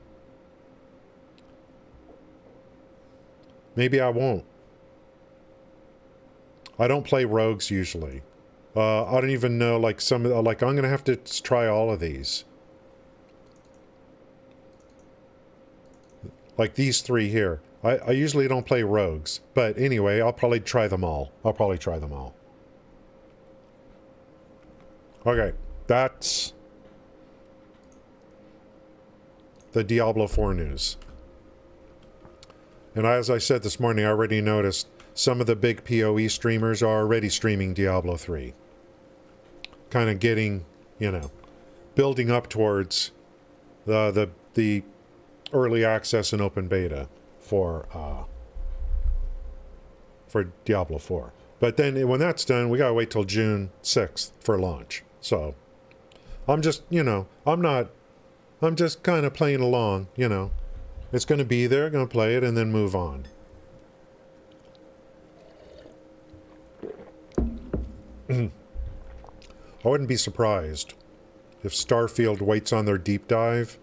Speaker 1: Maybe I won't. I don't play rogues usually. I don't even know, like, like, I'm going to have to try all of these. Like these three here. I usually don't play rogues. But anyway, I'll probably try them all. Okay, that's the Diablo 4 news. And as I said this morning, I already noticed some of the big PoE streamers are already streaming Diablo 3. Kind of getting, you know, building up towards the early access and open beta for Diablo 4. But then when that's done, we gotta wait till June 6th for launch. So I'm just, you know, I'm just kind of playing along, you know. It's going to be there, going to play it, and then move on. I wouldn't be surprised if Starfield waits on their deep dive.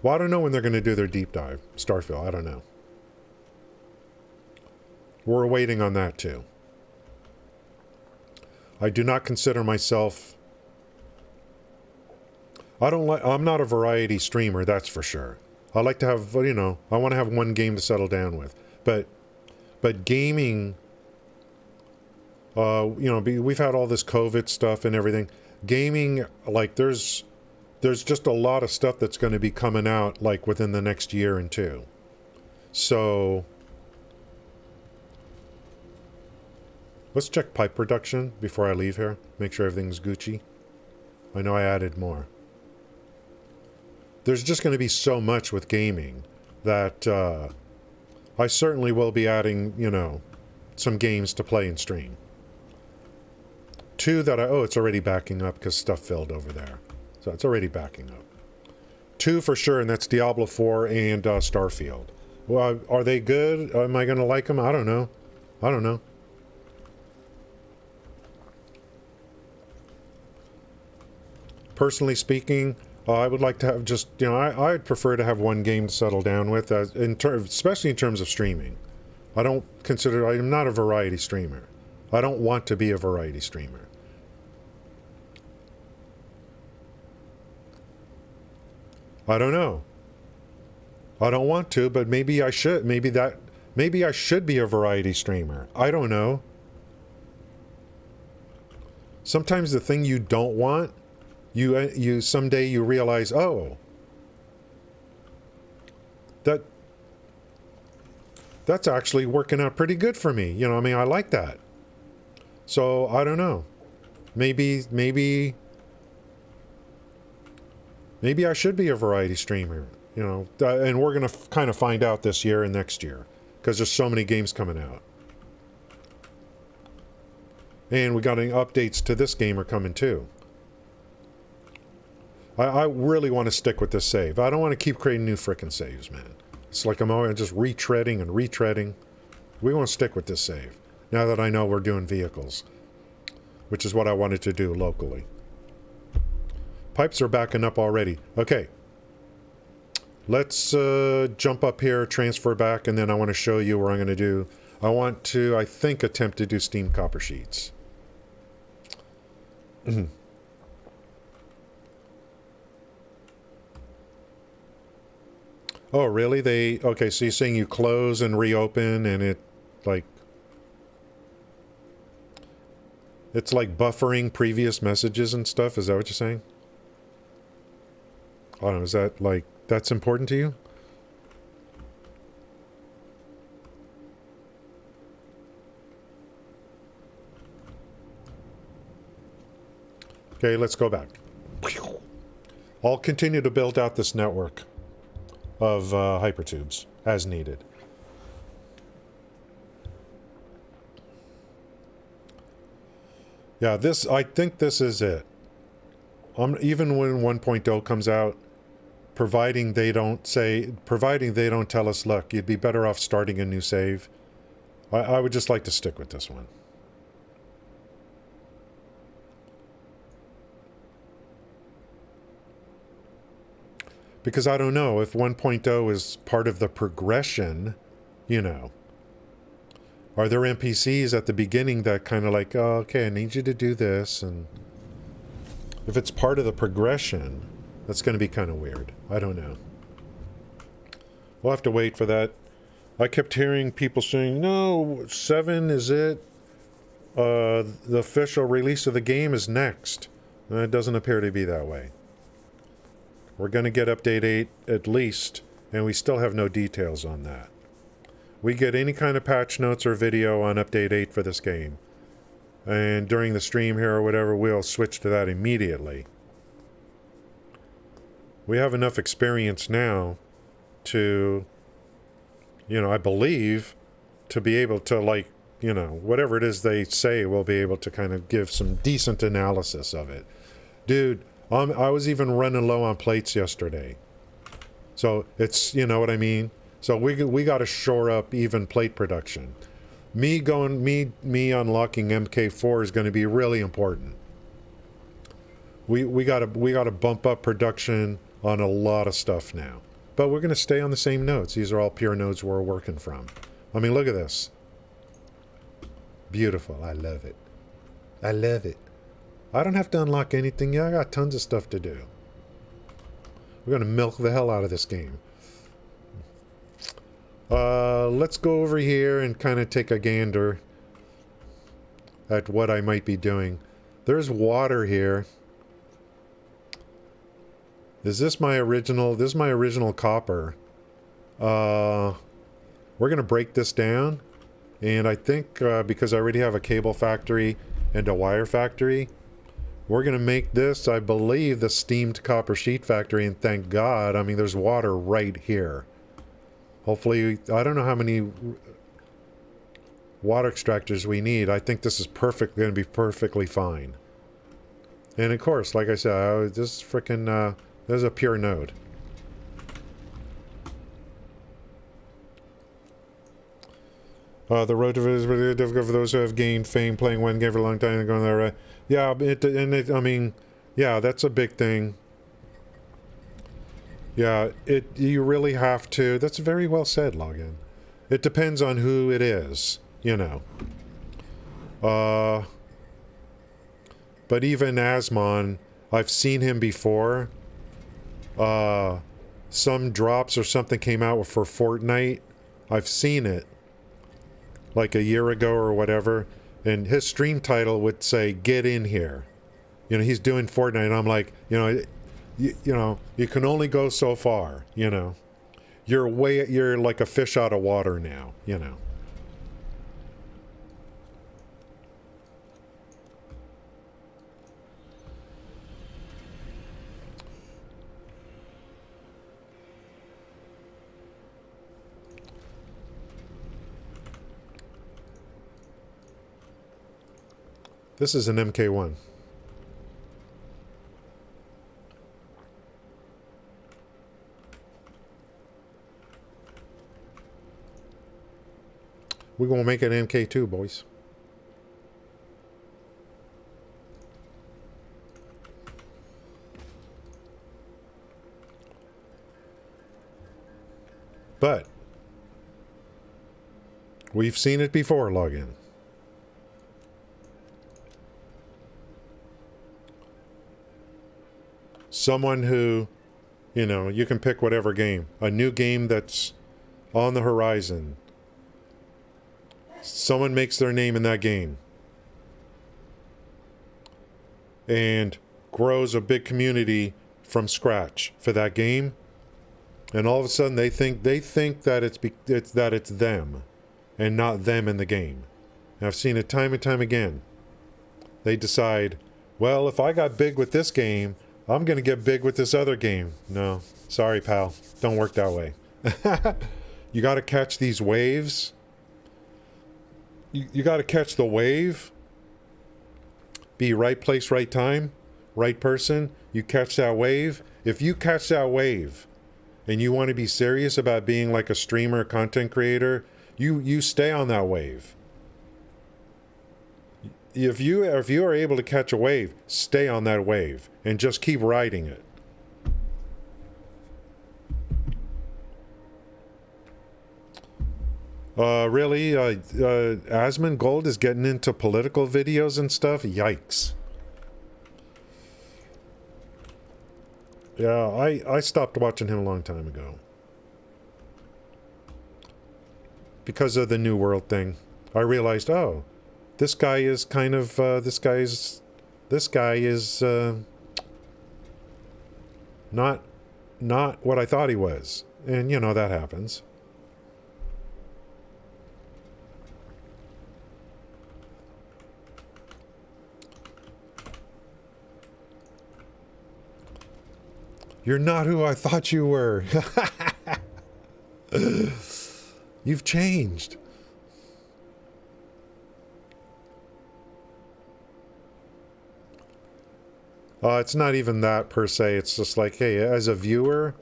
Speaker 1: Well, I don't know when they're going to do their deep dive. Starfield, I don't know. We're waiting on that too. I do not consider myself... I'm not a variety streamer, that's for sure. I like to have, you know, I want to have one game to settle down with. But gaming, you know, we've had all this COVID stuff and everything. Gaming, like, there's just a lot of stuff that's going to be coming out, like, within the next year and two. So, let's check pipe production before I leave here. Make sure everything's Gucci. I know I added more. There's just going to be so much with gaming that I certainly will be adding, you know, some games to play and stream. Two that it's already backing up because stuff filled over there. So it's already backing up. Two for sure, and that's Diablo 4 and Starfield. Well, are they good? Am I going to like them? I don't know. Personally speaking, I would like to have just, you know, I'd prefer to have one game to settle down with, especially in terms of streaming. I'm not a variety streamer. I don't want to be a variety streamer. I don't know. I don't want to, but maybe I should. Maybe I should be a variety streamer. I don't know. Sometimes the thing you don't want, you someday you realize, oh, that's actually working out pretty good for me. You know, I mean, I like that. So I don't know. Maybe I should be a variety streamer. You know, and we're gonna kind of find out this year and next year because there's so many games coming out, and we got any updates to this game are coming too. I really want to stick with this save. I don't want to keep creating new frickin' saves, man. It's like I'm always just retreading and retreading. We want to stick with this save. Now that I know we're doing vehicles. Which is what I wanted to do locally. Pipes are backing up already. Okay. Let's jump up here, transfer back, and then I want to show you what I'm going to do. I want to, I think, attempt to do steam copper sheets. Oh, really? Okay, so you're saying you close and reopen and it, like, it's like buffering previous messages and stuff? Is that what you're saying? I don't know, is that, like, that's important to you? Okay, let's go back. I'll continue to build out this network of hypertubes as needed. Yeah, I think this is it. Even when 1.0 comes out, providing they don't tell us, look, you'd be better off starting a new save, I would just like to stick with this one. Because I don't know if 1.0 is part of the progression, you know. Are there NPCs at the beginning that kind of like, oh, okay, I need you to do this, and if it's part of the progression, that's going to be kind of weird. I don't know. We'll have to wait for that. I kept hearing people saying, no, 7 is it. The official release of the game is next. And it doesn't appear to be that way. We're going to get update 8 at least, and we still have no details on that. We get any kind of patch notes or video on update 8 for this game. And during the stream here or whatever, we'll switch to that immediately. We have enough experience now to, you know, I believe, to be able to, like, you know, whatever it is they say, we'll be able to kind of give some decent analysis of it. Dude, I was even running low on plates yesterday. So it's, you know what I mean? So we got to shore up even plate production. Me unlocking MK4 is going to be really important. We got to bump up production on a lot of stuff now. But we're going to stay on the same nodes. These are all pure nodes we're working from. I mean, look at this. Beautiful. I love it. I love it. I don't have to unlock anything yet. I got tons of stuff to do. We're going to milk the hell out of this game. Let's go over here and kind of take a gander at what I might be doing. There's water here. Is this my original? This is my original copper. We're going to break this down. And I think because I already have a cable factory and a wire factory, we're going to make this, I believe, the steamed copper sheet factory. And thank God, I mean, there's water right here. Hopefully, I don't know how many water extractors we need. I think this is going to be perfectly fine. And of course, like I said, this is freaking, there's a pure node. The road to it is really difficult for those who have gained fame playing one game for a long time and going there. Yeah, I mean, yeah, that's a big thing. Yeah, you really have to. That's very well said, Login. It depends on who it is, you know. But even Asmon, I've seen him before. Some drops or something came out for Fortnite. I've seen it. Like a year ago or whatever, and his stream title would say, "Get in here." You know, he's doing Fortnite, and I'm like, you know, you can only go so far, you know. You're like a fish out of water now, you know. This is an MK1. We're going to make it MK2, boys. But we've seen it before, Login. Someone who, you know, you can pick whatever game. A new game that's on the horizon. Someone makes their name in that game. And grows a big community from scratch for that game. And all of a sudden they think that it's them and not them in the game. And I've seen it time and time again. They decide, well, if I got big with this game, I'm going to get big with this other game. No, sorry, pal. Don't work that way. You got to catch these waves. You got to catch the wave. Be right place, right time, right person. You catch that wave. If you catch that wave and you want to be serious about being like a streamer, content creator, you stay on that wave. If you are able to catch a wave, stay on that wave and just keep riding it. Really? Asmongold is getting into political videos and stuff? Yikes. Yeah, I stopped watching him a long time ago. Because of the New World thing. I realized, oh, this guy is kind of, this guy is, not what I thought he was. And, you know, that happens. You're not who I thought you were. You've changed. It's not even that per se. It's just like, hey, as a viewer,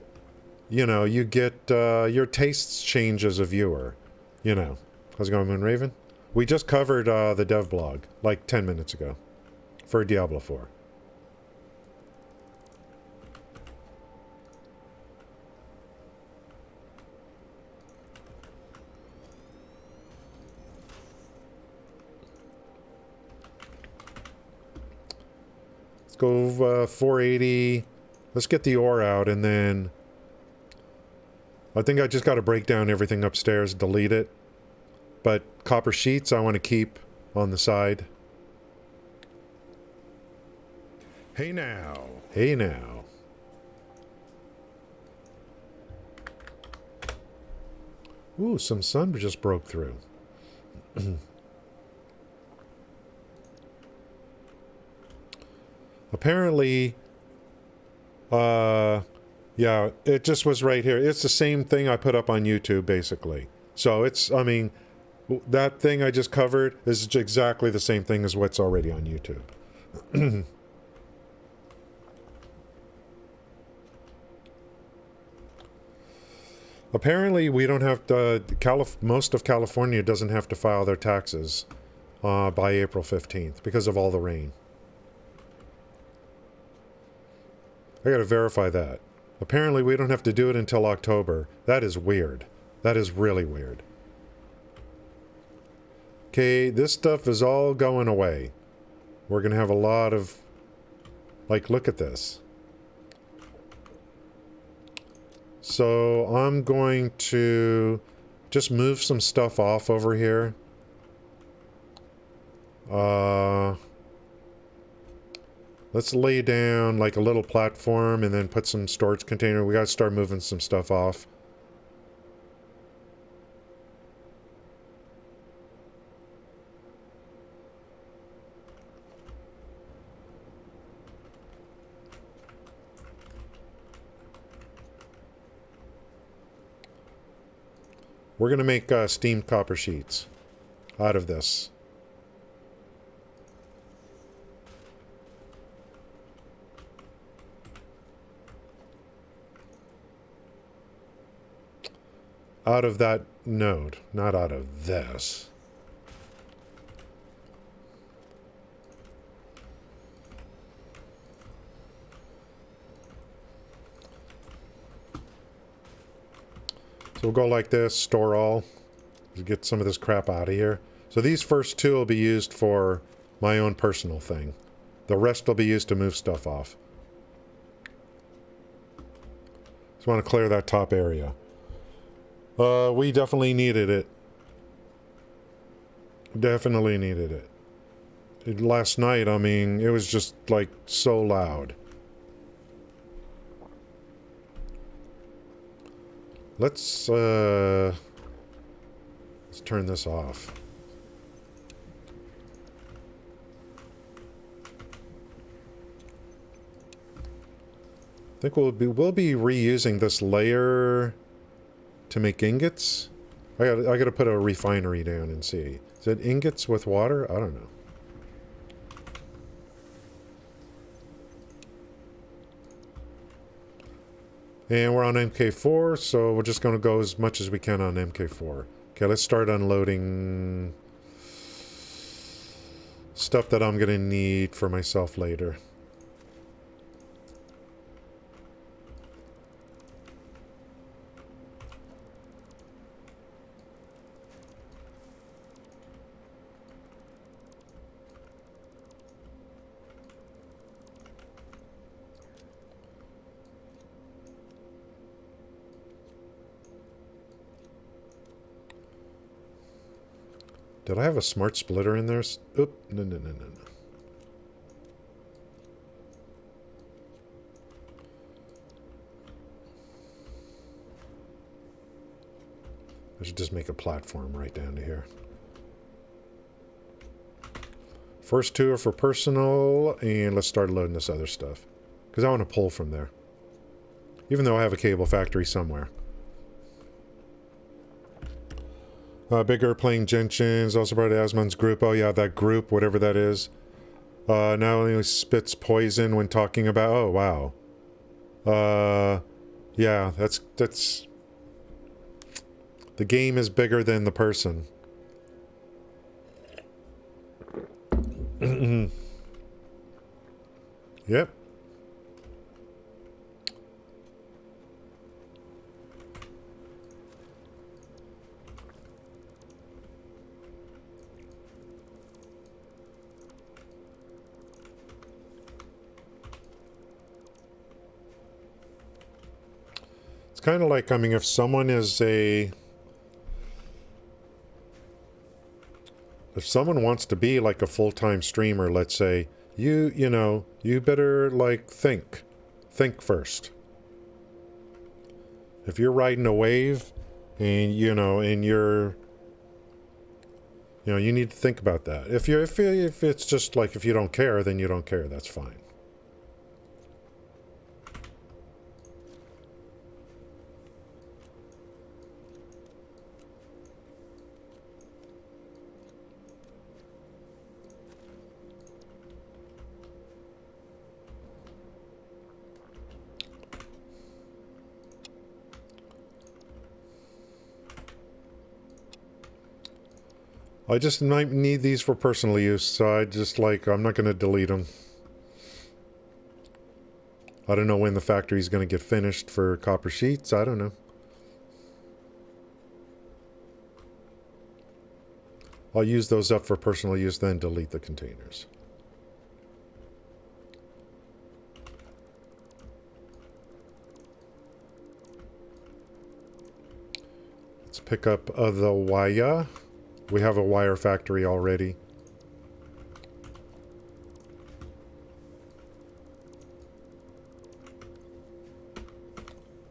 Speaker 1: you know, you get, your tastes change as a viewer. You know. How's it going, Moonraven? We just covered the dev blog, like 10 minutes ago, for Diablo 4. Let's go 480. Let's get the ore out, and then I think I just got to break down everything upstairs, delete it. But copper sheets I want to keep on the side.
Speaker 2: Hey now.
Speaker 1: Hey now. Ooh, some sun just broke through. Apparently, yeah, it just was right here. It's the same thing I put up on YouTube, basically. So it's, I mean, that thing I just covered is exactly the same thing as what's already on YouTube. Apparently, we don't have to, most of California doesn't have to file their taxes by April 15th because of all the rain. I gotta verify that. Apparently, we don't have to do it until October. That is weird. That is really weird. Okay, this stuff is all going away. We're gonna have a lot of... Like, look at this. So, I'm going to just move some stuff off over here. Let's lay down like a little platform and then put some storage container. We gotta start moving some stuff off. We're gonna make steamed copper sheets out of this. Out of that node, not out of this. So we'll go like this, store all, get some of this crap out of here. So these first two will be used for my own personal thing. The rest will be used to move stuff off. Just want to clear that top area. We definitely needed it. Definitely needed it. Last night, I mean, it was just like so loud. Let's turn this off. I think we'll be reusing this layer to make ingots. I gotta put a refinery down and see. Is it ingots with water? I don't know. And we're on MK4, so we're just gonna go as much as we can on MK4. Okay, let's start unloading stuff that I'm gonna need for myself later. Did I have a smart splitter in there? Oop, no, no, no, no, no. I should just make a platform right down to here. First two are for personal, and let's start loading this other stuff. Because I want to pull from there. Even though I have a cable factory somewhere. Bigger playing Genshin's, also part of Asmon's group. Oh yeah, that group, whatever that is. Not only spits poison when talking about... Oh, wow. Yeah, that's... The game is bigger than the person. Yep. It's kind of like, I mean, if someone is a... If someone wants to be like a full-time streamer, let's say, you know, you better, like, think. Think first. If you're riding a wave, and, you know, and you're... You know, you need to think about that. If it's just like, if you don't care, then you don't care. That's fine. I just might need these for personal use, so I just, like, I'm not going to delete them. I don't know when the factory's going to get finished for copper sheets. I don't know. I'll use those up for personal use, then delete the containers. Let's pick up the wire. We have a wire factory already.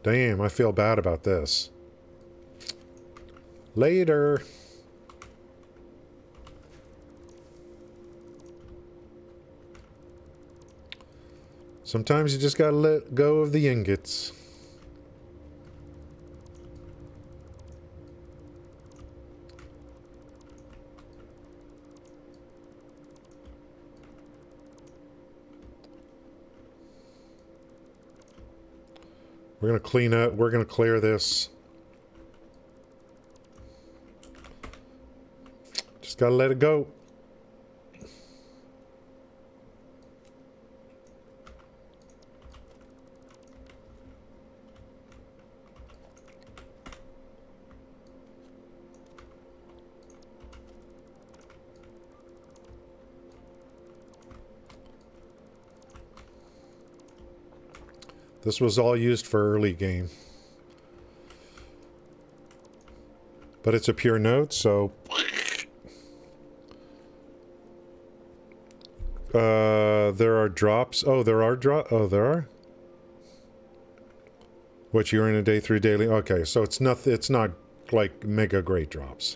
Speaker 1: Damn, I feel bad about this. Later. Sometimes you just gotta let go of the ingots. We're going to clean up. We're going to clear this. Just got to let it go. This was all used for early game. But it's a pure node, so... there are drops. Oh, there are drops. Oh, there are? What, you're in a day 3 daily? Okay, so it's not like mega great drops.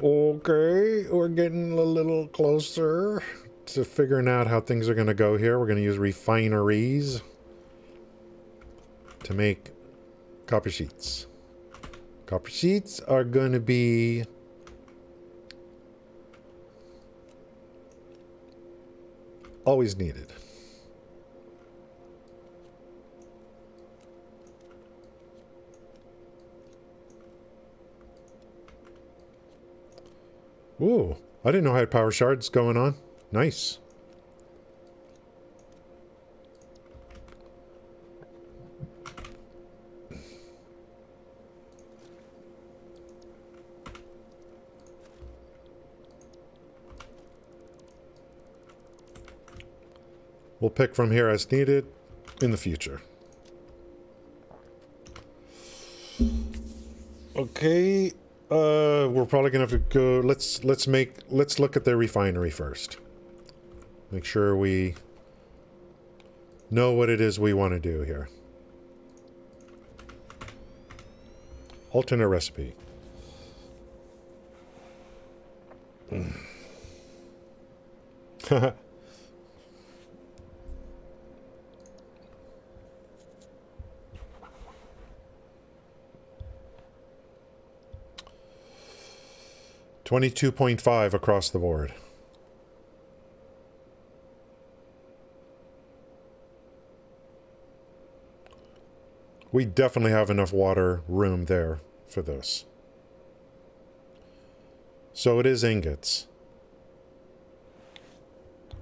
Speaker 1: Okay, we're getting a little closer to figuring out how things are going to go here. We're going to use refineries to make copper sheets. Copper sheets are going to be always needed. Ooh, I didn't know I had power shards going on. Nice. We'll pick from here as needed in the future. Okay, we're probably gonna have to go. Let's look at the refinery first. Make sure we know what it is we want to do here. Alternate recipe. $22.5 across the board. We definitely have enough water room there for this. So it is ingots.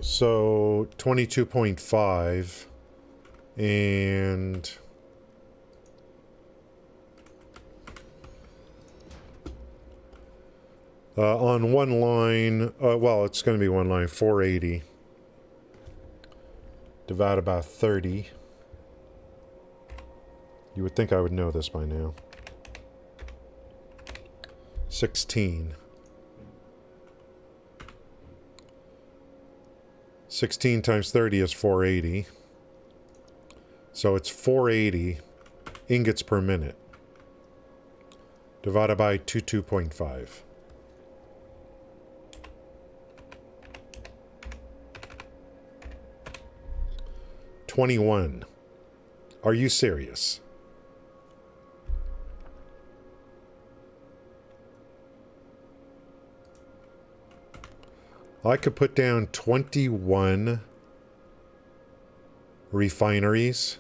Speaker 1: So 22.5 and on one line, well, it's going to be one line, 480 divided by 30. You would think I would know this by now. 16. 16 times 30 is 480. So it's 480 ingots per minute divided by 22.5. $21. Are you serious? I could put down 21 refineries.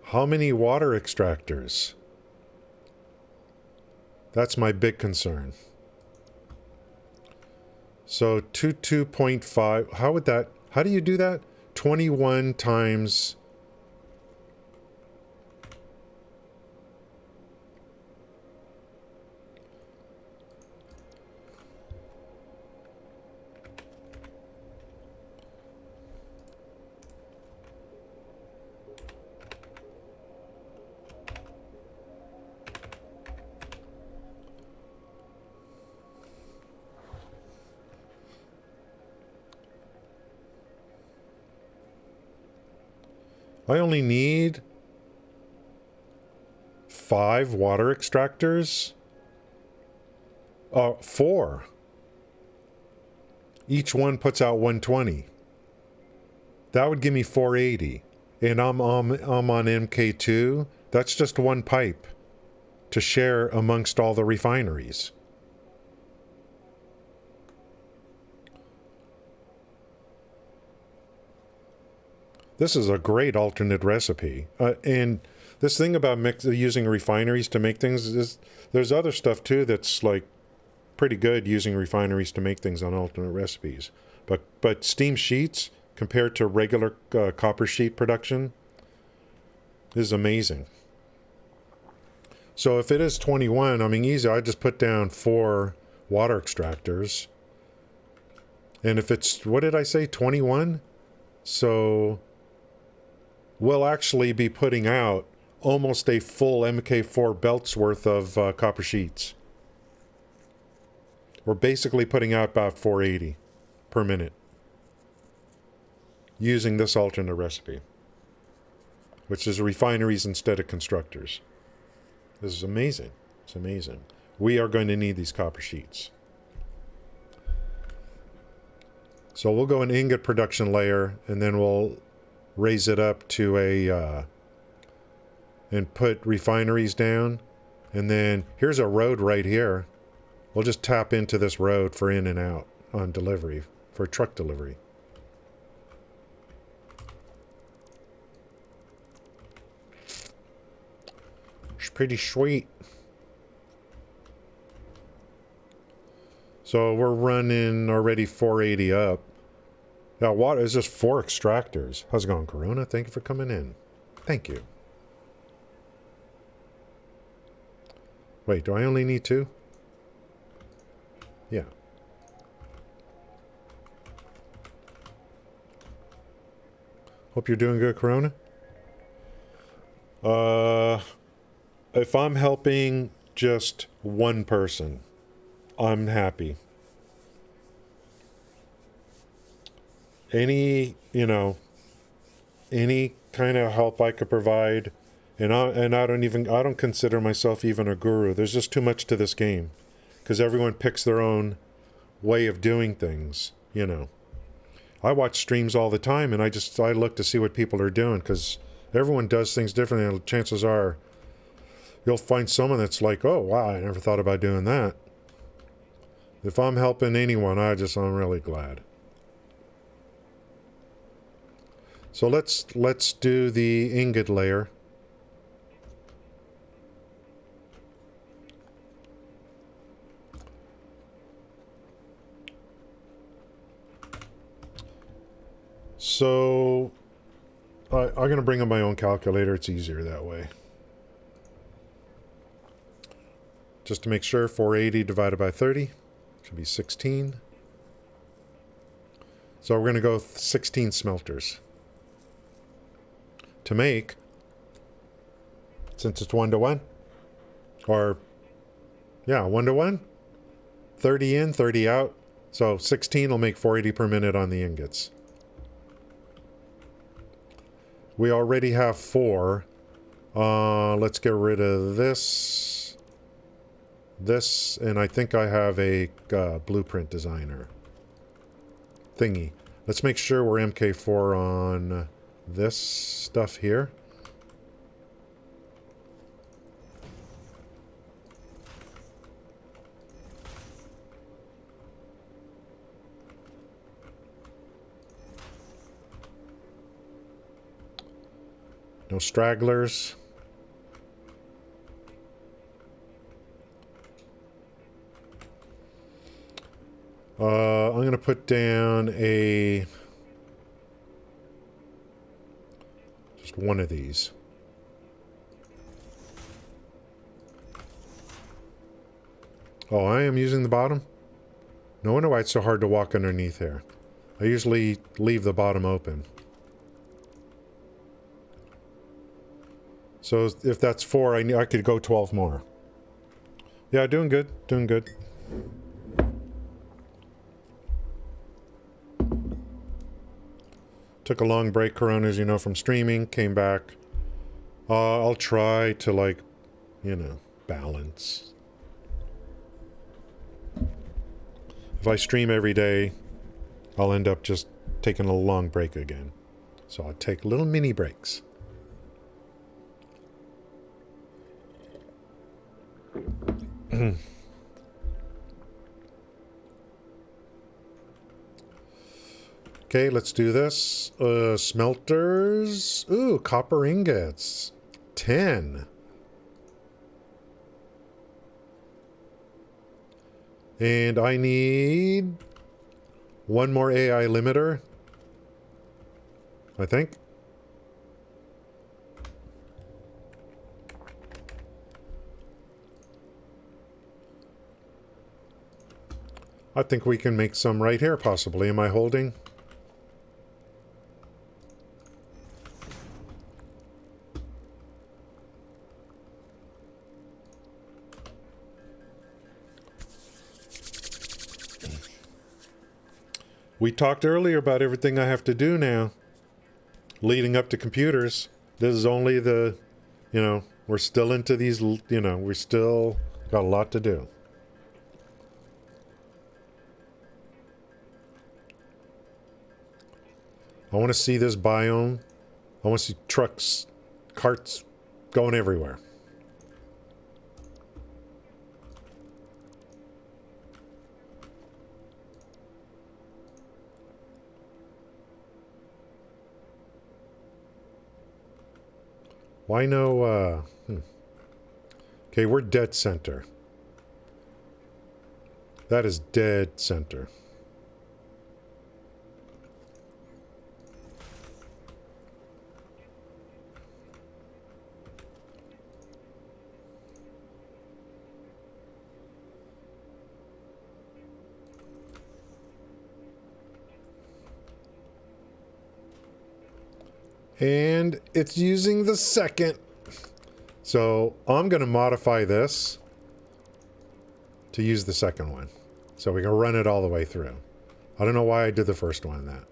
Speaker 1: How many water extractors? That's my big concern. So 22.5, how do you do that? 21 times... I only need 5 water extractors. 4. Each one puts out 120. That would give me 480. And I'm on MK2. That's just one pipe to share amongst all the refineries. This is a great alternate recipe. And this thing about using refineries to make things is there's other stuff too that's like pretty good using refineries to make things on alternate recipes. But steam sheets compared to regular copper sheet production is amazing. So if it is 21, I mean, easy. I just put down 4 water extractors. And if it's, what did I say, 21? So we'll actually be putting out almost a full MK4 belt's worth of copper sheets. We're basically putting out about 480 per minute using this alternate recipe, which is refineries instead of constructors. This is amazing. It's amazing. We are going to need these copper sheets. So we'll go an ingot production layer, and then we'll raise it up to a, and put refineries down. And then here's a road right here. We'll just tap into this road for in and out on delivery, for truck delivery. It's pretty sweet. So we're running already 480 up. Now, water is just 4 extractors. How's it going, Corona? Thank you for coming in. Thank you. Wait, do I only need 2? Yeah. Hope you're doing good, Corona. If I'm helping just one person, I'm happy. Any, any kind of help I could provide, and I don't consider myself even a guru. There's just too much to this game, because everyone picks their own way of doing things. I watch streams all the time, and I look to see what people are doing, because everyone does things differently, and chances are you'll find someone that's like, oh wow, I never thought about doing that. If I'm helping anyone, I'm really glad. So let's do the ingot layer. So I'm going to bring up my own calculator. It's easier that way. Just to make sure, 480 divided by 30 should be 16. So we're going to go 16 smelters to make, since it's 1-to-1, or yeah, 1-to-1, 30 in, 30 out. So 16 will make 480 per minute on the ingots. We already have 4. Let's get rid of this, and I think I have a blueprint designer thingy. Let's make sure we're MK4 on this stuff here. No stragglers. I'm going to put down just one of these. Oh, I am using the bottom? No wonder why it's so hard to walk underneath here. I usually leave the bottom open. So if that's 4, I could go 12 more. Yeah, doing good. Doing good. Took a long break, Corona, as you know, from streaming. Came back. I'll try to, balance. If I stream every day, I'll end up just taking a long break again. So I'll take little mini breaks. Okay, let's do this. Smelters. Ooh, copper ingots. 10. And I need one more AI limiter, I think. I think we can make some right here, possibly. Am I holding? We talked earlier about everything I have to do now, leading up to computers. This is only the, we're still into these, we still got a lot to do. I want to see this biome. I want to see trucks, carts going everywhere. Why no, Okay, we're dead center. That is dead center. And it's using the second. So I'm going to modify this to use the second one. So we can run it all the way through. I don't know why I did the first one that.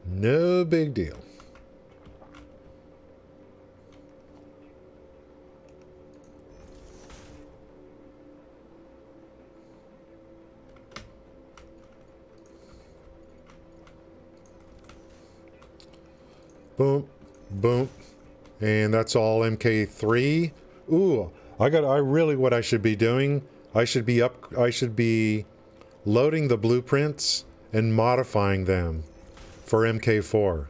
Speaker 1: No big deal. Boom, boom. And that's all MK3. Ooh, what I should be doing, I should be loading the blueprints and modifying them for MK4.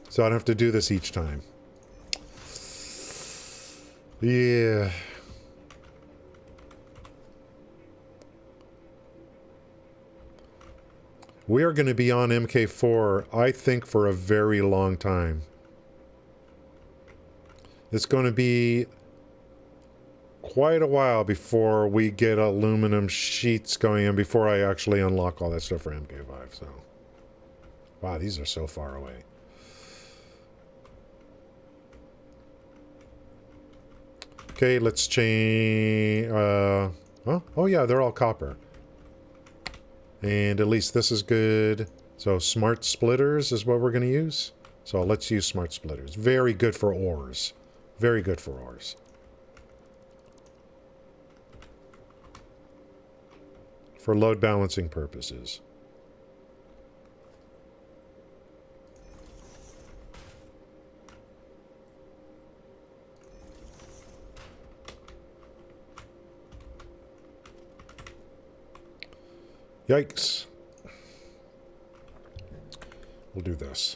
Speaker 1: So I don't have to do this each time. Yeah. We are going to be on MK4, I think, for a very long time. It's going to be quite a while before we get aluminum sheets going in, before I actually unlock all that stuff for MK5, so. Wow, these are so far away. Okay, let's change, oh yeah, they're all copper. And at least this is good. So smart splitters is what we're going to use. So let's use smart splitters. Very good for ores. Very good for ores. For load balancing purposes. Yikes. We'll do this.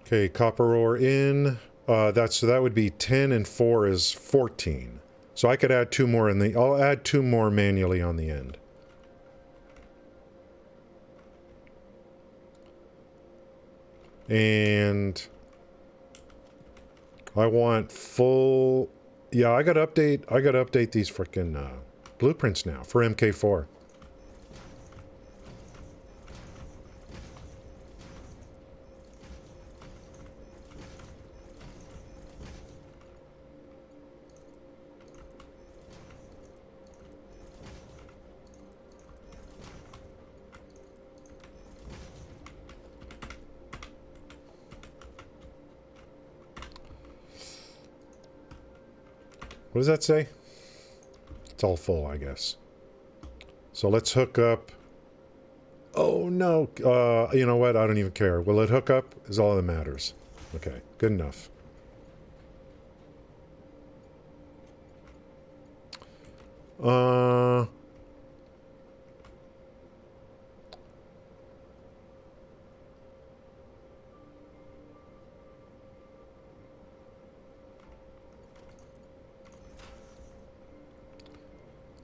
Speaker 1: Okay, copper ore in. So that would be 10 and 4 is 14. So I could add 2 more in the... I'll add 2 more manually on the end. And I want full... Yeah, I gotta update these frickin' blueprints now for MK4. What does that say? It's all full, I guess. So let's hook up. Oh, no. You know what? I don't even care. Will it hook up? Is all that matters. Okay, good enough.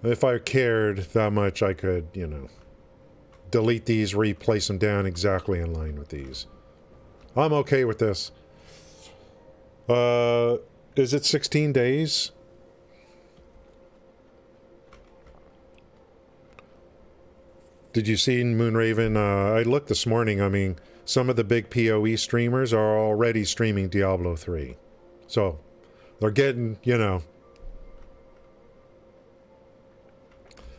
Speaker 1: If I cared that much, I could, you know, delete these, replace them down exactly in line with these. I'm okay with this. Is it 16 days? Did you see Moonraven? I looked this morning. I mean, some of the big PoE streamers are already streaming Diablo 3. So, they're getting, you know...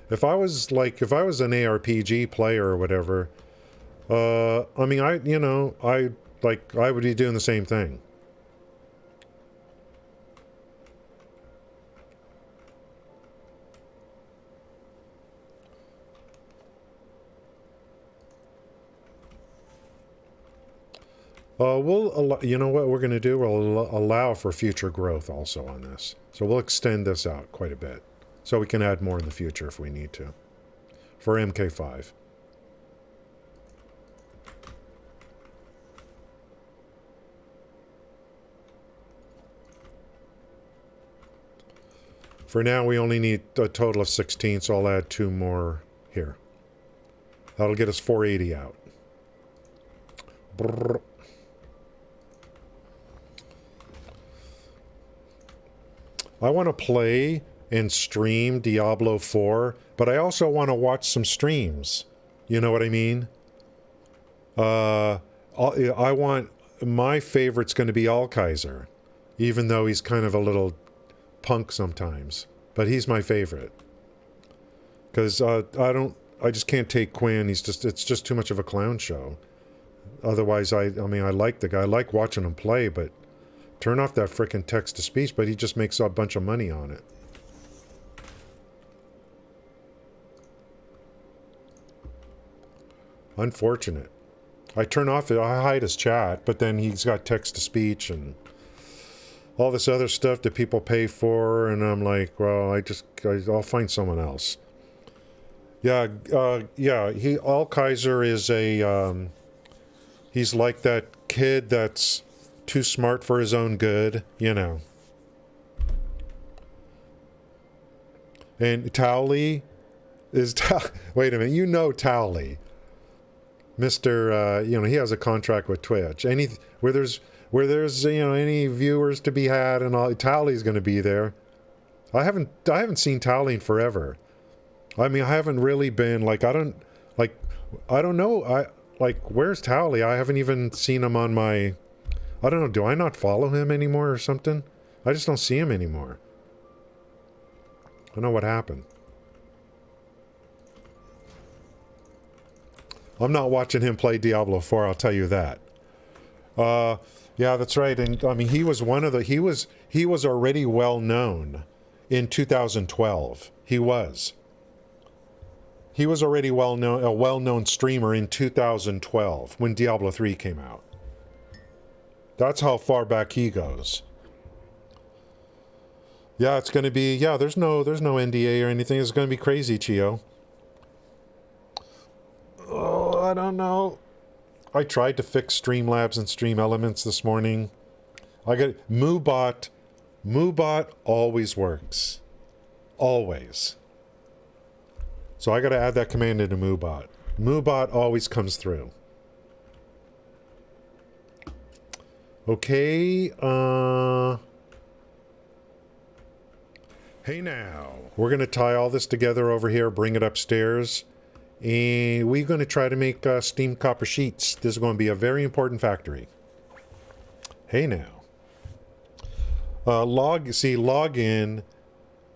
Speaker 1: If I was an ARPG player or whatever, I mean, I would be doing the same thing. You know what we're going to do? We'll allow for future growth also on this. So we'll extend this out quite a bit. So we can add more in the future if we need to. for MK5. For now, we only need a total of 16, so I'll add 2 more here. That'll get us 480 out. Brrr. I want to play and stream Diablo 4, but I also want to watch some streams. You know what I mean? I want... My favorite's going to be Alkaiser, even though he's kind of a little punk sometimes. But he's my favorite. Because I just can't take Quinn. It's just too much of a clown show. Otherwise, I mean, I like the guy. I like watching him play, but turn off that frickin' text-to-speech, but he just makes a bunch of money on it. Unfortunate. I hide his chat, but then he's got text-to-speech and all this other stuff that people pay for, and I'm like, well, I'll find someone else. Yeah, Alkaiser is a, he's like that kid that's too smart for his own good, you know. And Towley is, wait a minute, you know Towley. Mr. He has a contract with Twitch. Where there's any viewers to be had and all, Towley's going to be there. I haven't seen Towley in forever. I mean, I haven't really been I don't know. Where's Towley? I haven't even seen him on my. I don't know. Do I not follow him anymore or something? I just don't see him anymore. I don't know what happened. I'm not watching him play Diablo 4, I'll tell you that. Yeah, that's right. And I mean, he was already well known in 2012. He was already a well-known streamer in 2012 when Diablo 3 came out. That's how far back he goes. Yeah, it's going to be, there's no NDA or anything. It's going to be crazy, Chio. Oh, I don't know. I tried to fix Streamlabs and Stream Elements this morning. I got Moobot. Moobot always works. Always. So I got to add that command into Moobot. Moobot always comes through. Okay,
Speaker 2: Hey now.
Speaker 1: we're going to tie all this together over here, bring it upstairs, and we're going to try to make steam copper sheets. This is going to be a very important factory. Hey now. Login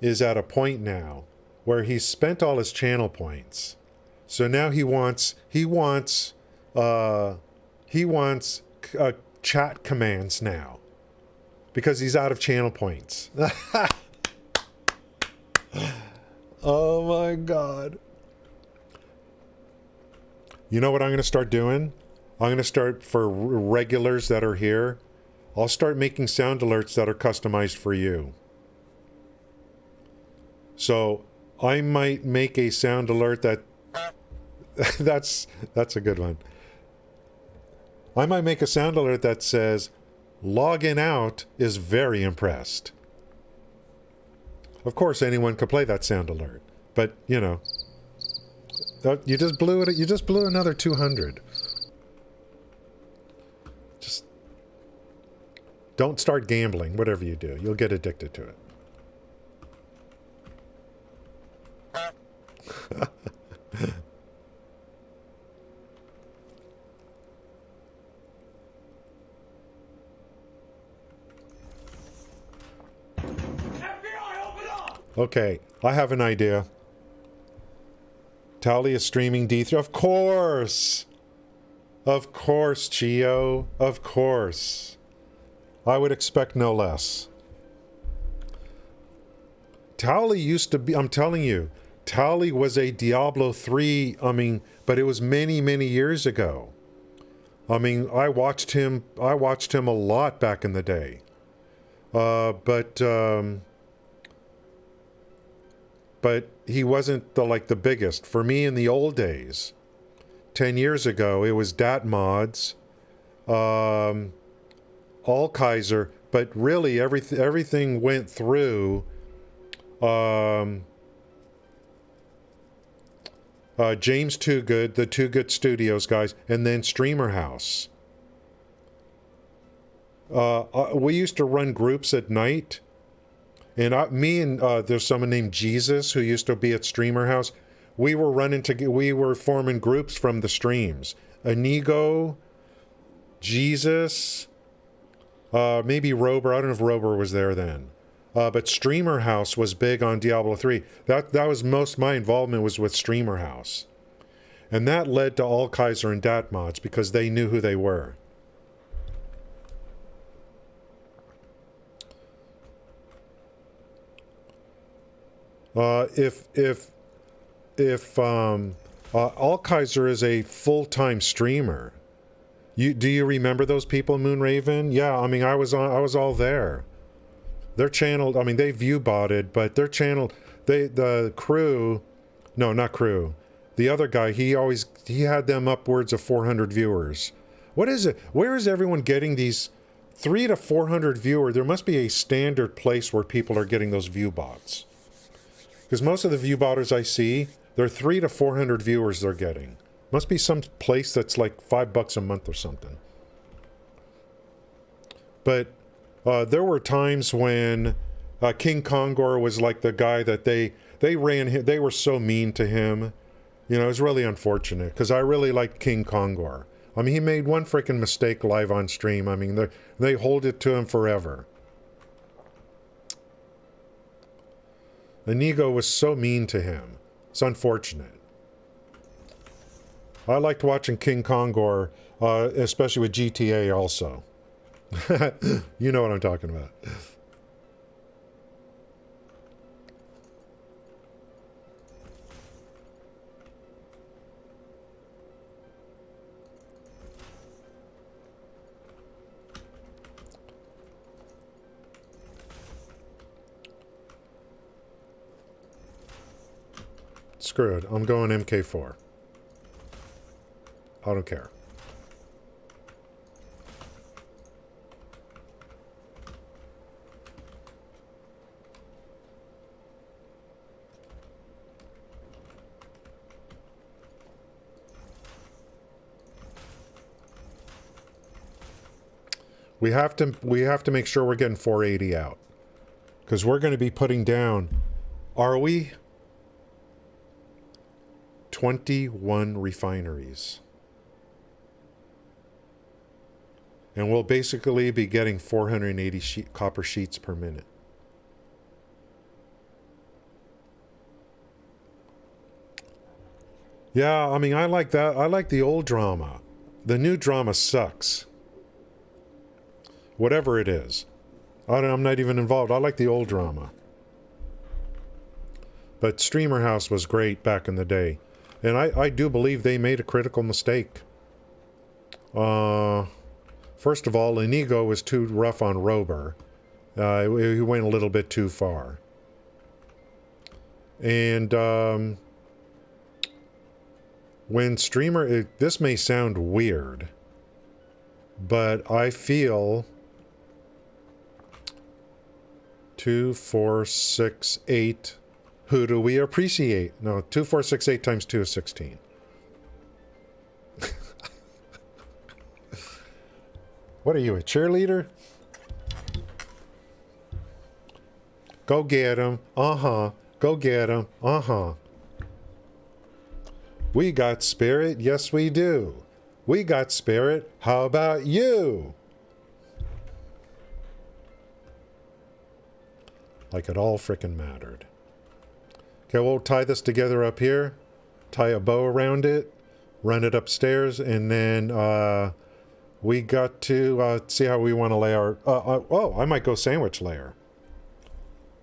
Speaker 1: is at a point now where he's spent all his channel points. So now he wants chat commands now because he's out of channel points. Oh my god. You know what I'm going to start doing? I'm going to start, for regulars that are here, I'll start making sound alerts that are customized for you. So I might make a sound alert that that's a good one. I might make a sound alert that says, "Login out is very impressed." Of course, anyone could play that sound alert, but you know, you just blew it. You just blew another 200. Just don't start gambling. Whatever you do, you'll get addicted to it. Okay, I have an idea. Tally is streaming D3. Of course! Of course, Chio. Of course. I would expect no less. Tally used to be, I'm telling you, Tally was a Diablo 3, but it was many, many years ago. I watched him a lot back in the day. but he wasn't the biggest. For me in the old days, 10 years ago, it was Dat Mods, All Kaiser, but really everything went through James Too Good, the Too Good Studios guys, and then Streamer House. We used to run groups at night, and there's someone named Jesus who used to be at Streamer House. We were forming groups from the streams. Inigo, Jesus, maybe Rober. I don't know if Rober was there then. But Streamer House was big on Diablo 3. That was my involvement was with Streamer House. And that led to All Kaiser and Dat Mods because they knew who they were. If All Kaiser is a full-time streamer, do you remember those people, Moonraven? Yeah, I mean I was all there. Their channel, I mean they view botted, but their channel, the crew, no, not crew. The other guy, he had them upwards of 400 viewers. What is it? Where is everyone getting these 300 to 400 viewers? There must be a standard place where people are getting those view bots. Because most of the view botters I see, they're 300 to 400 viewers they're getting. Must be some place that's like $5 a month or something. But there were times when King Kongor was like the guy that they were so mean to him. You know, it was really unfortunate because I really liked King Kongor. I mean, he made one freaking mistake live on stream. I mean, they hold it to him forever. Inigo was so mean to him. It's unfortunate. I liked watching King Kongor, especially with GTA also. You know what I'm talking about. Screw it. I'm going MK4. I don't care. We have to make sure we're getting 480 out. Because we're going to be putting down, are we? 21 refineries. And we'll basically be getting 480 copper sheets per minute. Yeah, I mean, I like that. I like the old drama. The new drama sucks. Whatever it is. I'm not even involved. I like the old drama. But Streamer House was great back in the day. And I do believe they made a critical mistake. First of all, Inigo was too rough on Rober. He went a little bit too far. And when Streamer... this may sound weird, but I feel... 2, 4, 6, 8... Who do we appreciate? No, 2, 4, 6, 8 times 2 is 16. What are you, a cheerleader? Go get him. Uh-huh. Go get him. Uh-huh. We got spirit. Yes, we do. We got spirit. How about you? Like it all frickin' mattered. Okay, we'll tie this together up here, tie a bow around it, run it upstairs, and then we got to see how we want to lay our... oh, I might go sandwich layer.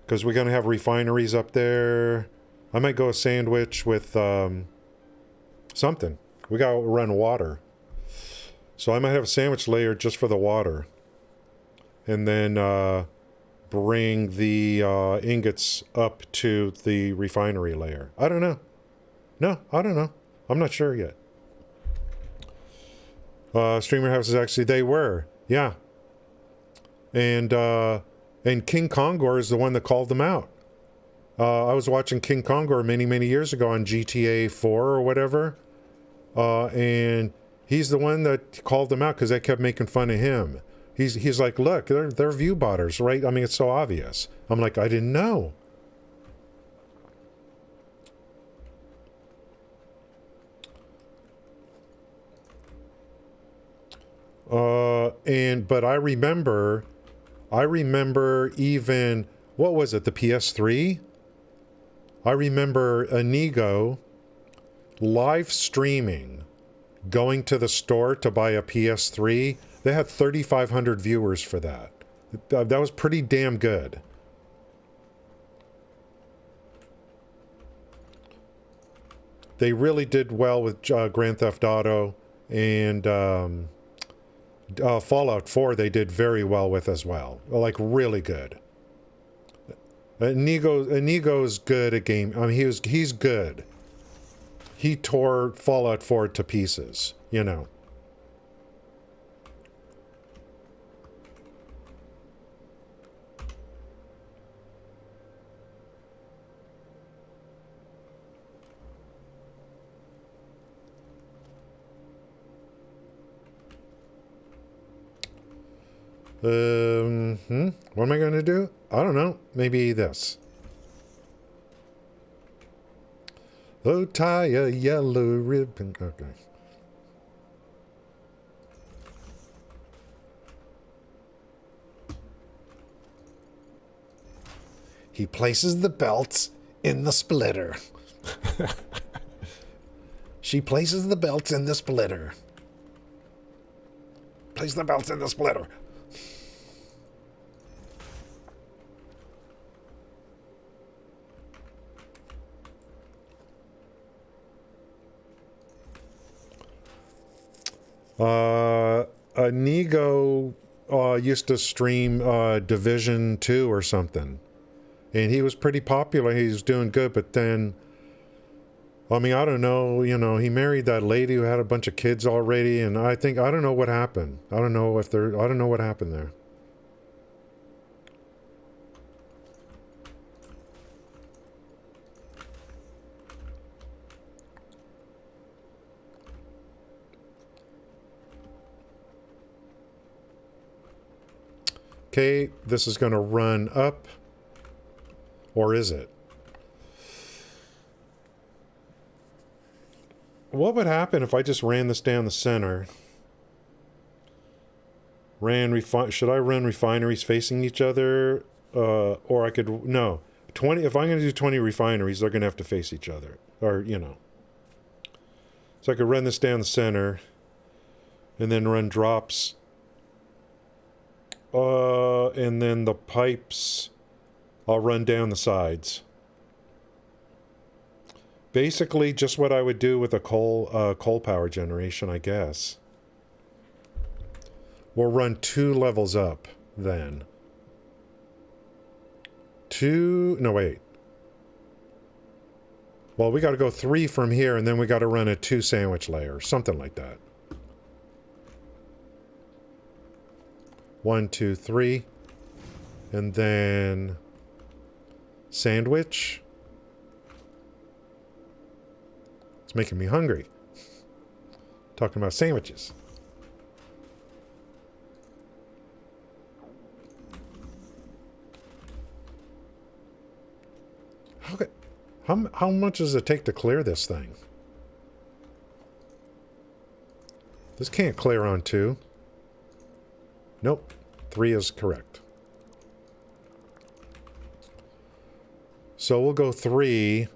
Speaker 1: Because we're going to have refineries up there. I might go a sandwich with something. We got to run water. So I might have a sandwich layer just for the water. And then bring the ingots up to the refinery layer. I don't know. No, I don't know. I'm not sure yet. Streamer houses, actually, they were. Yeah. And King Kongor is the one that called them out. I was watching King Kongor many years ago on GTA 4 or whatever. And he's the one that called them out because they kept making fun of him. He's like, look, they're view botters, right? I mean, it's so obvious. I'm like, I didn't know. But I remember even, what was it, the PS3? I remember Inigo live streaming, going to the store to buy a PS3. They had 3,500 viewers for that. That was pretty damn good. They really did well with Grand Theft Auto, and Fallout 4 they did very well with as well. Like, really good. Inigo's good at game. I mean, he's good. He tore Fallout 4 to pieces, you know. What am I going to do? I don't know. Maybe this. Oh, tie a yellow ribbon. Okay. He places the belts in the splitter. She places the belts in the splitter. Place the belts in the splitter. Inigo used to stream Division 2 or something. And he was pretty popular. He was doing good, but then, I mean, I don't know, you know, he married that lady who had a bunch of kids already, and I don't know what happened. I don't know what happened there. Okay, this is going to run up. Or is it? What would happen if I just ran this down the center? Should I run refineries facing each other? Or I could, no. 20, if I'm going to do 20 refineries, they're going to have to face each other. Or, you know. So I could run this down the center. And then run drops. And then the pipes, I'll run down the sides. Basically, just what I would do with a coal power generation, I guess. We'll run 2 levels up, then. No, wait. Well, we got to go 3 from here, and then we got to run a 2 sandwich layer, something like that. 1, 2, 3. And then sandwich. It's making me hungry. Talking about sandwiches. How much does it take to clear this thing? This can't clear on 2. Nope. 3 is correct. So we'll go 3,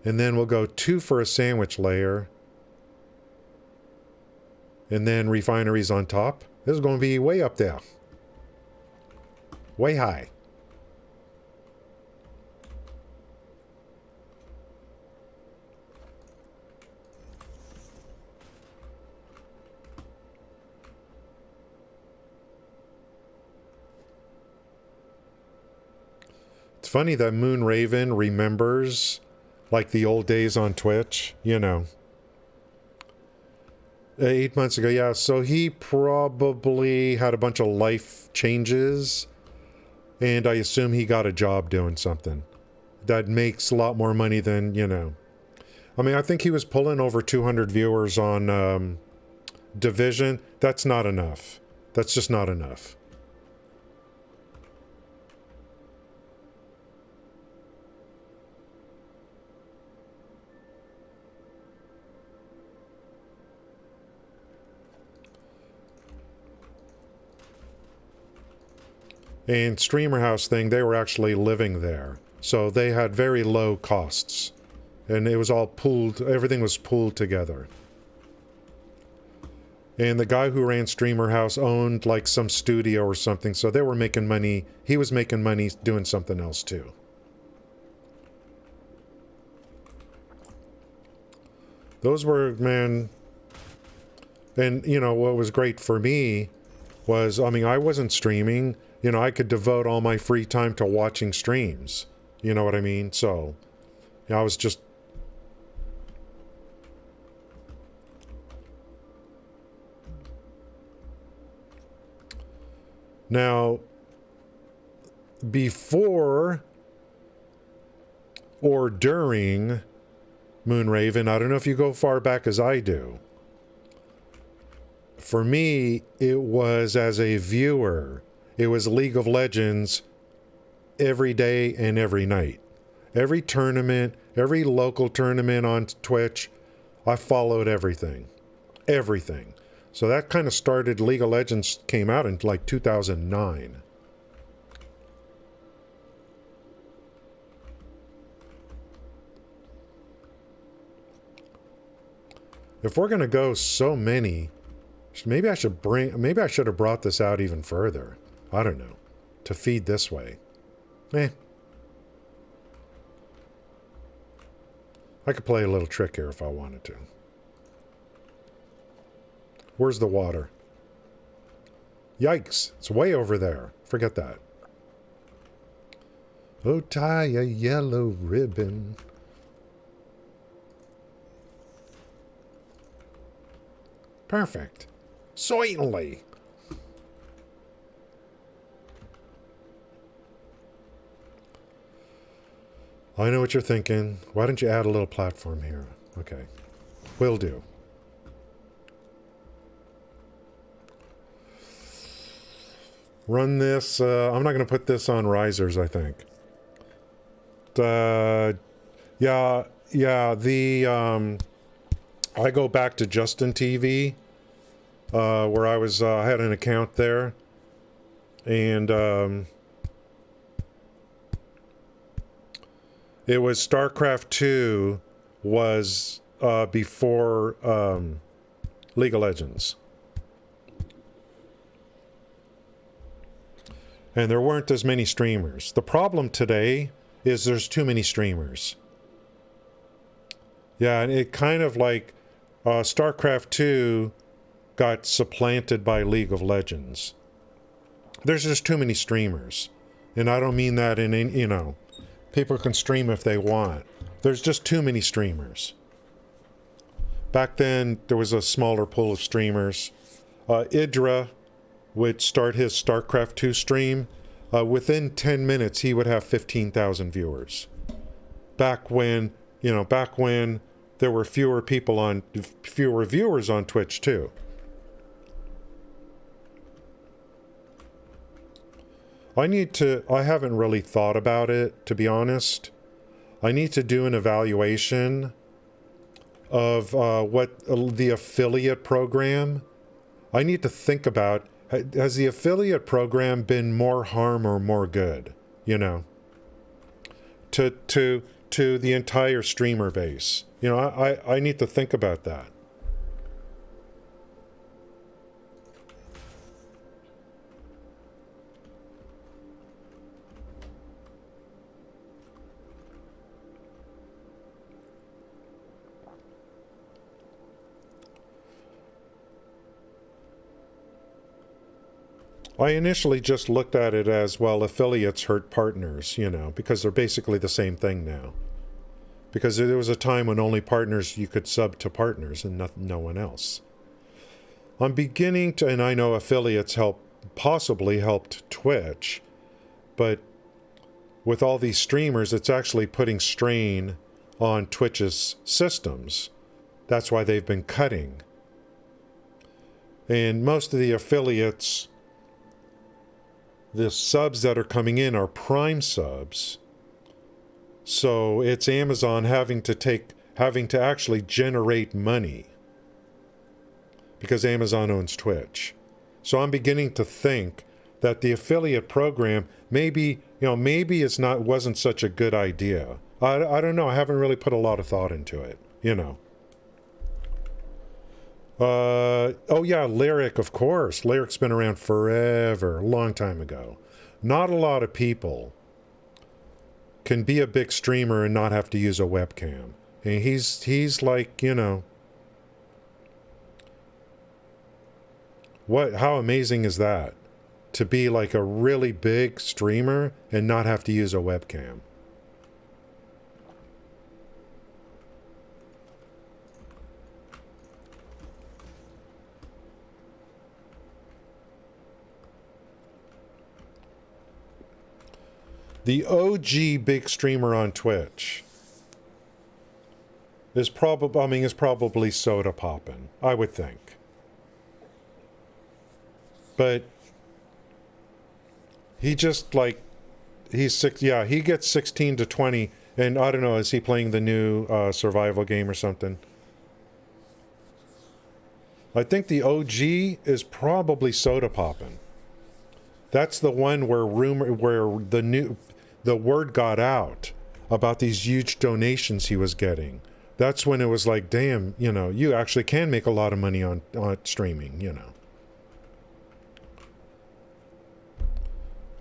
Speaker 1: and then we'll go 2 for a sandwich layer, and then refineries on top. This is going to be way up there. Way high. funny that Moonraven remembers, like, the old days on Twitch, you know. 8 months ago, yeah. So he probably had a bunch of life changes, and I assume he got a job doing something that makes a lot more money than, you know. I mean, I think he was pulling over 200 viewers on Division. That's not enough. That's just not enough. And Streamer House thing, they were actually living there. So they had very low costs. And it was all pooled, everything was pooled together. And the guy who ran Streamer House owned like some studio or something, so they were making money. He was making money doing something else too. Those were, man, and you know, what was great for me was, I mean, I wasn't streaming. You know, I could devote all my free time to watching streams. You know what I mean? So, yeah, I was just... Now, before or during Moonraven, I don't know if you go far back as I do. For me, it was as a viewer. It was League of Legends every day and every night. Every tournament, every local tournament on Twitch, I followed everything. Everything. So that kind of started, League of Legends came out in like 2009. If we're going to go so many, maybe I should have brought this out even further. I don't know. To feed this way. I could play a little trick here if I wanted to. Where's the water? Yikes. It's way over there. Forget that. Oh, tie a yellow ribbon. Perfect. Certainly. I know what you're thinking. Why don't you add a little platform here? Okay. Will do. Run this. I'm not going to put this on risers, I think. Yeah, I go back to Justin TV, where I was, I had an account there, and it was StarCraft 2 was before League of Legends. And there weren't as many streamers. The problem today is there's too many streamers. Yeah, and it kind of like StarCraft 2 got supplanted by League of Legends. There's just too many streamers. And I don't mean that in, you know, people can stream if they want. There's just too many streamers. Back then, there was a smaller pool of streamers. Idra would start his StarCraft 2 stream. Within 10 minutes, he would have 15,000 viewers. Back when there were fewer viewers on Twitch too. I haven't really thought about it, to be honest. I need to do an evaluation of what the affiliate program. I need to think about, has the affiliate program been more harm or more good, you know, to the entire streamer base? You know, I need to think about that. I initially just looked at it as, well, affiliates hurt partners, you know, because they're basically the same thing now. Because there was a time when only partners, you could sub to partners and no one else. I'm beginning to, and I know affiliates possibly helped Twitch, but with all these streamers, it's actually putting strain on Twitch's systems. That's why they've been cutting. And most of the affiliates, the subs that are coming in are Prime subs. So it's Amazon having to actually generate money because Amazon owns Twitch. So I'm beginning to think that the affiliate program maybe wasn't such a good idea. I don't know. I haven't really put a lot of thought into it, you know. Oh yeah, Lyric, of course. Lyric's been around forever, a long time ago. Not a lot of people can be a big streamer and not have to use a webcam. And he's like, you know, how amazing is that? To be like a really big streamer and not have to use a webcam. The OG big streamer on Twitch is probably Soda Poppin', I would think. But he just like he gets 16 to 20, and I don't know, is he playing the new survival game or something? I think the OG is probably Soda Poppin'. That's the one where the word got out about these huge donations he was getting. That's when it was like, damn, you know, you actually can make a lot of money on streaming, you know.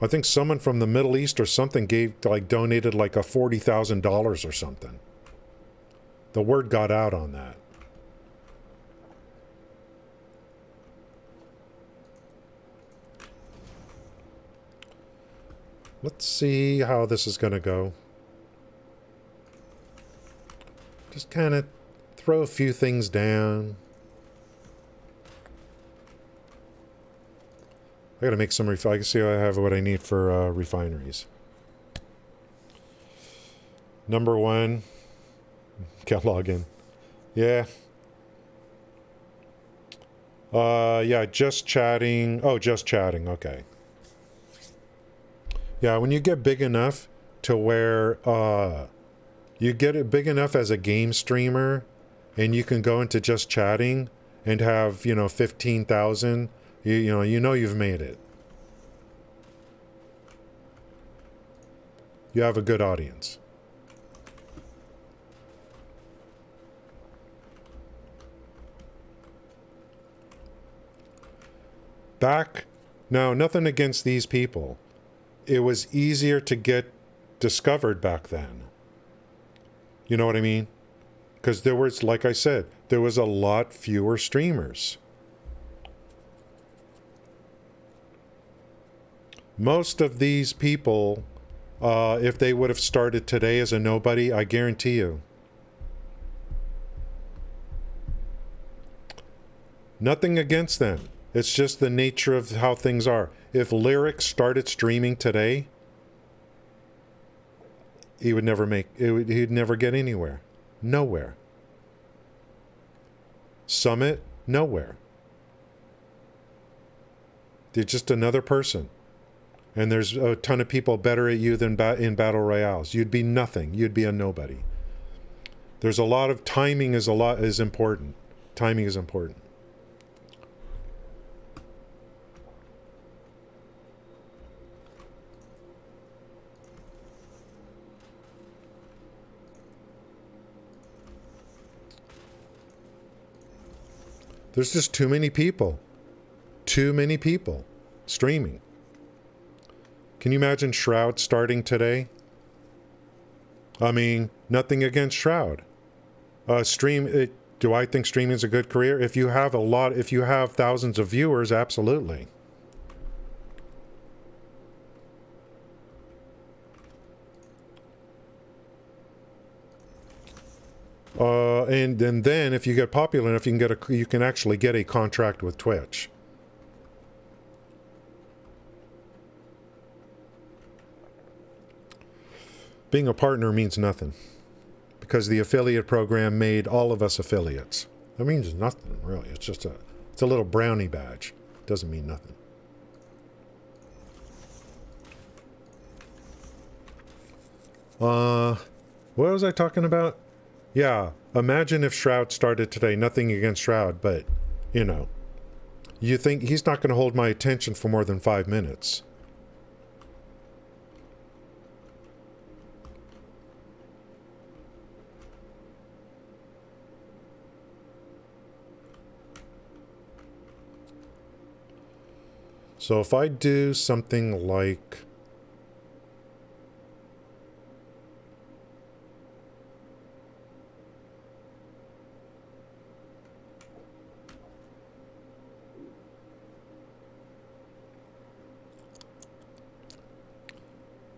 Speaker 1: I think someone from the Middle East or something donated like a $40,000 or something. The word got out on that. Let's see how this is going to go. Just kind of throw a few things down. I gotta make some I can see I have what I need for refineries. Number 1. Can't log in. Yeah. Yeah, just chatting. Oh, just chatting. Okay. Yeah, when you get big enough to where you get it big enough as a game streamer and you can go into just chatting and have, 15,000, you know you've made it. You have a good audience. Now, nothing against these people. It was easier to get discovered back then. You know what I mean? Because there was, like I said, there was a lot fewer streamers. Most of these people, if they would have started today as a nobody, I guarantee you. Nothing against them. It's just the nature of how things are. If Lyric started streaming today, he would never he'd never get anywhere. Nowhere. Summit, nowhere. They're just another person. And there's a ton of people better at you than in battle royales. You'd be nothing. You'd be a nobody. There's a lot of timing is important. Timing is important. There's just too many people. Too many people streaming. Can you imagine Shroud starting today? I mean, nothing against Shroud. Do I think streaming is a good career? If you have thousands of viewers, absolutely. And then if you get popular enough, you can actually get a contract with Twitch. Being a partner means nothing, because the affiliate program made all of us affiliates. That means nothing, really. It's a little brownie badge. It doesn't mean nothing. What was I talking about? Yeah, imagine if Shroud started today. Nothing against Shroud, but, you know, you think he's not going to hold my attention for more than 5 minutes. So if I do something like...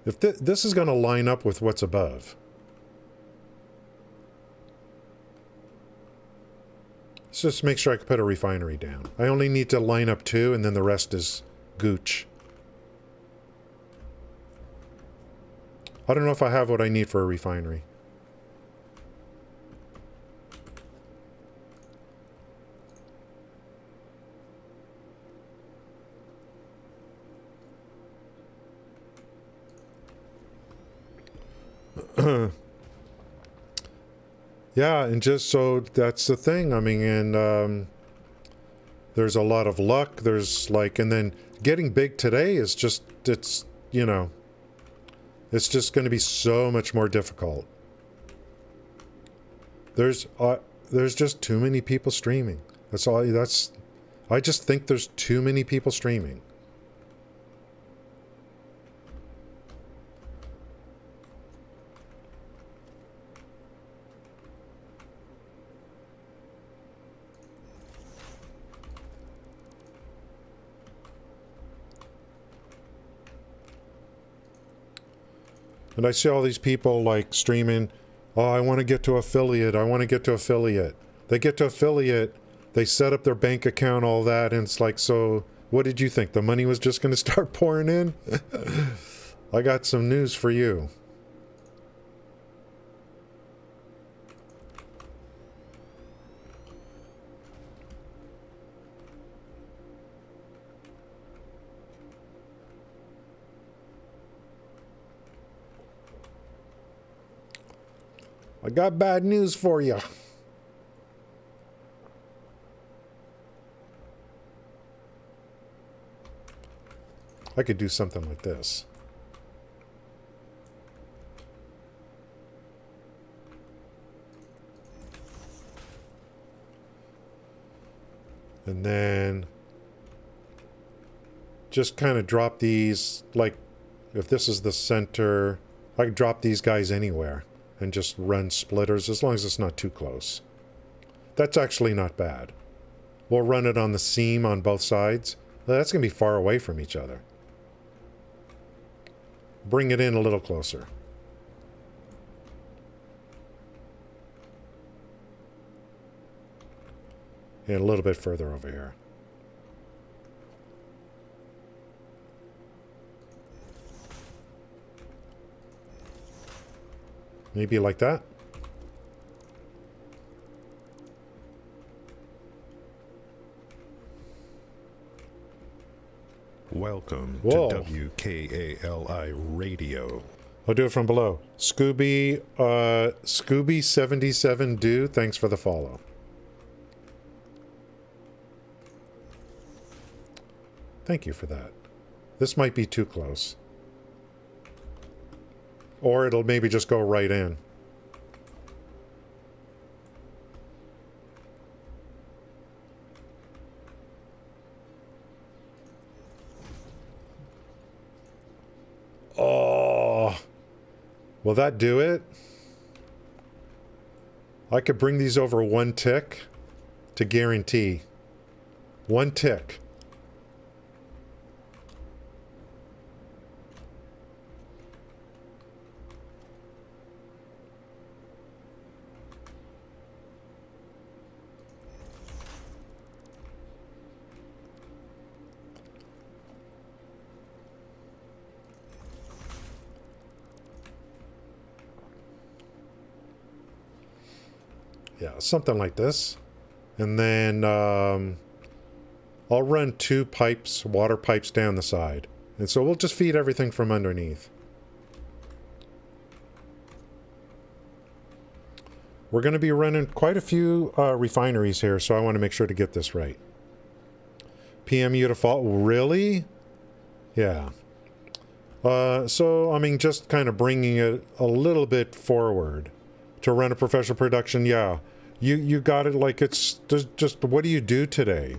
Speaker 1: If this is going to line up with what's above. Let's just make sure I can put a refinery down. I only need to line up 2, and then the rest is gooch. I don't know if I have what I need for a refinery. Yeah, and just so that's the thing. I mean, and there's a lot of luck. There's like, and then getting big today is just, it's, you know, it's just going to be so much more difficult. There's just too many people streaming. That's all. I just think there's too many people streaming. And I see all these people like streaming, oh, I want to get to affiliate. I want to get to affiliate. They get to affiliate. They set up their bank account, all that. And it's like, so what did you think? The money was just going to start pouring in? I got some news for you. I got bad news for you. I could do something like this. And then just kind of drop these, like if this is the center, I could drop these guys anywhere and just run splitters as long as it's not too close. That's actually not bad. We'll run it on the seam on both sides. That's going to be far away from each other. Bring it in a little closer. And a little bit further over here. Maybe like that.
Speaker 2: Welcome
Speaker 1: Whoa.
Speaker 2: to WKALI Radio.
Speaker 1: I'll do it from below. Scooby77 do, thanks for the follow. Thank you for that. This might be too close. Or it'll maybe just go right in. Oh, will that do it? I could bring these over 1 tick to guarantee. 1 tick. Yeah, something like this. And then I'll run 2 pipes, water pipes down the side. And so we'll just feed everything from underneath. We're going to be running quite a few refineries here, so I want to make sure to get this right. PMU to fault. Really? Yeah. So, I mean, just kind of bringing it a little bit forward to run a professional production. Yeah. You got it like it's just what do you do today?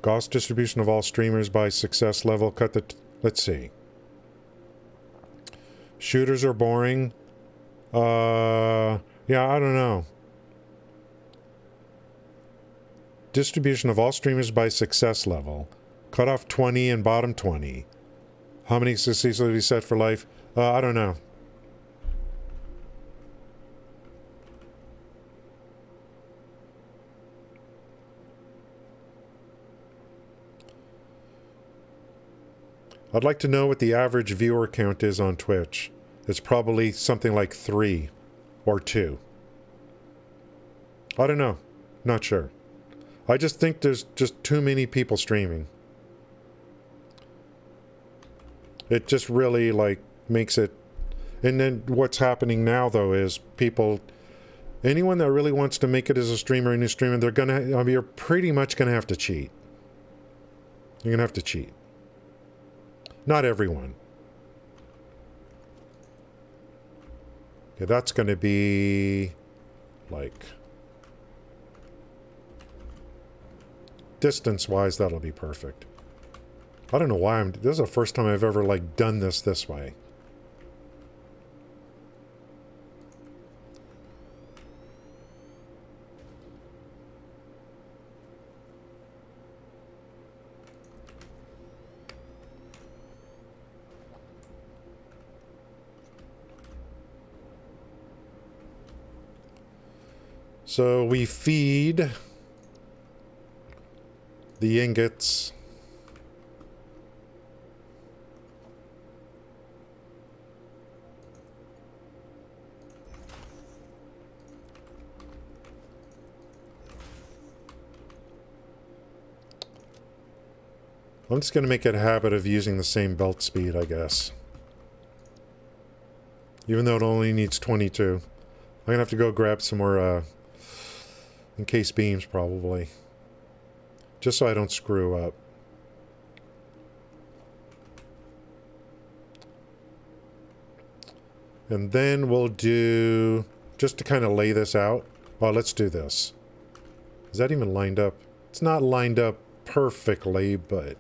Speaker 1: Gauss distribution of all streamers by success level. Cut the... let's see. Shooters are boring. Yeah, I don't know. Distribution of all streamers by success level. Cut off 20 and bottom 20. How many successes will be set for life? I don't know. I'd like to know what the average viewer count is on Twitch. It's probably something like 3 or 2. I don't know. Not sure. I just think there's just too many people streaming. It just really, like, makes it... And then what's happening now, though, is people... Anyone that really wants to make it as a streamer, a new streamer, they're gonna... I mean, you're pretty much gonna have to cheat. You're gonna have to cheat. Not everyone. Okay, that's gonna be... like... distance-wise, that'll be perfect. I don't know why this is the first time I've ever, like, done this way. So we feed the ingots. I'm just going to make it a habit of using the same belt speed, I guess. Even though it only needs 22. I'm going to have to go grab some more encased beams, probably. Just so I don't screw up. And then we'll do... just to kind of lay this out. Well, let's do this. Is that even lined up? It's not lined up perfectly, but...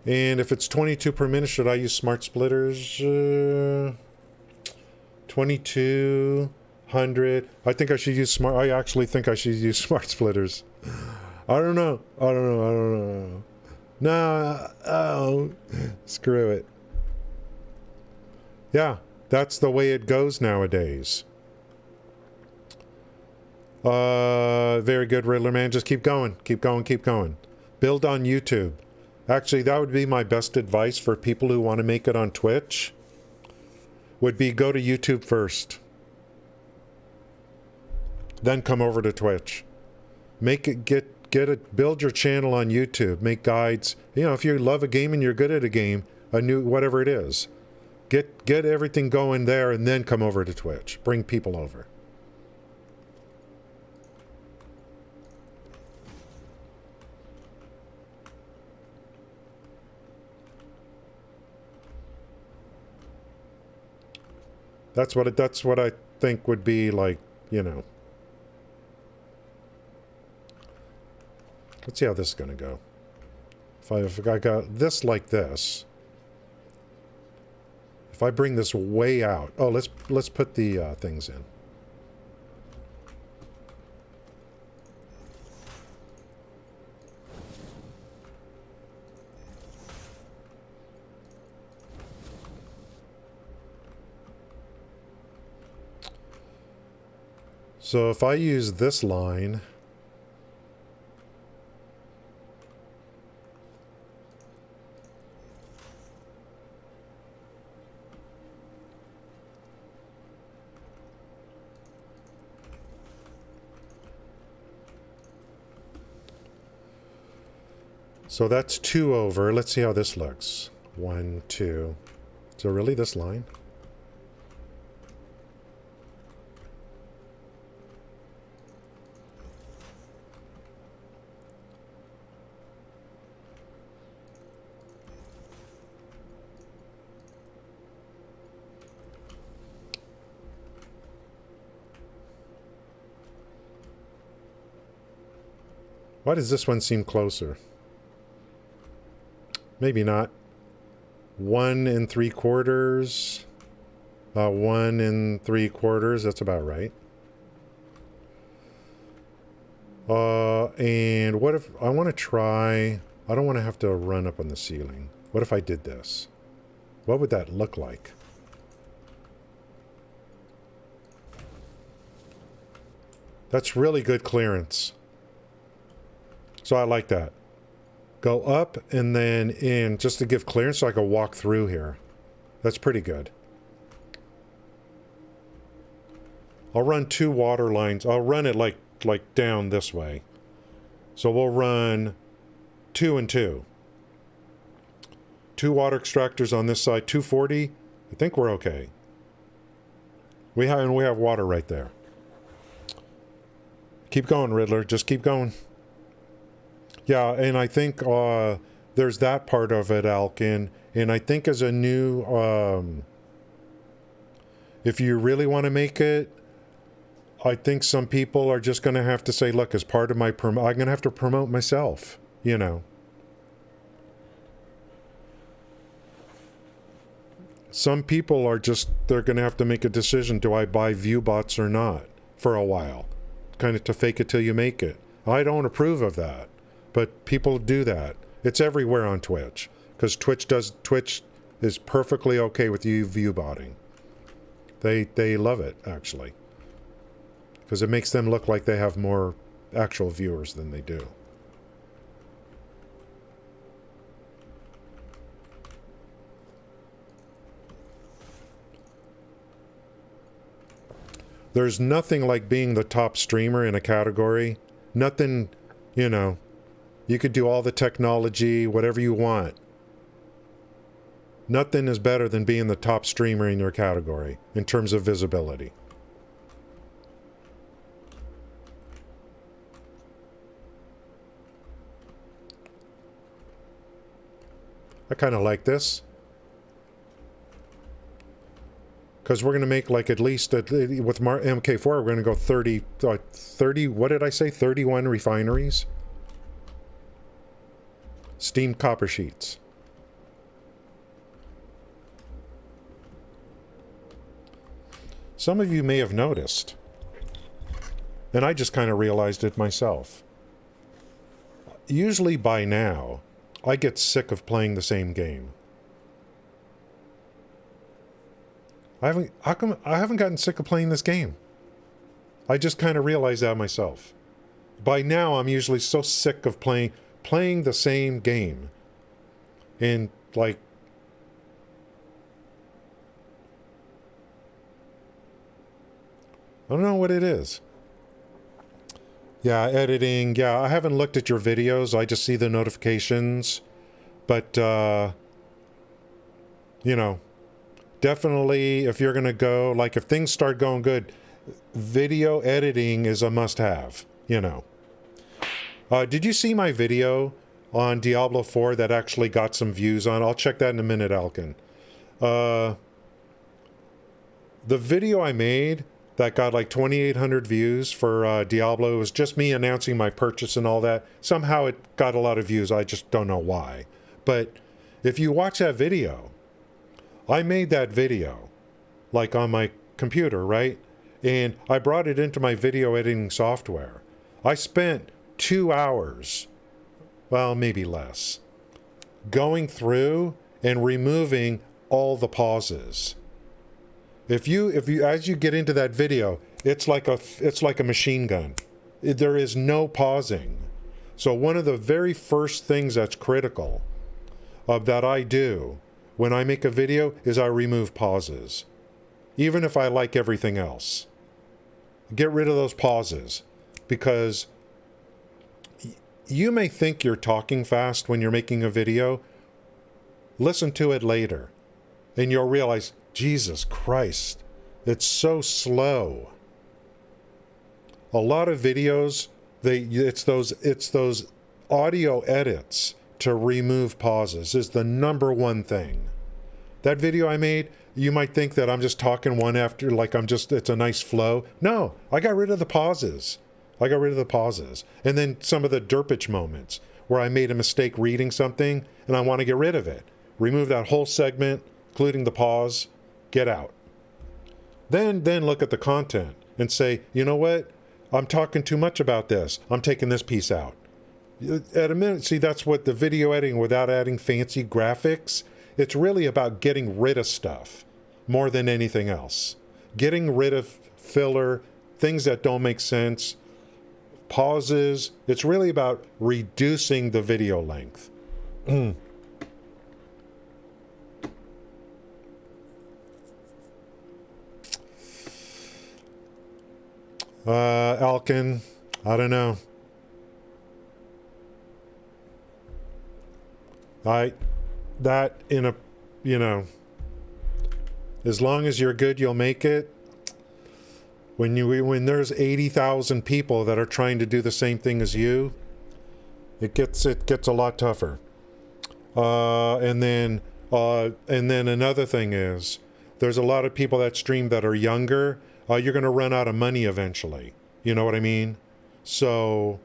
Speaker 1: And if it's 22 per minute, should I use smart splitters? 2200. I think I should use smart... I actually think I should use smart splitters. I don't know. No, oh, screw it. Yeah, that's the way it goes nowadays. Very good, Riddler Man. Just keep going. Keep going. Build on YouTube. Actually, that would be my best advice for people who want to make it on Twitch. Would be go to YouTube first. Then come over to Twitch. Make it, get it, build your channel on YouTube. Make guides. You know, if you love a game and you're good at a game, a new, whatever it is. Get everything going there and then come over to Twitch. Bring people over. That's what I think would be like, you know. Let's see how this is going to go. If I got this like this. If I bring this way out. Oh, let's put the things in. So if I use this line, So that's 2 over. Let's see how this looks. 1, 2. So really this line? Why does this one seem closer? Maybe not. 1 3/4. 1 3/4. That's about right. And what if I want to try? I don't want to have to run up on the ceiling. What if I did this? What would that look like? That's really good clearance. So I like that. Go up and then in just to give clearance so I can walk through here. That's pretty good. I'll run 2 water lines. I'll run it like down this way. So we'll run 2 and 2. 2 water extractors on this side, 240. I think we're okay. We have water right there. Keep going, Riddler. Just keep going. Yeah, and I think there's that part of it, Alkin. And I think as a new, if you really want to make it, I think some people are just going to have to say, look, as part of my I'm going to have to promote myself, you know. Some people are just, they're going to have to make a decision, do I buy ViewBots or not, for a while. Kind of to fake it till you make it. I don't approve of that. But people do that. It's everywhere on Twitch. Because Twitch is perfectly okay with you viewbotting. They love it, actually. Because it makes them look like they have more actual viewers than they do. There's nothing like being the top streamer in a category. Nothing, you know. You could do all the technology, whatever you want. Nothing is better than being the top streamer in your category in terms of visibility. I kind of like this. Because we're going to make like at least, with MK4, we're going to go 30, what did I say? 31 refineries? Steamed copper sheets. Some of you may have noticed, and I just kind of realized it myself. Usually by now, I get sick of playing the same game. How come I haven't gotten sick of playing this game? I just kind of realized that myself. By now, I'm usually so sick of playing the same game. And, like, I don't know what it is. Yeah, editing. Yeah, I haven't looked at your videos. I just see the notifications. But, you know, definitely if you're going to go, like, if things start going good, video editing is a must-have, you know. Did you see my video on Diablo 4 that actually got some views on? I'll check that in a minute, Alkin. The video I made that got like 2,800 views for Diablo was just me announcing my purchase and all that. Somehow it got a lot of views. I just don't know why. But if you watch that video, I made that video like on my computer, right? And I brought it into my video editing software. I spent 2 hours, well, maybe less, going through and removing all the pauses. If you as you get into that video, it's like a machine gun. There is no pausing. So one of the very first things that's critical that I do when I make a video is I remove pauses, even if I like everything else. Get rid of those pauses, because you may think you're talking fast when you're making a video. Listen to it later, and you'll realize, Jesus Christ, it's so slow. A lot of videos, it's those audio edits to remove pauses is the number one thing. That video I made, you might think that I'm just talking one after, like it's a nice flow. No, I got rid of the pauses. And then some of the derpage moments where I made a mistake reading something and I want to get rid of it. Remove that whole segment, including the pause, get out. Then look at the content and say, you know what? I'm talking too much about this. I'm taking this piece out. At a minute, see, that's what the video editing without adding fancy graphics, it's really about getting rid of stuff more than anything else. Getting rid of filler, things that don't make sense, pauses. It's really about reducing the video length. Alkin, I don't know. As long as you're good, you'll make it. When there's 80,000 people that are trying to do the same thing as you, it gets a lot tougher. And then another thing is, there's a lot of people that stream that are younger. You're going to run out of money eventually. You know what I mean? So,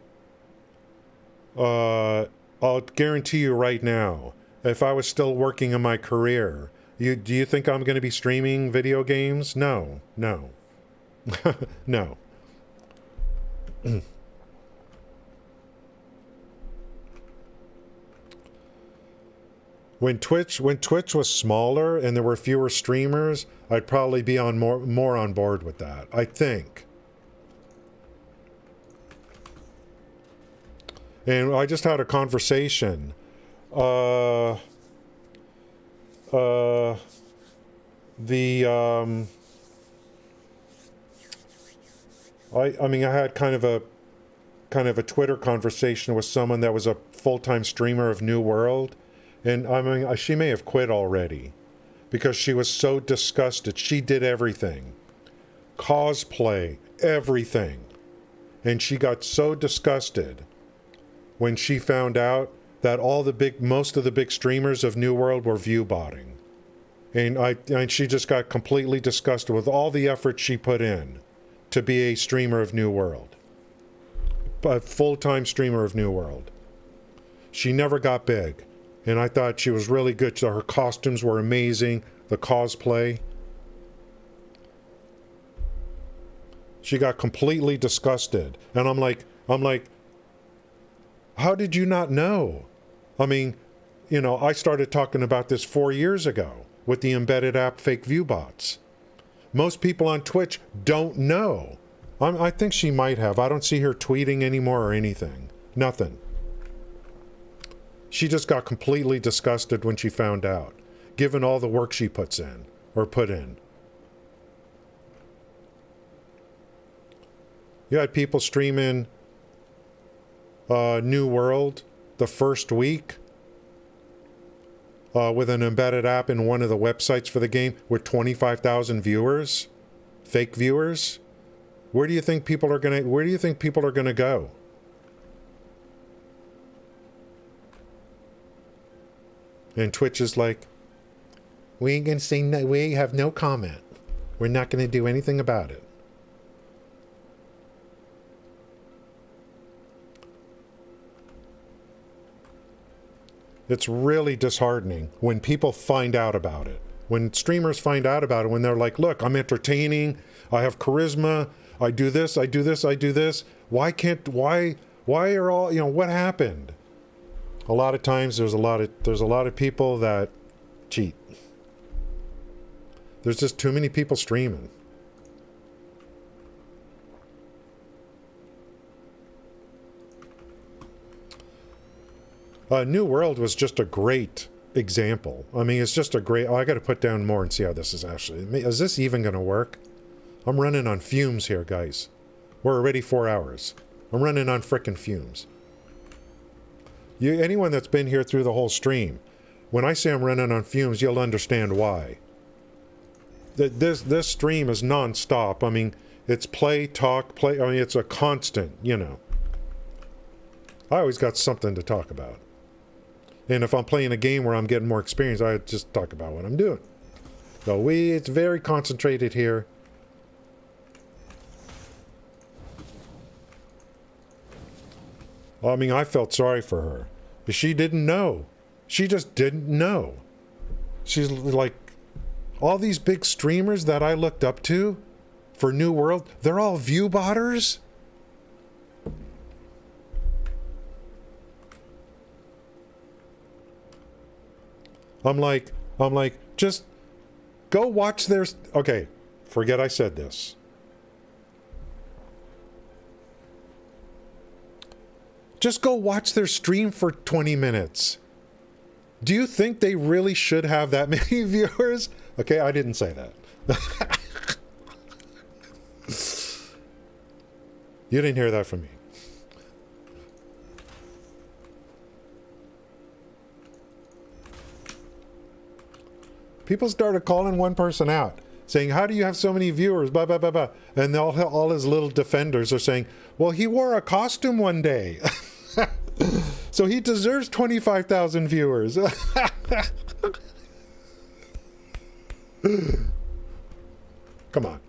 Speaker 1: I'll guarantee you right now, if I was still working in my career, do you think I'm going to be streaming video games? No. No. When Twitch was smaller and there were fewer streamers, I'd probably be on more on board with that, I think. And I just had a conversation. I had kind of a Twitter conversation with someone that was a full-time streamer of New World. And she may have quit already because she was so disgusted. She did everything. Cosplay, everything. And she got so disgusted when she found out that most of the big streamers of New World were view botting. And she just got completely disgusted with all the effort she put in to be a streamer of New World. A full-time streamer of New World. She never got big. And I thought she was really good. So her costumes were amazing. The cosplay. She got completely disgusted. And I'm like, how did you not know? I mean, I started talking about this 4 years ago with the embedded app fake view bots. Most people on Twitch don't know. I think she might have. I don't see her tweeting anymore or anything. Nothing. She just got completely disgusted when she found out, given all the work she put in. You had people streaming New World the first week with an embedded app in one of the websites for the game with 25,000 viewers, fake viewers. Where do you think people are gonna go? And Twitch is like, we ain't gonna say no, we have no comment. We're not gonna do anything about it. It's really disheartening when people find out about it. When streamers find out about it, when they're like, look, I'm entertaining, I have charisma, I do this. Why are all, what happened? A lot of times there's a lot of people that cheat. There's just too many people streaming. New World was just a great example. I mean, it's just a great... I got to put down more and see how this is actually... Is this even going to work? I'm running on fumes here, guys. We're already 4 hours. I'm running on frickin' fumes. Anyone that's been here through the whole stream, when I say I'm running on fumes, you'll understand why. This stream is non-stop. I mean, it's play, talk, play. I mean, it's a constant, you know. I always got something to talk about. And if I'm playing a game where I'm getting more experience, I just talk about what I'm doing. So it's very concentrated here. I mean, I felt sorry for her. But she didn't know. She just didn't know. She's like, all these big streamers that I looked up to for New World, they're all view botters. I'm like, just go watch their... Okay, forget I said this. Just go watch their stream for 20 minutes. Do you think they really should have that many viewers? Okay, I didn't say that. You didn't hear that from me. People started calling one person out, saying, how do you have so many viewers, blah, blah, blah, blah. And all his little defenders are saying, well, he wore a costume one day. So he deserves 25,000 viewers. Come on.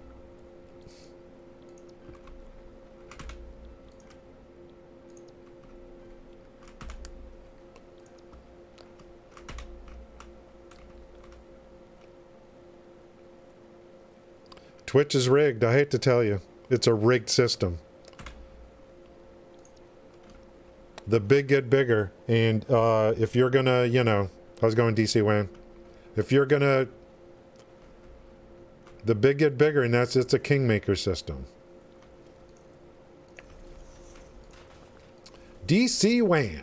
Speaker 1: Twitch is rigged. I hate to tell you. It's a rigged system. The big get bigger. And if you're going to, you know, I was going DC WAN. If you're going to, the big get bigger, and it's a kingmaker system. DC WAN.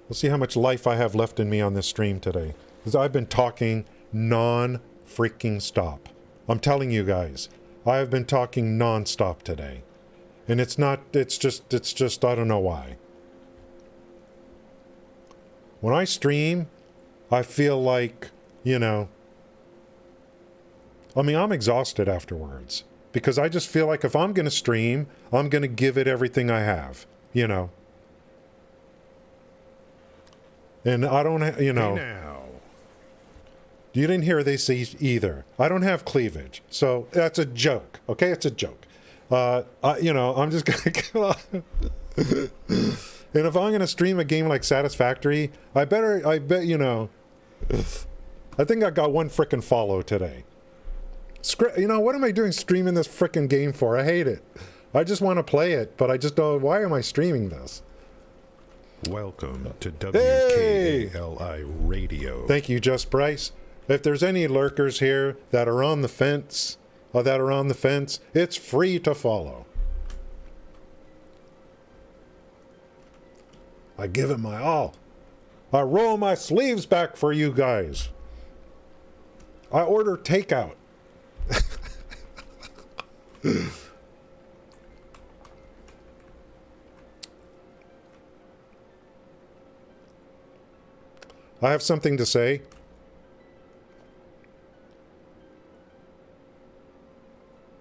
Speaker 1: We'll see how much life I have left in me on this stream today. Because I've been talking non-freaking stop. I'm telling you guys, I have been talking non-stop today. And it's just, I don't know why. When I stream, I feel like, you know, I mean, I'm exhausted afterwards. Because I just feel like if I'm going to stream, I'm going to give it everything I have, you know. And I don't, you know.
Speaker 2: Hey now.
Speaker 1: You didn't hear they say either. I don't have cleavage. So that's a joke. Okay? It's a joke. You know, I'm just going to... And if I'm going to stream a game like Satisfactory, I bet, you know... I think I got one frickin' follow today. You know, what am I doing streaming this frickin' game for? I hate it. I just want to play it, but I just don't... Why am I streaming this?
Speaker 2: Welcome to
Speaker 1: Hey!
Speaker 2: WKALI Radio.
Speaker 1: Thank you, Just Bryce. If there's any lurkers here that are on the fence, it's free to follow. I give it my all. I roll my sleeves back for you guys. I order takeout. I have something to say.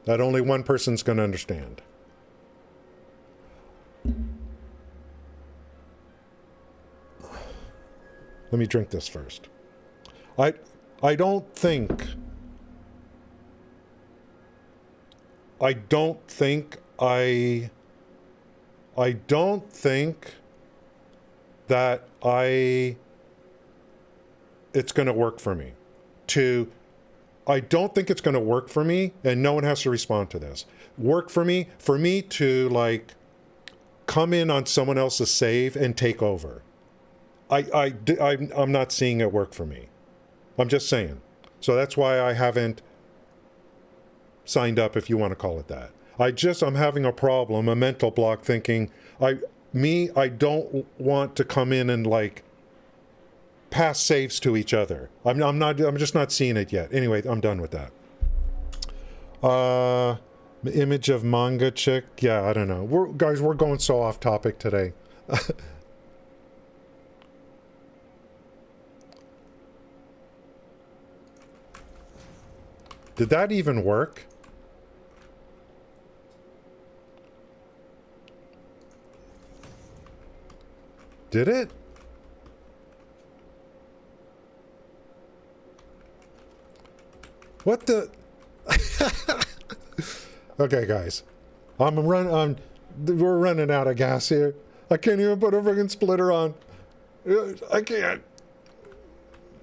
Speaker 1: That only one person's going to understand. Let me drink this first. I don't think that it's going to work for me. I don't think it's going to work for me, and no one has to respond to this. Work for me to, like, come in on someone else's save and take over. I'm not seeing it work for me. I'm just saying. So that's why I haven't signed up, if you want to call it that. I'm having a problem, a mental block, thinking, I don't want to come in and, like, pass saves to each other. I'm just not seeing it yet. Anyway, I'm done with that. The image of manga chick. Yeah, I don't know. Guys, we're going so off topic today. Did that even work? Did it? What the? Okay, guys. We're running out of gas here. I can't even put a friggin' splitter on. I can't.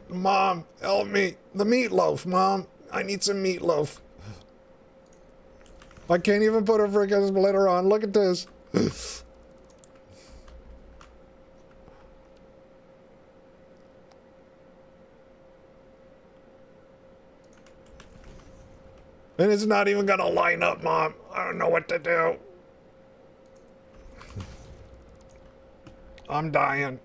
Speaker 1: Mom, help me. The meatloaf, Mom. I need some meatloaf. I can't even put a friggin' splitter on. Look at this. And it's not even gonna line up, Mom. I don't know what to do. I'm dying.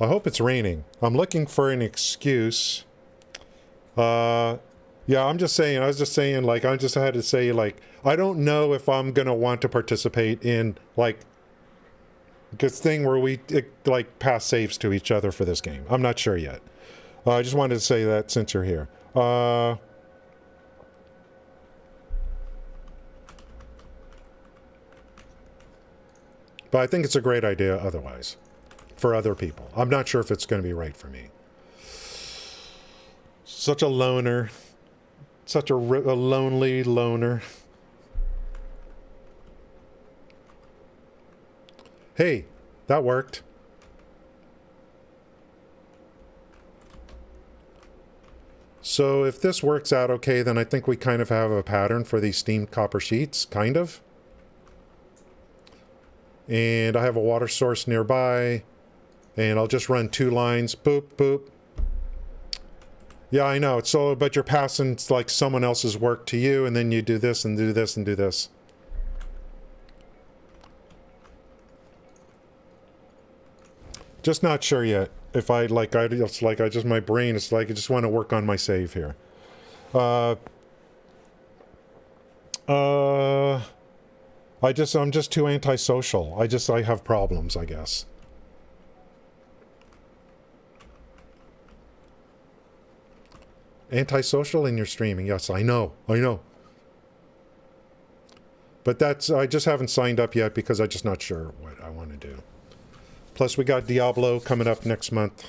Speaker 1: I hope it's raining. I'm looking for an excuse. Yeah, I'm just saying, I was just saying, like, I just had to say, like, I don't know if I'm gonna want to participate in, like, this thing where we, like, pass saves to each other for this game. I'm not sure yet. I just wanted to say that since you're here. But I think it's a great idea otherwise. For other people. I'm not sure if it's going to be right for me. Such a loner. Such a lonely loner. Hey, that worked. So if this works out okay, then I think we kind of have a pattern for these steamed copper sheets, kind of. And I have a water source nearby. And I'll just run 2 lines. Boop, boop. Yeah, I know. It's so, but you're passing like someone else's work to you, and then you do this and do this and do this. Just not sure yet. If I like, it's like I just my brain. It's like I just want to work on my save here. I'm just too antisocial. I have problems, I guess. Antisocial in your streaming. Yes, I know. But I just haven't signed up yet because I'm just not sure what I want to do. Plus, we got Diablo coming up next month.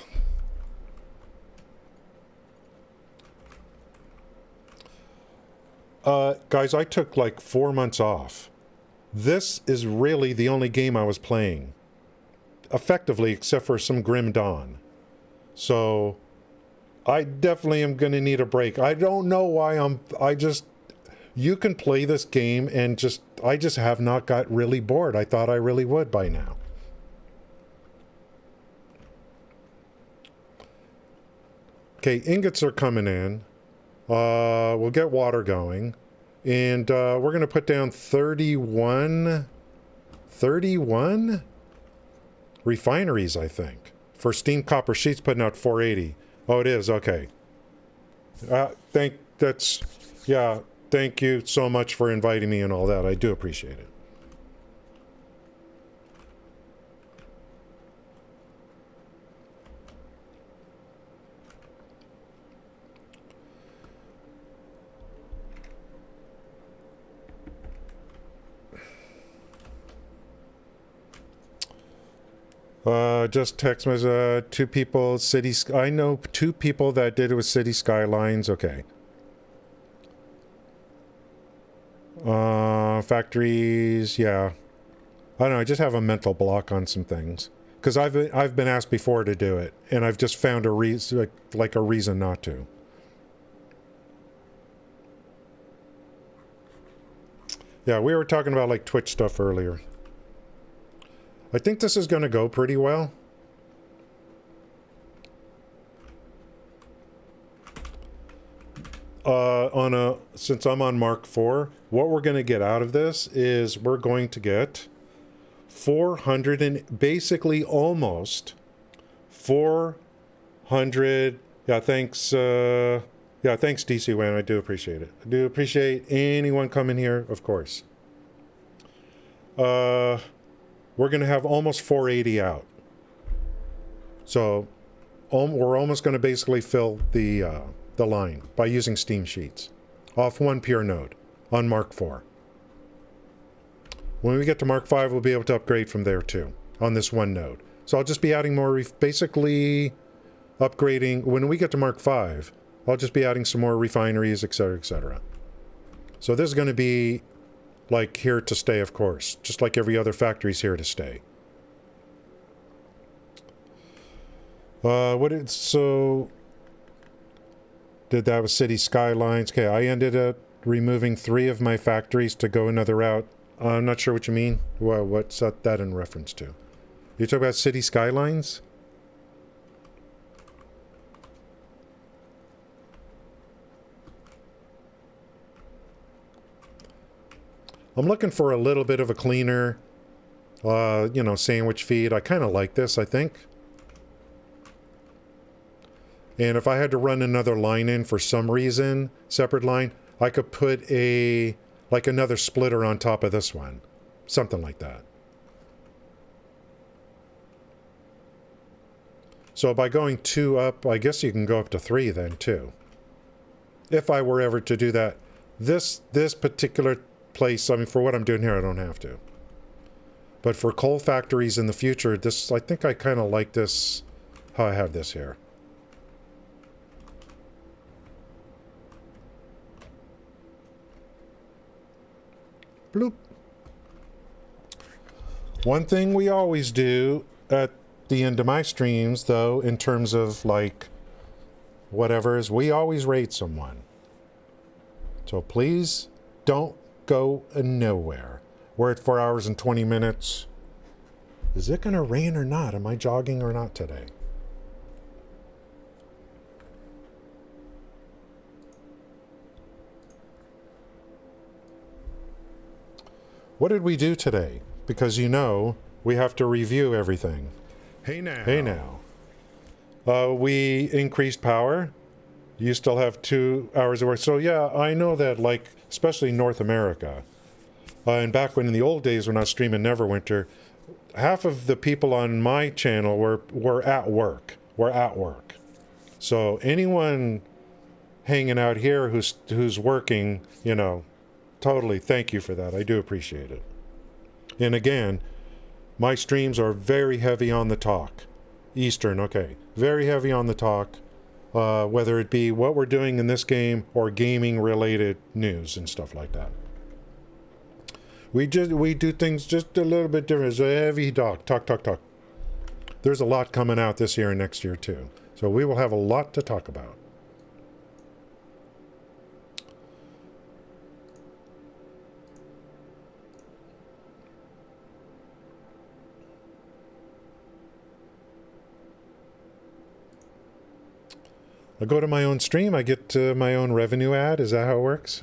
Speaker 1: Guys, I took like 4 months off. This is really the only game I was playing. Effectively, except for some Grim Dawn. So I definitely am going to need a break. I don't know why you can play this game and I just have not got really bored. I thought I really would by now. Okay, ingots are coming in. We'll get water going. And we're going to put down 31 refineries, I think. For steamed copper sheets putting out 480. Oh, it is. Okay. Thank you so much for inviting me and all that. I do appreciate it. Just text message, 2 people, I know 2 people that did it with City Skylines. Okay. Factories, yeah. I don't know, I just have a mental block on some things. Because I've been asked before to do it, and I've just found a reason, like a reason not to. Yeah, we were talking about like Twitch stuff earlier. I think this is going to go pretty well. Since I'm on Mark IV, what we're going to get out of this is we're going to get 400 and basically almost 400 Yeah, thanks. Yeah, thanks, DC Wan. I do appreciate it. I do appreciate anyone coming here, of course. We're going to have almost 480 out. So we're almost going to basically fill the line by using Steam Sheets off one pure node on Mark IV. When we get to Mark V, we'll be able to upgrade from there too on this one node. So I'll just be adding more, basically upgrading. When we get to Mark V, I'll just be adding some more refineries, etc., etc. So this is going to be like here to stay, of course, just like every other factory's here to stay. Did that with City Skylines? Okay, I ended up removing 3 of my factories to go another route. I'm not sure what you mean. Well, what's that in reference to? You talk about City Skylines? I'm looking for a little bit of a cleaner, sandwich feed. I kind of like this, I think. And if I had to run another line in for some reason, separate line, I could put another splitter on top of this one. Something like that. So by going 2 up, I guess you can go up to 3 then too. If I were ever to do that. This particular place, I mean, for what I'm doing here, I don't have to. But for coal factories in the future, I think I kind of like this, how I have this here. Bloop. One thing we always do at the end of my streams, though, in terms of like whatever, is we always rate someone. So please don't go nowhere. We're at 4 hours and 20 minutes. Is it going to rain or not? Am I jogging or not today? What did we do today? Because we have to review everything.
Speaker 2: Hey now.
Speaker 1: Hey now. We increased power. You still have 2 hours of work. So yeah, I know that, like, especially North America. And back when in the old days when I was streaming Neverwinter, half of the people on my channel were at work. We're at work. So anyone hanging out here who's working, totally thank you for that. I do appreciate it. And again, my streams are very heavy on the talk. Eastern, okay. Very heavy on the talk. Whether it be what we're doing in this game or gaming related news and stuff like that. We do things just a little bit different. It's a heavy talk. There's a lot coming out this year and next year too. So we will have a lot to talk about. I go to my own stream, I get my own revenue ad. Is that how it works?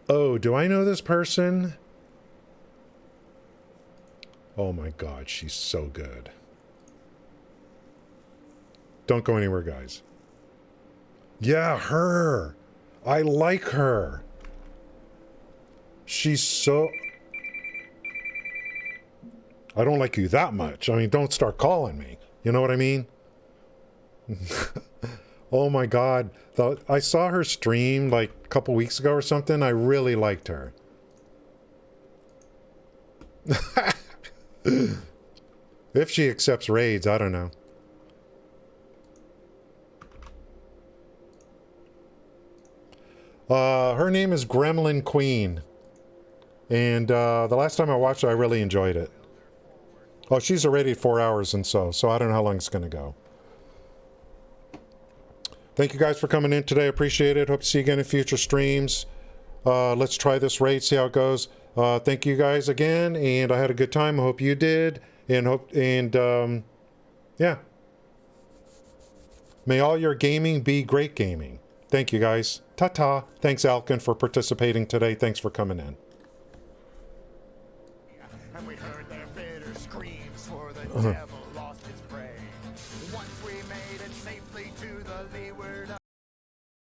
Speaker 1: Oh, do I know this person? Oh my God, she's so good. Don't go anywhere, guys. Yeah, her. I like her. She's so... I don't like you that much. I mean, don't start calling me. You know what I mean? Oh my God. I saw her stream like a couple weeks ago or something. I really liked her. If she accepts raids, I don't know. Her name is Gremlin Queen. And the last time I watched it, I really enjoyed it. Oh, she's already at 4 hours and so I don't know how long it's going to go. Thank you guys for coming in today. Appreciate it. Hope to see you again in future streams. Let's try this raid, see how it goes. Thank you guys again, and I had a good time. I hope you did. And yeah. May all your gaming be great gaming. Thank you, guys. Ta-ta. Thanks, Alkin, for participating today. Thanks for coming in.
Speaker 4: And we heard their bitter screams for the devil lost his prey. Once we made it safely to the leeward